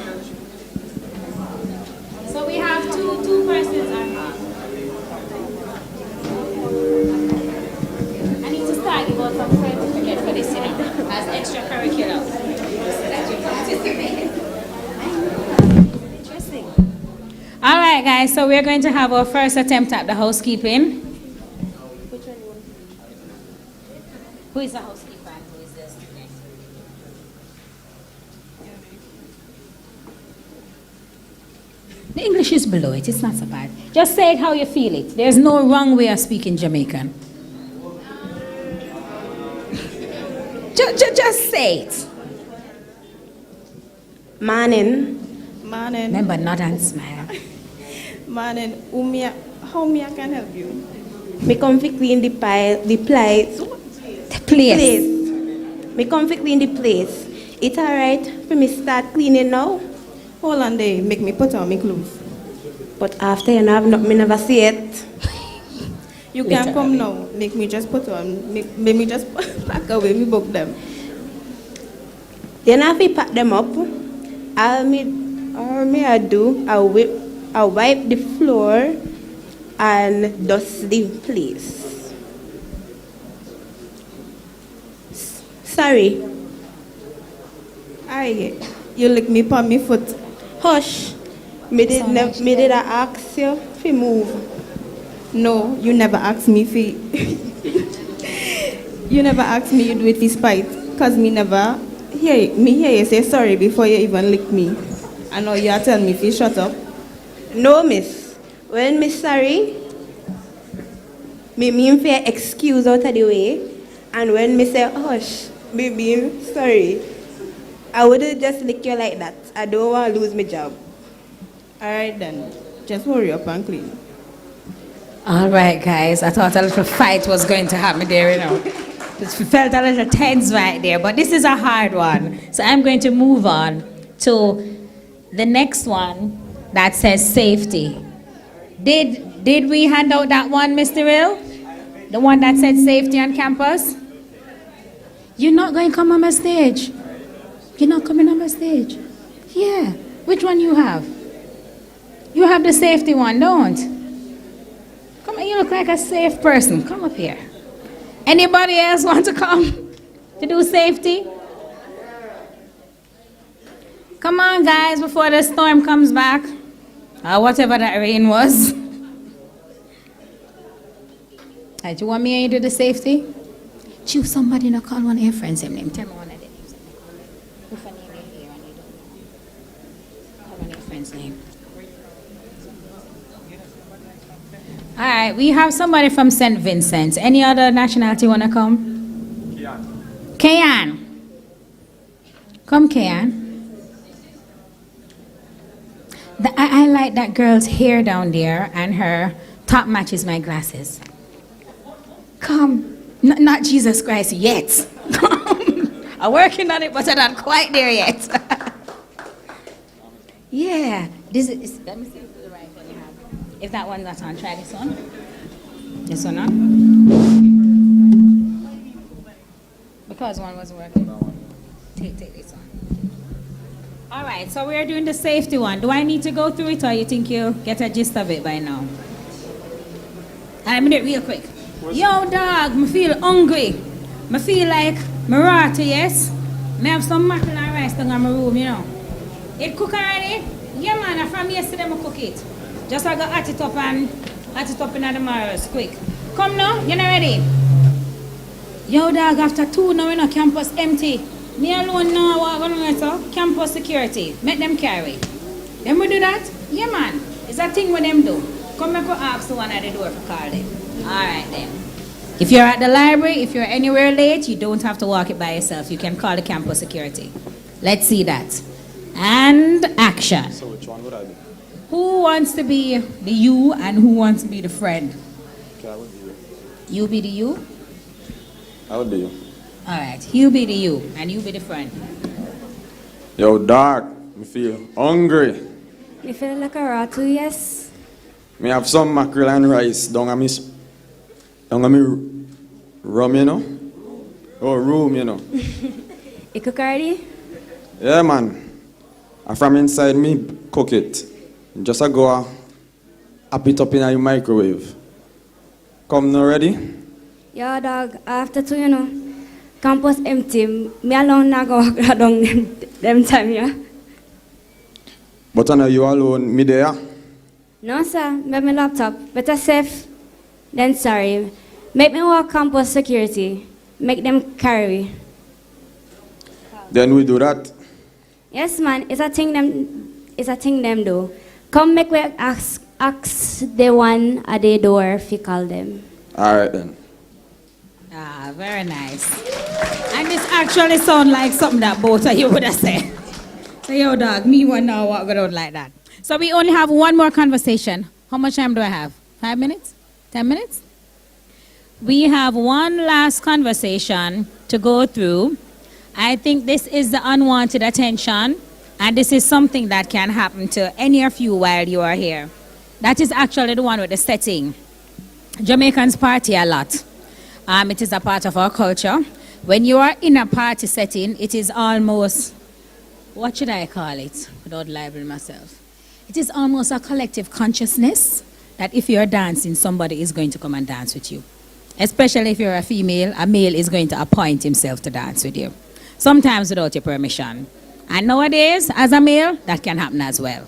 So we have two persons. I need to start you out some certificate for this, you know, as extracurricular. So that you participate. Interesting. All right, guys. So we're going to have our first attempt at the housekeeping. Who is the housekeeper and who is the student? The English is below it, it's not so bad. Just say it how you feel it. There's no wrong way of speaking Jamaican. Just say it. Morning. Morning. Remember, nod and smile. Morning. How me I can help you? Me come fi clean the place. The place. Me come fi clean the place. It alright for me start cleaning now? Hold on there. Make me put on my clothes. But after you know, me never see it. You can come now. Make me just put on. Make me just pack away. Me book them. You know if you pack them up, I wipe the floor and dust the place. Sorry. You lick me on my foot. Hush. Me did I ask you to move? No, you never asked me for. You never asked me you do it for spite. Cause me never hear you say sorry before you even lick me. I know you are telling me to shut up. No, miss. When me sorry, me mean for excuse out of the way. And when me say hush, me mean sorry. I wouldn't just lick you like that. I don't want to lose my job. Alright then. Just hurry up and clean. All right, guys. I thought a little fight was going to happen there, you know. It felt a little tense right there, but this is a hard one. So I'm going to move on to the next one that says safety. Did we hand out that one, Mr. Real? The one that said safety on campus? You're not going to come on my stage. You're not coming on my stage. Yeah. Which one you have? You have the safety one, don't? Come on, you look like a safe person. Come up here. Anybody else want to come to do safety? Come on, guys, before the storm comes back. Or whatever that rain was. Right, you want me to do the safety? Choose somebody to call one of your friends' name. Tell me one of their names. Who's a name you hear and you don't know? Call one of your friends' name. All right, we have somebody from St. Vincent. Any other nationality want to come? Kayan. Come, Kayan. I like that girl's hair down there, and her top matches my glasses. Come. Not Jesus Christ yet. I'm working on it, but I'm not quite there yet. Yeah. This is, let me see if the right one you have. If that one's not on, try this one. This one on. Because one wasn't working. Take this one. All right, so we're doing the safety one. Do I need to go through it, or you think you get a gist of it by now? And I'm going to do it real quick. Yo, dog, I feel hungry. I feel like my rata, yes? I have some mackerel and rice down in my room, you know. It cook already? Yeah, man, from yesterday I cook it. Just I got at it up in the Maras, quick. Come now, you not ready? Yo, dog, after 2 now, you know, campus empty. Me alone now, what matter? Campus security. Make them carry. Them will do that? Yeah, man. It's a thing with them do. Come and ask the one at the door for call them. Alright then. If you're at the library, if you're anywhere late, you don't have to walk it by yourself. You can call the campus security. Let's see that. And action. So which one would I be? Who wants to be the you and who wants to be the friend? Okay, I would be You be the you? I'll be you. All right, you be the you, and you be the friend. Yo, dog, me feel hungry. Me feel like a rat too, yes. Me have some mackerel and rice down on me rum, you know? Oh, room, you know? You cook already? Yeah, man. And from inside me, cook it. Just a go, up it up in your microwave. Come now, ready? Yeah, dog. After two, you know, campus empty. Me alone now go walk down them time, yeah. But I know you alone, me there. No, sir. Make my laptop. Better safe than sorry. Make me walk campus security. Make them carry. Then we do that. Yes, man. It's a thing them do. Come make we ask the one at the door if you call them. All right, then. Ah, very nice. And this actually sound like something that both of you would have said. So, yo, dog, me one now walk around like that. So we only have one more conversation. How much time do I have? 5 minutes? 10 minutes? We have one last conversation to go through. I think this is the unwanted attention, and this is something that can happen to any of you while you are here. That is actually the one with the setting. Jamaicans party a lot. It is a part of our culture. When you are in a party setting, it is almost, what should I call it without labeling myself? It is almost a collective consciousness that if you're dancing, somebody is going to come and dance with you. Especially if you're a female, a male is going to appoint himself to dance with you. Sometimes without your permission. And nowadays, as a male, that can happen as well.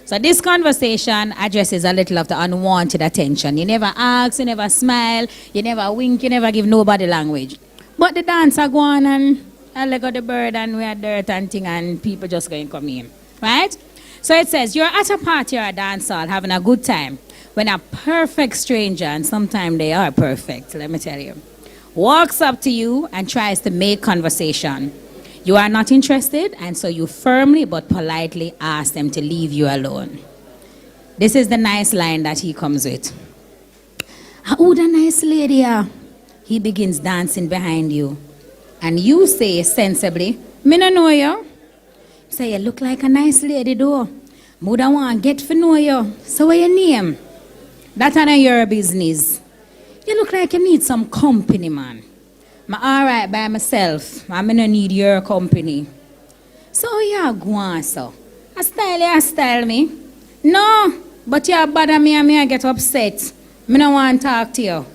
So this conversation addresses a little of the unwanted attention. You never ask, you never smile, you never wink, you never give nobody language. But the dancer go on and I let go the bird and we are dirt and thing and people just going to come in. Right? So it says, you're at a party or a dance hall having a good time when a perfect stranger, and sometimes they are perfect, let me tell you, walks up to you and tries to make conversation. You are not interested, and so you firmly but politely ask them to leave you alone. This is the nice line that he comes with. Oh, the nice lady. He begins dancing behind you. And you say sensibly, me no know you. Say, you look like a nice lady though. Would I want to get to know you. So what your name? That's not your business. You look like you need some company, man. I'm all right by myself. I don't need your company. So you go on, so. I style me. No, but you bother me and I get upset. I don't want to talk to you.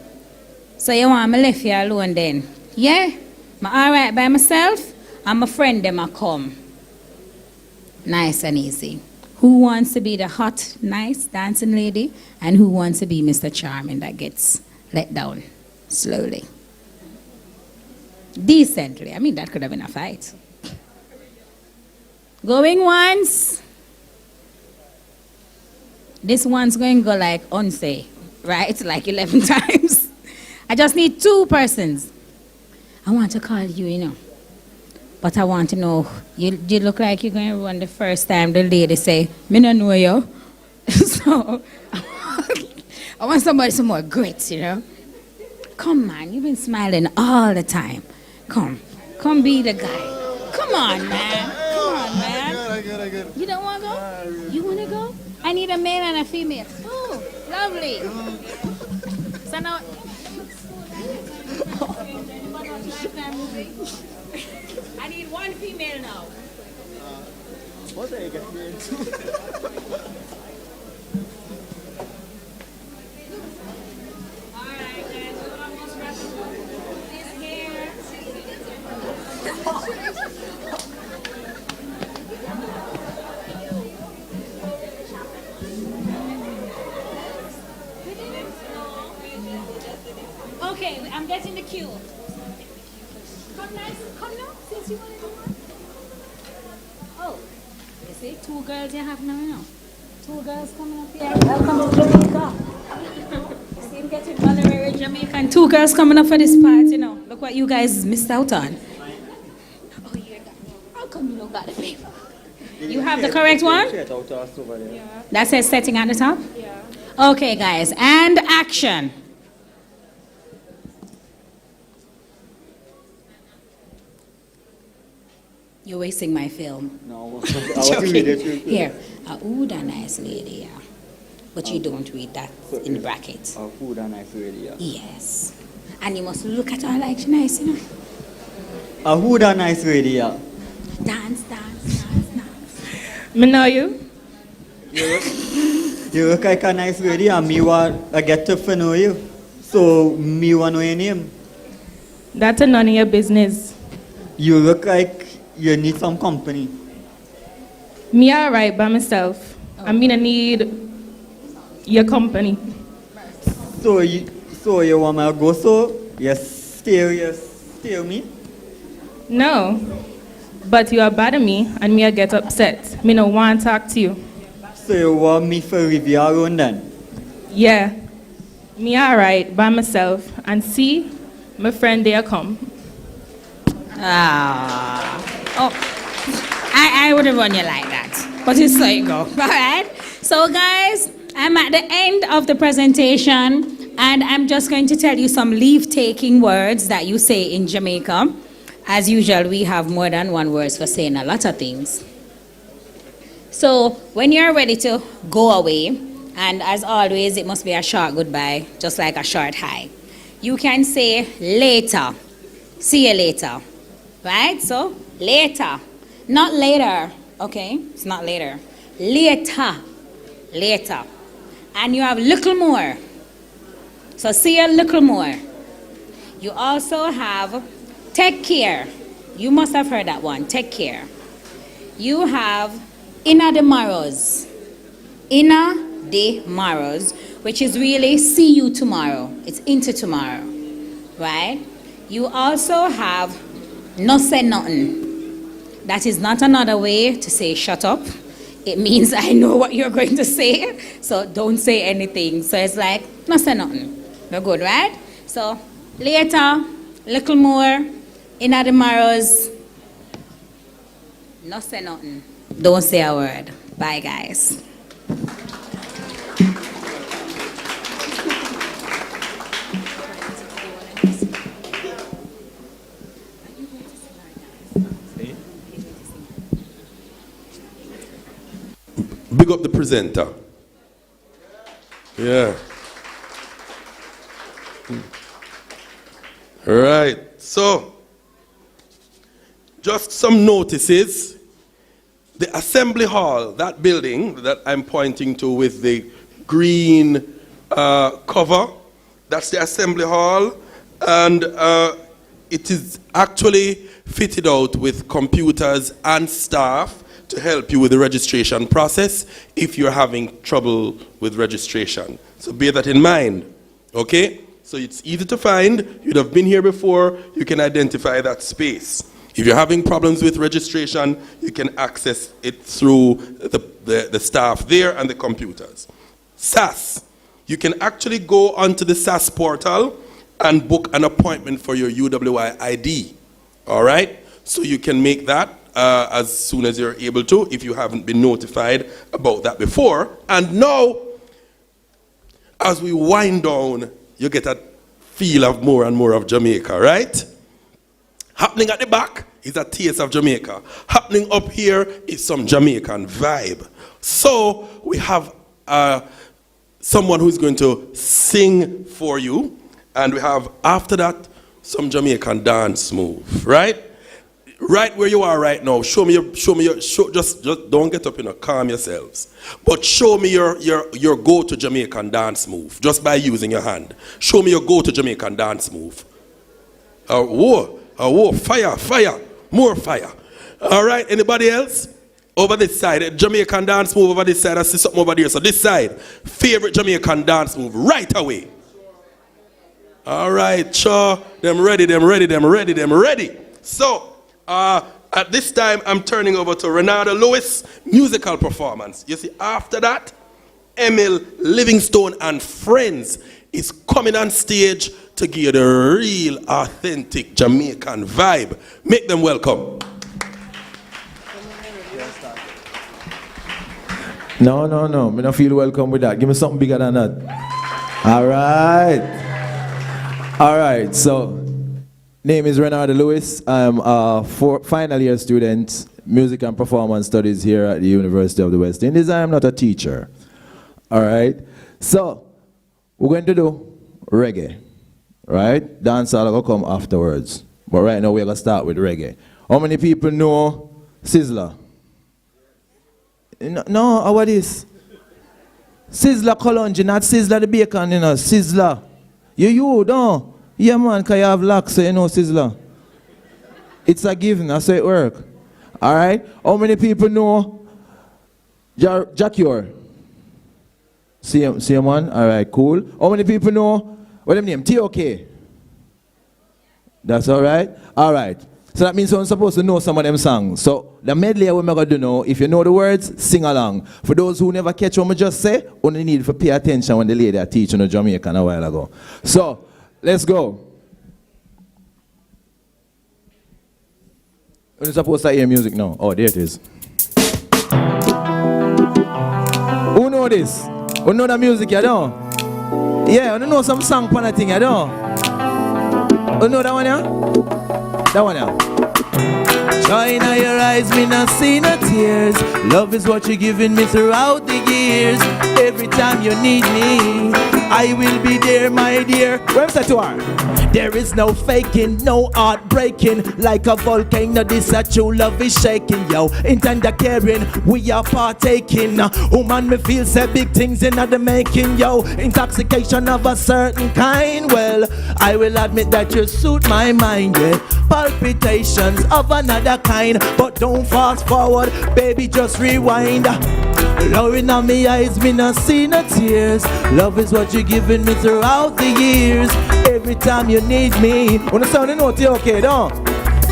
So you want me left you alone then? Yeah? I'm all right by myself and my friend them a come. Nice and easy. Who wants to be the hot, nice dancing lady? And who wants to be Mr. Charming that gets let down slowly? Decently. I mean, that could have been a fight. Going once. This one's going to go like unsafe, right? Like 11 times. I just need 2 persons. I want to call you, you know. But I want to know, you look like you're going to run the first time the lady say, me no know you. So, I want somebody some more grit, you know. Come man, you've been smiling all the time. Come be the guy. Come on, man. Come on, man. I get it. You don't want to go? You want to go? I need a male and a female. Oh, lovely. So now... I need 1 female now. What are you getting into? Okay, I'm getting the cue. Come now, since you want to do one. Oh, you see, 2 girls you have now. 2 girls coming up here. Welcome to Jamaica. You see him getting honorary Jamaica and 2 girls coming up for this party, Look what you guys missed out on. Oh, you got how come you don't got the paper? You have the correct one? That says setting at the top? Yeah. Okay, guys, and action. You're wasting my film. No, I want to read it. Here, ooh, that nice lady, yeah. But you don't read that in the bracket. Ooh, that nice lady, yeah. Yes. And you must look at her like she's nice, you know. Who that nice lady, yeah? Dance, dance, dance, dance. Me know you. You look like a nice lady, and me want I get to know you. So me want to know your name. That's none of your business. You look like you need some company. Me alright by myself. I mean I need your company. So you want me to go so? Yes, steal me? No. But you are bad at me and me I get upset. Me no want to talk to you. So you want me to leave you alone then? Yeah. Me alright by myself and see my friend there come. I would have run you like that. But it's so you go. Alright? So guys, I'm at the end of the presentation and I'm just going to tell you some leave-taking words that you say in Jamaica. As usual, we have more than one word for saying a lot of things. So when you're ready to go away, and as always, it must be a short goodbye, just like a short hi. You can say later. See you later. Right? So later. Not later. Okay? It's not later. Later. Later. And you have little more. So see you little more. You also have take care. You must have heard that one. Take care. You have inna the morrows. Inna the morrows, which is really see you tomorrow. It's into tomorrow. Right? You also have no say nothing. That is not another way to say shut up. It means I know what you're going to say, so don't say anything. So it's like, no say nothing. We're good, right? So later, little more, in the morrows, no say nothing. Don't say a word. Bye, guys. Big up the presenter. Yeah. Right. So, just some notices. The assembly hall, that building that I'm pointing to with the green cover, that's the assembly hall. And it is actually fitted out with computers and staff to help you with the registration process if you're having trouble with registration. So bear that in mind, okay? So it's easy to find. You'd have been here before. You can identify that space. If you're having problems with registration, you can access it through the staff there and the computers. SAS. You can actually go onto the SAS portal and book an appointment for your UWI ID. All right? So you can make that as soon as you're able to, if you haven't been notified about that before. And now, as we wind down, you get a feel of more and more of Jamaica, right? Happening at the back is a taste of Jamaica. Happening up here is some Jamaican vibe. So we have someone who's going to sing for you, and we have, after that, some Jamaican dance move, right? Right where you are right now, show me your, just don't get up, calm yourselves. But show me your go-to Jamaican dance move, just by using your hand. Show me your go-to Jamaican dance move. Whoa, fire, more fire. All right, anybody else? Over this side, Jamaican dance move over this side. I see something over there. So this side, favorite Jamaican dance move, right away. All right, sure, them ready. So, at this time, I'm turning over to Renata Lewis, musical performance. You see, after that, Emil Livingstone and Friends is coming on stage to give you the real, authentic Jamaican vibe. Make them welcome. No. Me don't feel welcome with that. Give me something bigger than that. All right. So, Name is Renard Lewis. I'm a final year student, music and performance studies here at the University of the West Indies. I am not a teacher. All right? So, we're going to do reggae. Right? Dancehall will come afterwards. But right now we're going to start with reggae. How many people know Sizzler? No, what is? Sizzler Colonji, not Sizzler the bacon, you know. Sizzler. You don't. Yeah, man, because you have locks, so you know Sizzler. It's a given, that's how it works. All right? How many people know Jacure? See him, man? All right, cool. How many people know, what them name? T.O.K.? That's all right? All right. So that means you're supposed to know some of them songs. So the medley we're going to do now, if you know the words, sing along. For those who never catch what I just say, only need to pay attention when the lady are teaching in Jamaica a while ago. So, let's go. You're supposed to hear music now. Oh, there it is. Who know this? Who know the music, you know? Yeah, who know some song for that thing, you know? Who know that one, yeah? That one, yeah. Joy in your eyes, me not see no tears. Love is what you're giving me throughout the years. Every time you need me, I will be there, my dear. Where's that to her? There is no faking, no heart breaking. Like a volcano, this a true love is shaking, yo. Intender caring, we are partaking. Woman, me feel say big things in the making, yo. Intoxication of a certain kind. Well, I will admit that you suit my mind, yeah. Palpitations of another kind. But don't fast forward, baby, just rewind. Love in my eyes, me not see no tears. Love is what you're giving me throughout the years. Every time you need me. When the sound note, you okay, don't?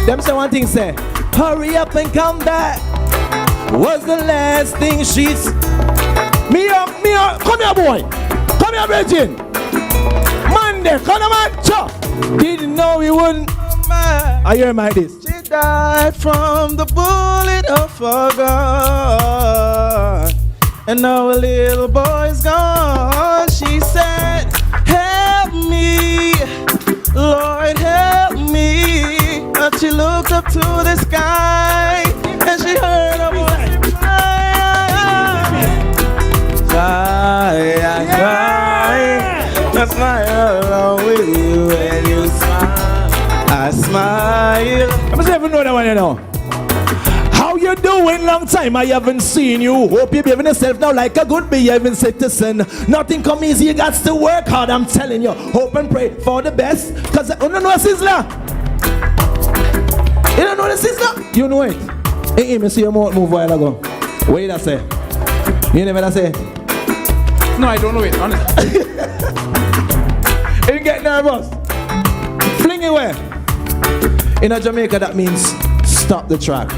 Them say one thing, say, hurry up and come back. Was the last thing she's. Me up, come here, boy. Come here, Virgin. Monday, come on, man. Chop. Didn't know we wouldn't. I hear my this. She died from the bullet of a gun, and now a little boy's gone. She said, help me, Lord, help me. But she looked up to the sky, and she heard a voice cry, cry. I smile along with you, and you smile. I smile. I must never know that one, you know. How you doing? Long time I haven't seen you. Hope you're behaving yourself now like a good behaving citizen. Nothing come easy, you got to work hard, I'm telling you. Hope and pray for the best. Cause you don't know a Sizzler. You don't know the Sizzler? You know it. Hey, me see your mouth move a while ago. What did I say? You never that say? No, I don't know it, honestly. You get nervous. Fling it away. In Jamaica, that means stop the track.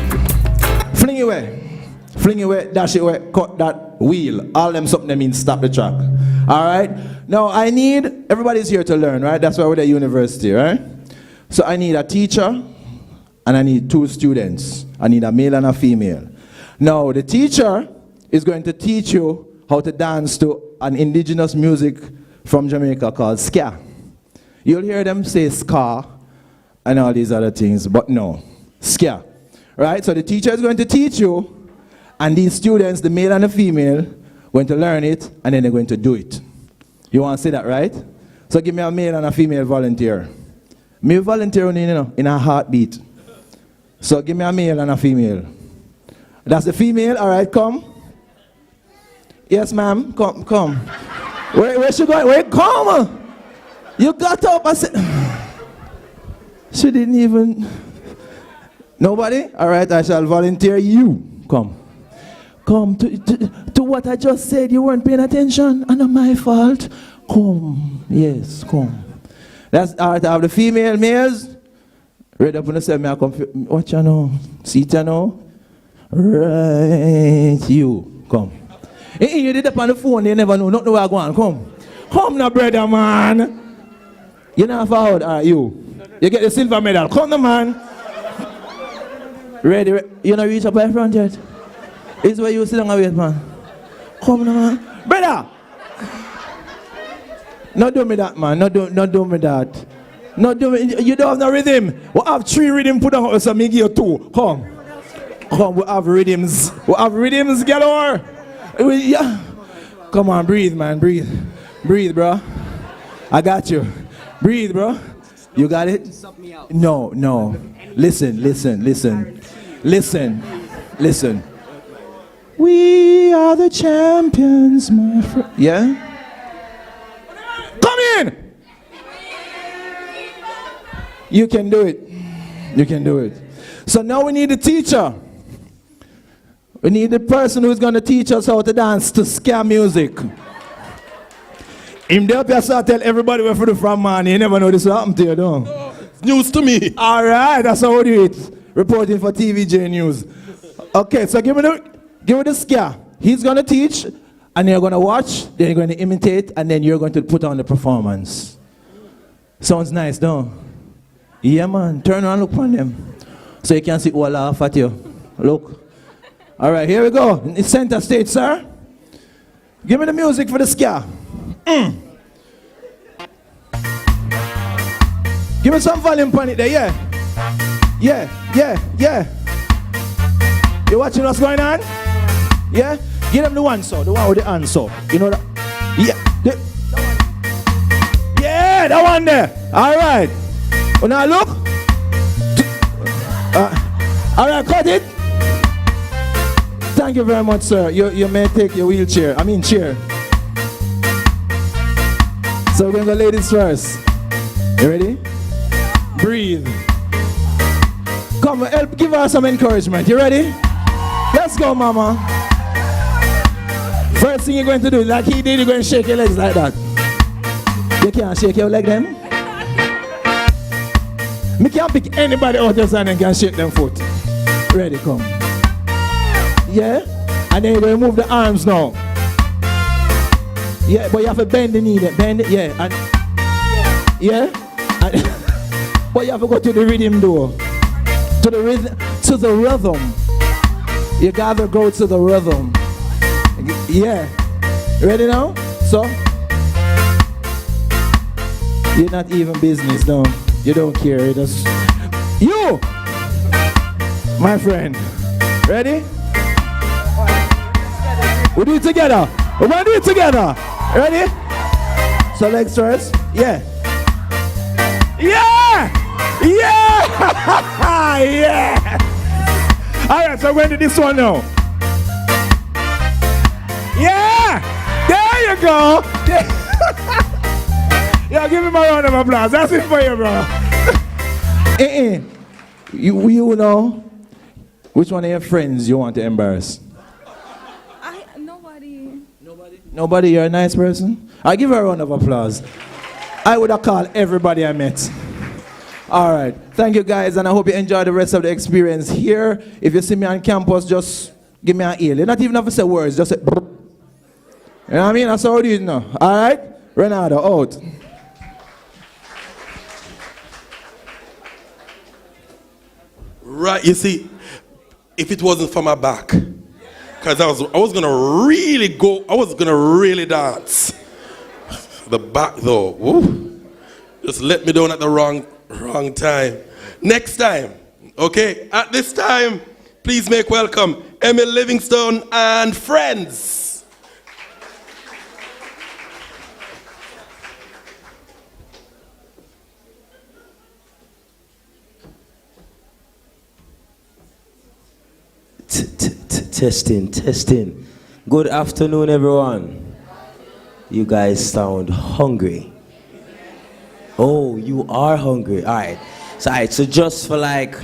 Fling it away. Fling it away, dash it away, cut that wheel. All them something that means stop the track. All right? Now, I need, everybody's here to learn, right? That's why we're at university, right? So I need a teacher, and I need 2 students. I need a male and a female. Now, the teacher is going to teach you how to dance to an indigenous music from Jamaica called ska. You'll hear them say ska and all these other things, but no, ska. Right? So the teacher is going to teach you, and these students, the male and the female, going to learn it, and then they're going to do it. You want to say that, right? So give me a male and a female volunteer. Me volunteer in a heartbeat. So give me a male and a female. That's the female, all right, come. Yes, ma'am, come. Where she going? Where come? You got up, I said, she didn't even, nobody? All right, I shall volunteer you. Come to what I just said. You weren't paying attention, and not my fault. Come, yes, come. That's all right. I have the female males. Read up on the side, me I come. What you know? See it you know? Right, you come. Hey, you did up on the phone. You never know. Not know where I go on. Come now, brother, man. You're not forward, are you? You get the silver medal. Come on, man. Ready? You not reach up by front yet? It's where you sit down and wait, man. Come on, man. Brother! Not do me that, man. Not do me that. No, you don't have no rhythm. We have 3 rhythm put on, so me give you 2. Come. Come, we have rhythms. We have rhythms, galore. Yeah. Come on, breathe, man, breathe. Breathe, bro. I got you. Breathe, bro. You got it? No, no. Listen, listen, listen. Listen, listen. We are the champions, my friend. Yeah? Come in! You can do it. You can do it. So now we need a teacher. We need the person who's going to teach us how to dance to ska music. Him there, I start tell everybody where from, man. You never know this will happen to you, don't you? No, it's news to me. All right, that's how we do it. Reporting for TVJ News. Okay, so give me the ska. He's going to teach, and you're going to watch, then you're going to imitate, and then you're going to put on the performance. Sounds nice, don't it? Yeah, man. Turn around, look on them. So you can see who laugh at you. Look. All right, here we go. In the center stage, sir. Give me the music for the ska. Give me some volume on it there, yeah. Yeah, yeah, yeah. You watching what's going on? Yeah? Give them the one, so the one with the hand, so. You know that? Yeah. Yeah, that one there. All right. Well, now look. All right, cut it. Thank you very much, sir. You may take your wheelchair. I mean, chair. So we're going to go ladies first. You ready? Breathe. Come, help, give her some encouragement. You ready? Let's go, mama. First thing you're going to do, like he did, you're going to shake your legs like that. You can't shake your leg then. Me can't pick anybody out there and can shake them foot. Ready, come. Yeah? And then you're going to move the arms now. Yeah, but you have to bend the knee. Bend it, yeah. And, yeah? And, but you have to go to the rhythm though. To the rhythm. To the rhythm. You gotta go to the rhythm. Yeah. Ready now? So? You're not even business, no. You don't care. You just... You! My friend. Ready? We do it together. We're gonna do it together. Ready? So legs first. Yeah. Yeah! Yeah! Yeah! Alright, so we're going to do this one now. Yeah! There you go! Yeah, give me my round of applause. That's it for you, bro. You know which one of your friends you want to embarrass? Nobody. Nobody? You're a nice person? I'll give her a round of applause. I would have called everybody I met. All right. Thank you, guys, and I hope you enjoy the rest of the experience here. If you see me on campus, just give me an ear. You not even have to say words. Just say, brr. You know what I mean? That's how it is now. All right? Renado, out. Right, you see, if it wasn't for my back, because I was gonna really dance. The back though, woo, just let me down at the wrong time. Next time, okay? At this time, please make welcome Emil Livingstone and friends. Testing. Good afternoon, everyone. You guys sound hungry. Oh, you are hungry. All right. So just for like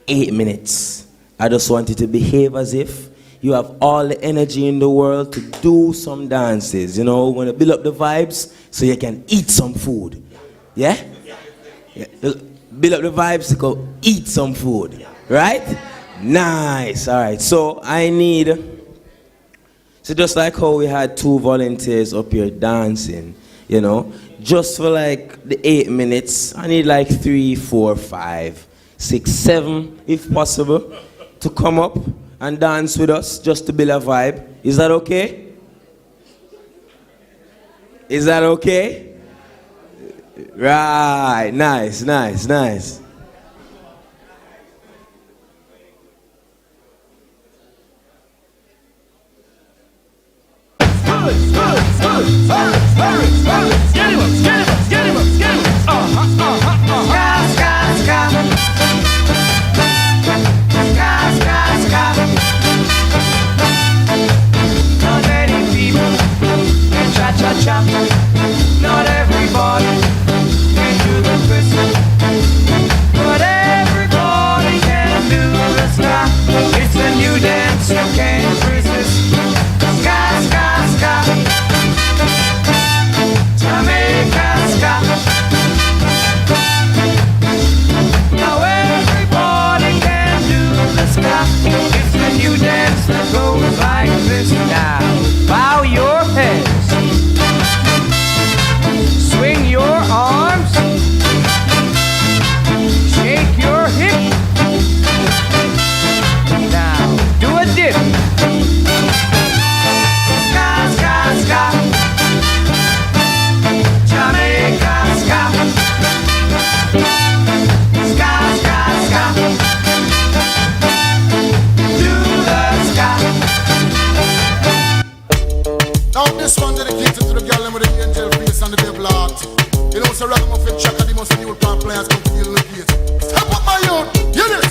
8 minutes, I just want you to behave as if you have all the energy in the world to do some dances. You know, want to build up the vibes so you can eat some food. Yeah? Build up the vibes to go eat some food. Right? Nice. All right. So just like how we had 2 volunteers up here dancing, you know, just for like the 8 minutes, I need like 3, 4, 5, 6, 7, if possible, to come up and dance with us just to build a vibe. Is that okay? Is that okay? Right, nice, nice, nice. Not many people can cha-cha-cha. Not everybody can do the Christmas, but everybody can do the ska. It's a new dance you can't resist. Ska, ska, ska. Jamaica ska. Now everybody can do the ska. It's a new dance that goes like this. Now bow your heads, swing your arms, shake your hip. Now do a dip. Ska, ska, ska. Jamaica ska. Ska, ska, ska. Do the ska. Now this one dedicated to the girl with the angel face and the devil heart. You know, so ragamuffin chaka, the most new plant players come to deal with it. Step up my youth, hear this.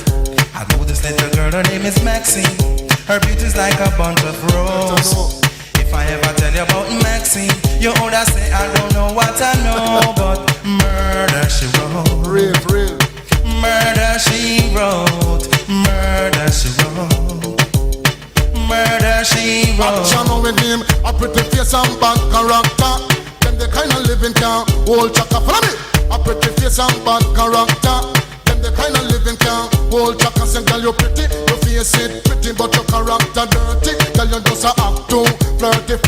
I know this little girl, her name is Maxine. Her beauty's like a bunch of roses. If I ever tell you about Maxine, you older say I don't know what I know, but murder she wrote. Real. Murder she wrote. Murder she wrote. Murder she wrote. Action with him, a pretty face and bad character. Them the kind of living can hold chaka. Follow me. A pretty face and bad character. Them the kind of living can hold chaka. Say girl you pretty, your face it pretty, but your character dirty. Girl you just a act too flirty.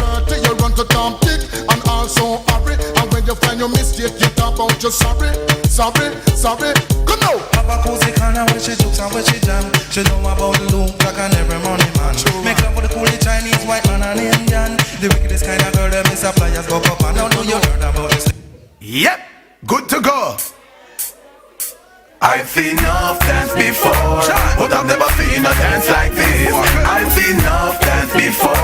You run to Tom Dick and also hurry. And when you find your mistake, you talk about you sorry. Come now. Have a cozy corner where she jokes and where she jam. She know about the look like an every money man. Make love with the coolie Chinese, white man and Indian. The wickedest kind of girl them is a flyers go up and don't know you heard about this. Yep, good to go. I've seen enough dance before, but I've never seen a dance like this. I've seen enough dance before,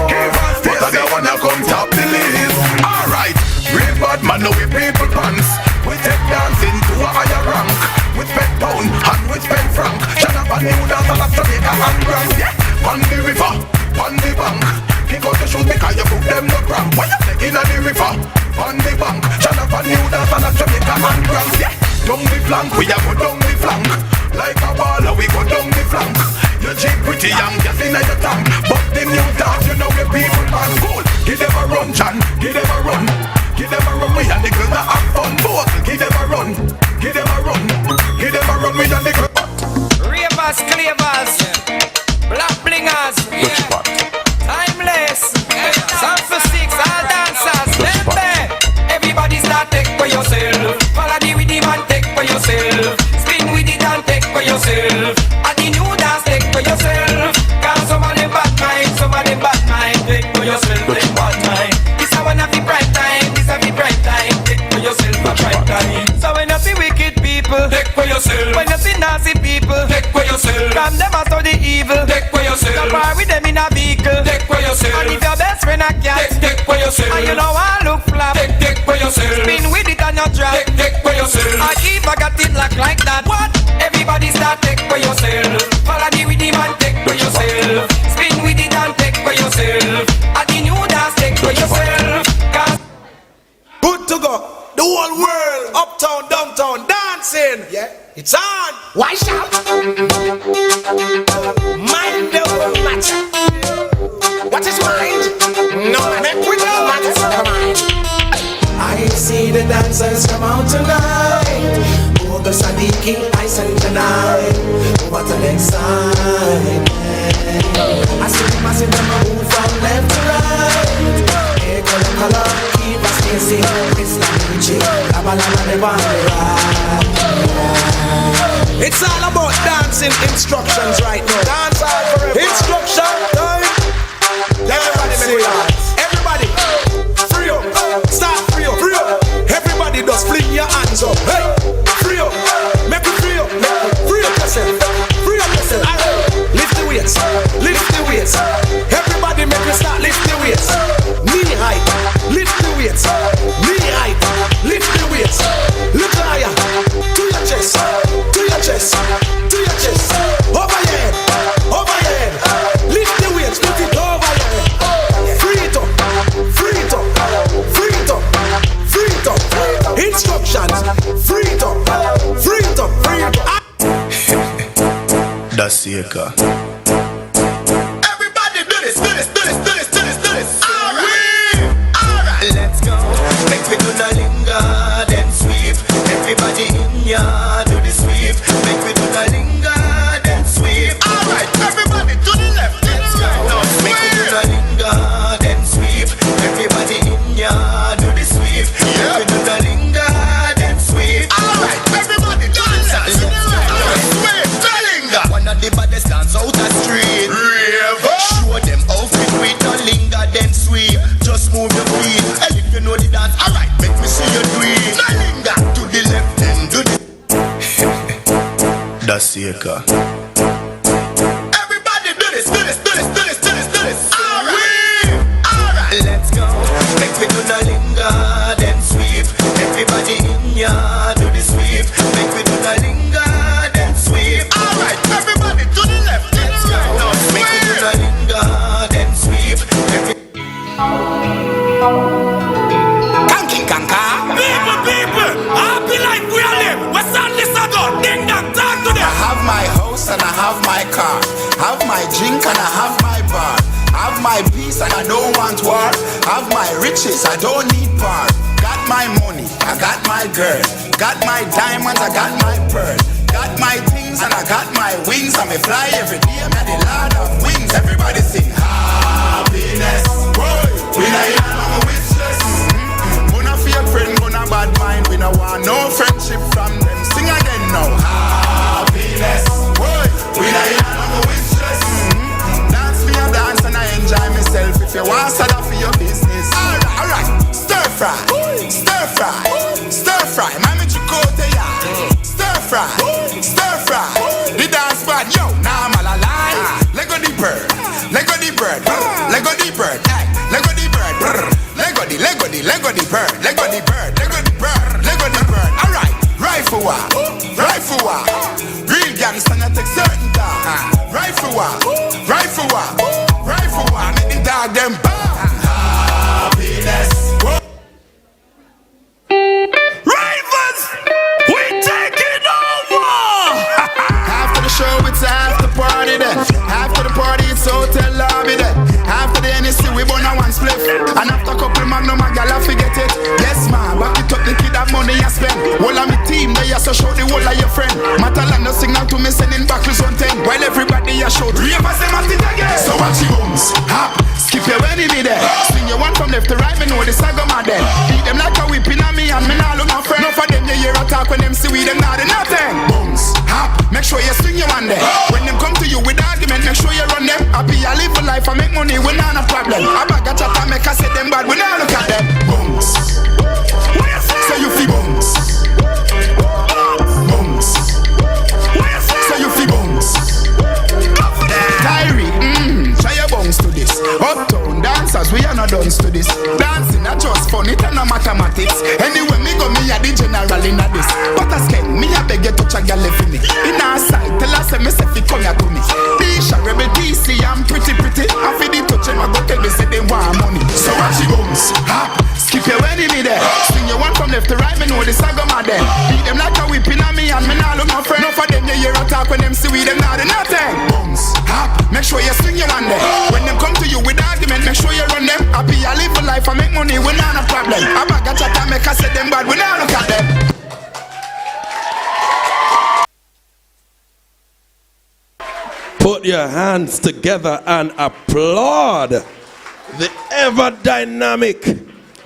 but I don't wanna come top the list. Alright, real bad man, no we people pants. We take dancing to a higher rank. With pet pound and with pet frank. Shut up and new dance and Jamaica and grand. Yeah, on the river, on the bank. Pick out the shoes because you put them no cramp. Why you taking on the river, on the bank. Shut up and new dance and Jamaica and grand. Yeah, down the flank, we a go down the flank. Like a baller, we go down the flank. You cheap pretty young, just in your tank. But the new dance, you know we people man cool. Give them a run, John, give them a run. Give them a run, we and the girls that have fun. Both, give them a run, give them a run. Give them a run, we and the girls. Ravers, clavers, black blingers, timeless, sound for six, all dancers, everybody start take for yourself. Follow the rhythm and take for yourself. Spin with it and take for yourself. And the new dance take for yourself. Cause some of them bad mind, some of them bad mind. Take for yourself, take bad mind. This a one of the bright time, this a the bright time. Take for yourself a bright time. So when you see wicked people, take for yourself. When you see nasty people, take for yourself. From them out of the evil, take for yourself. Don't bar with them in a vehicle, take for yourself. And if your best friend a cat, take for yourself. And you know I look flap, take for yourself. Spin with it on your trap, take for yourself. I keep I got it like that. What? Everybody start take for yourself. Follow the rhythm and take for yourself. Spin with it and take for yourself. And the new dance take for yourself. Good to go. The whole world, uptown, downtown, dancing. Yeah, it's on. Why shout? Mind over matter. What is mind? No, make we know matters. Mind. I see the dancers come out tonight. Oh, the Sadiki, I send tonight. What an excitement. I see them move from left to right. Hey, color, keep us dancing. It's like Gucci, lava, never on the ride. It's all about dancing instructions right now. Dance all forever. Instruction time. Everybody make dance. Everybody, free up. Start free up. Everybody just fling your hands. Seeker. Everybody do this, do this, do this, do this, do this, do this. Alright, let's go. Make we do the linger, then sweep. Everybody in ya, do the sweep. Make we do the linger, then sweep. Alright, everybody to the left, let's go. Make we do the linger, then sweep. Everybody in ya, do the sweep. Make we do the linger, then sweep. Alright, everybody to the left, let's go. Sweep the linger. One of the baddest dance out the street. Show them how quick we don't linger, then sweep. Just move your feet. And if you know the dance, alright, make me see you do it. No linger to the left, then do the The Seeker. Everybody do this, do this, do this, do this, do this, do this. Alright, let's go. Make me do the linger, then sweep. Everybody in ya, do the sweep. Make me do the linger, then sweep. Alright, everybody to the left, let's go. Make me do the linger, then sweep. Kanky kanka. People, happy life we are live. What's on this ago? Ding dong, talk to them. I have my house and I have my car. Have my drink and I have my bar. Have my peace and I don't want war. Have my riches, I don't need power. Got my money, I got my girl. Got my diamonds, I got my pearl. Got my things and I got my wings. I may fly every day, I'm the Lord of wings. Everybody sing happiness. We not here on a wish list. Gonna feel friend, gonna bad mind. We no want no friendship from them. Sing again now. Happiness. We not here on a wish list. Dance me a dance and I enjoy myself. If you want salad for your business. Alright. Stir fry. Stir fry. Stir fry. Mami chukote ya. Stir fry. Stir fry. The dance bad. Yo, now I'm all alive. Lego the bird. Lego the bird. Lego the bird. Lego the bird. Lego the bird. Lego the bird. Lego the bird. Lego the bird. Alright. Rifle war. Rifle war. Real gangster not take certain time. Rifle war. Rifle war. Rifle war. Make the dog them bang. Happiness. Ravens, we taking over. After the show, it's after party then. After the party, it's hotel lobby then. After the NSC, we burn a one split. And after couple magnum, a gal forget it. Yes, man, back it up, the kid have money you spend. All of me team, they are so show the whole of your friend. Matalan no signal to me, sending back with 110. While everybody a show, ravers them at it again. So watch your bones, hop, skip your enemy there. Swing your one from left to right, me know the saga man then. Beat them like a whipping on me and me nah look my friend. Enough of them, you hear attack when them see we, them not do nothing. Bones, hop, make sure you swing your one there. When them come to you with argument, make sure you run them. Happy, I live for life, I make money, we not a problem. I bag a chat and make I say them bad, we not look at them. Bones, so you feel bones. Bones, so you feel bones. Tyree, try your bones to this. Uptown dancers, we are not done to this. Dancing not just fun, it and no mathematics. Anyway, me go, me a the general in a this. But I scan, me a beg you touch a girl left in me. In our side, tell us me say fi come here to me. Tisha, rebel DC, I'm pretty. I feel the touch them, I go tell me say they want money. So watch your bones, hop, skip your enemy there. Swing your one from left to right, me know the saga man then. Beat them like a whipping on me and me nah look my friend. Enough of them, you hear attack when them see we, them not do nothing. Bones, hop, make sure you swing your one there. When them come to you with argument, make sure you run them. Happy, I live for life, I make money, we not a problem. I bag a chat and make I say them bad, we not look at them. Put your hands together and applaud the ever dynamic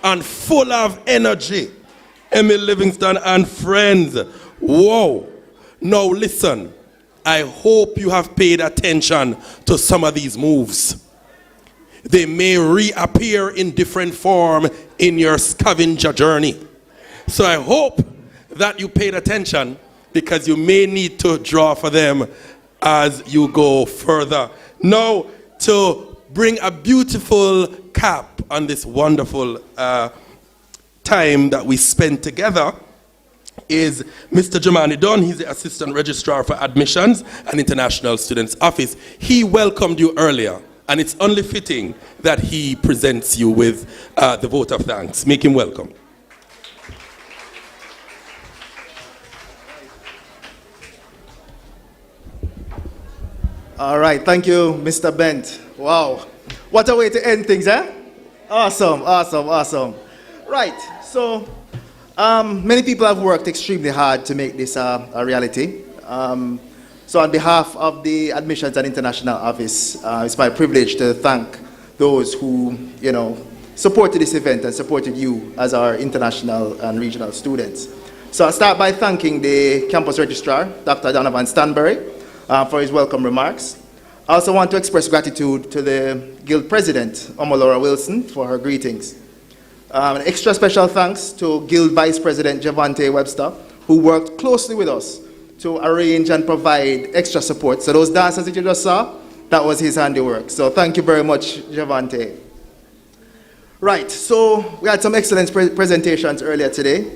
and full of energy Emmy Livingston and friends. Whoa. Now listen, I hope you have paid attention to some of these moves. They may reappear in different form in your scavenger journey. So I hope that you paid attention, because you may need to draw for them as you go further. Now, to bring a beautiful cap on this wonderful time that we spent together is Mr. Jamani Dunn. He's the Assistant Registrar for Admissions and International Students Office. He welcomed you earlier, and it's only fitting that he presents you with the vote of thanks. Make him welcome. All right, thank you, Mr. Bent. Wow. What a way to end things, eh? Awesome, awesome, awesome. Right, so many people have worked extremely hard to make this a reality. So on behalf of the Admissions and International Office, it's my privilege to thank those who, supported this event and supported you as our international and regional students. So I'll start by thanking the campus registrar, Dr. Donovan Stanbury, for his welcome remarks. I also want to express gratitude to the Guild President, Omolora Wilson, for her greetings. An extra special thanks to Guild Vice President Javante Webster, who worked closely with us to arrange and provide extra support. So those dancers that you just saw, that was his handiwork. So thank you very much, Javante. Right, so we had some excellent presentations earlier today.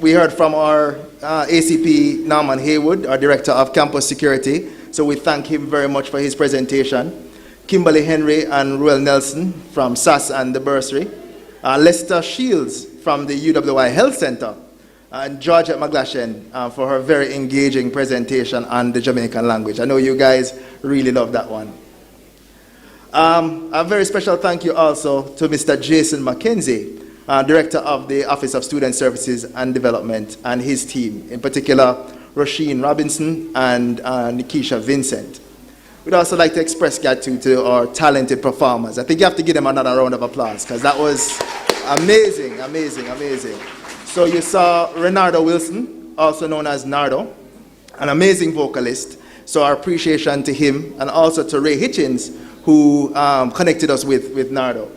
We heard from our ACP Norman Haywood, our Director of Campus Security. So we thank him very much for his presentation. Kimberly Henry and Ruel Nelson from SAS and the Bursary. Lester Shields from the UWI Health Center. And Georgette McGlashen for her very engaging presentation on the Jamaican language. I know you guys really love that one. A very special thank you also to Mr. Jason McKenzie, Director of the Office of Student Services and Development, and his team, in particular, Rasheen Robinson and Nikisha Vincent. We'd also like to express gratitude to our talented performers. I think you have to give them another round of applause, because that was amazing, amazing, amazing. So you saw Renardo Wilson, also known as Nardo, an amazing vocalist. So our appreciation to him, and also to Ray Hitchens, who connected us with Nardo.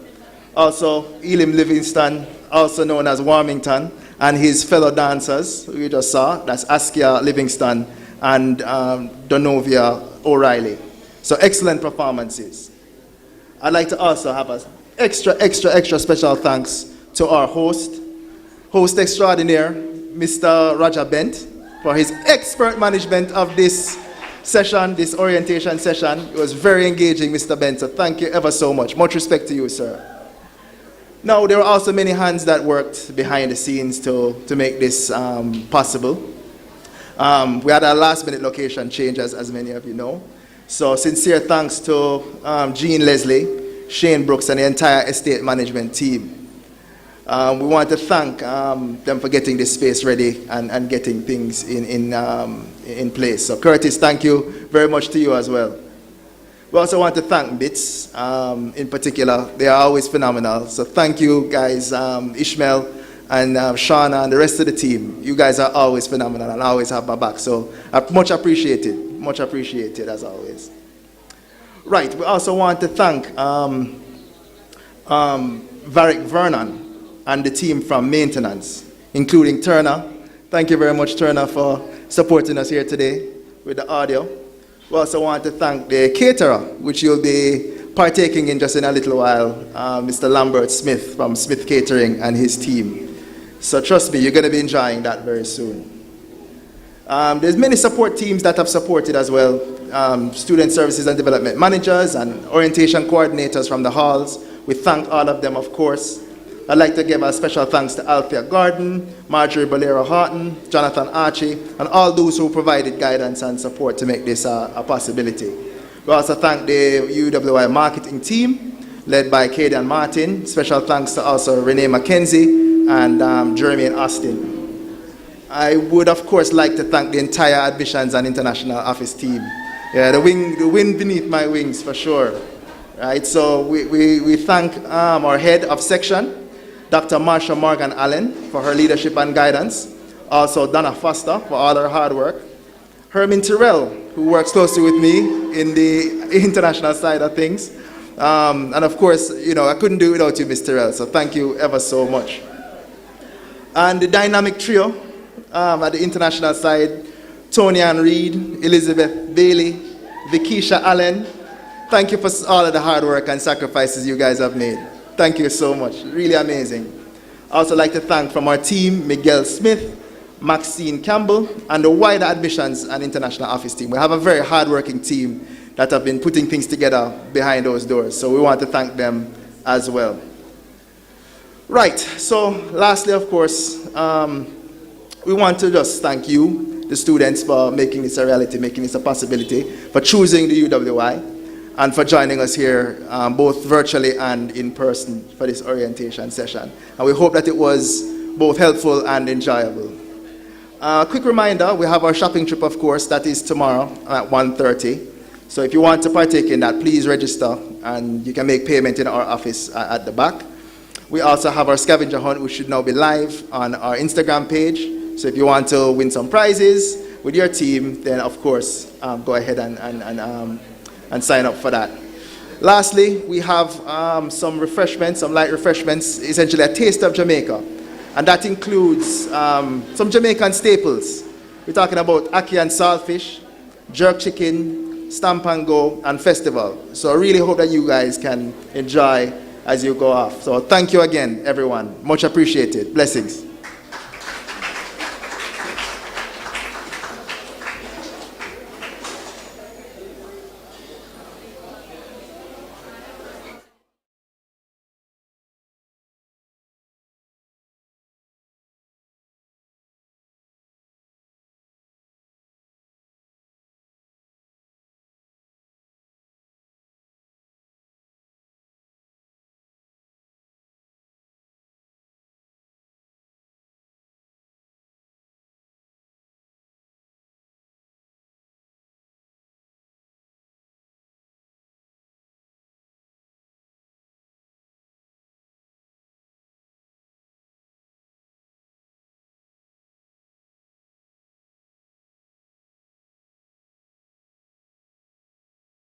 Also, Elim Livingston, also known as Warmington, and his fellow dancers, who you just saw, that's Askia Livingston and Donovia O'Reilly. So excellent performances. I'd like to also have an extra special thanks to our host extraordinaire, Mr. Roger Bent, for his expert management of this session, this orientation session. It was very engaging, Mr. Bent, so thank you ever so much. Much respect to you, sir. Now, there were also many hands that worked behind the scenes to make this possible. We had a last-minute location change, as many of you know. So sincere thanks to Jean Leslie, Shane Brooks, and the entire estate management team. We want to thank them for getting this space ready and getting things in place. So Curtis, thank you very much to you as well. We also want to thank BITS in particular. They are always phenomenal. So thank you guys, Ishmael and Shauna and the rest of the team. You guys are always phenomenal and always have my back. So much appreciated as always. Right, we also want to thank Varick Vernon and the team from maintenance, including Turner. Thank you very much, Turner, for supporting us here today with the audio. We also want to thank the caterer, which you'll be partaking in just in a little while, Mr. Lambert Smith from Smith Catering and his team. So trust me, you're going to be enjoying that very soon. There's many support teams that have supported as well, student services and development managers and orientation coordinators from the halls. We thank all of them, of course. I'd like to give a special thanks to Althea Gordon, Marjorie Bolero Horton, Jonathan Archie, and all those who provided guidance and support to make this a possibility. We also thank the UWI marketing team, led by Kaden and Martin. Special thanks to also Renee McKenzie and Jeremy and Austin. I would, of course, like to thank the entire Admissions and International Office team. Yeah, the wind beneath my wings, for sure. Right, so we thank our head of section, Dr. Marsha Morgan Allen, for her leadership and guidance. Also Donna Foster for all her hard work. Herman Terrell, who works closely with me in the international side of things. And of course, I couldn't do it without you, Mr. Terrell, so thank you ever so much. And the dynamic trio at the international side, Tony Ann Reed, Elizabeth Bailey, Vikisha Allen. Thank you for all of the hard work and sacrifices you guys have made. Thank you so much, really amazing. I also like to thank from our team, Miguel Smith, Maxine Campbell, and the wider Admissions and International Office team. We have a very hard-working team that have been putting things together behind those doors, so we want to thank them as well. Right, so lastly, of course, we want to just thank you, the students for making this a reality, making this a possibility, for choosing the UWI, and for joining us here, both virtually and in person for this orientation session. And we hope that it was both helpful and enjoyable. Quick reminder, we have our shopping trip, of course, that is tomorrow at 1:30. So if you want to partake in that, please register, and you can make payment in our office at the back. We also have our scavenger hunt, which should now be live on our Instagram page. So if you want to win some prizes with your team, then of course, go ahead and sign up for that. Lastly, we have some refreshments, some light refreshments, essentially a taste of Jamaica. And that includes some Jamaican staples. We're talking about ackee and saltfish, jerk chicken, stamp and go, and festival. So I really hope that you guys can enjoy as you go off. So thank you again, everyone. Much appreciated. Blessings.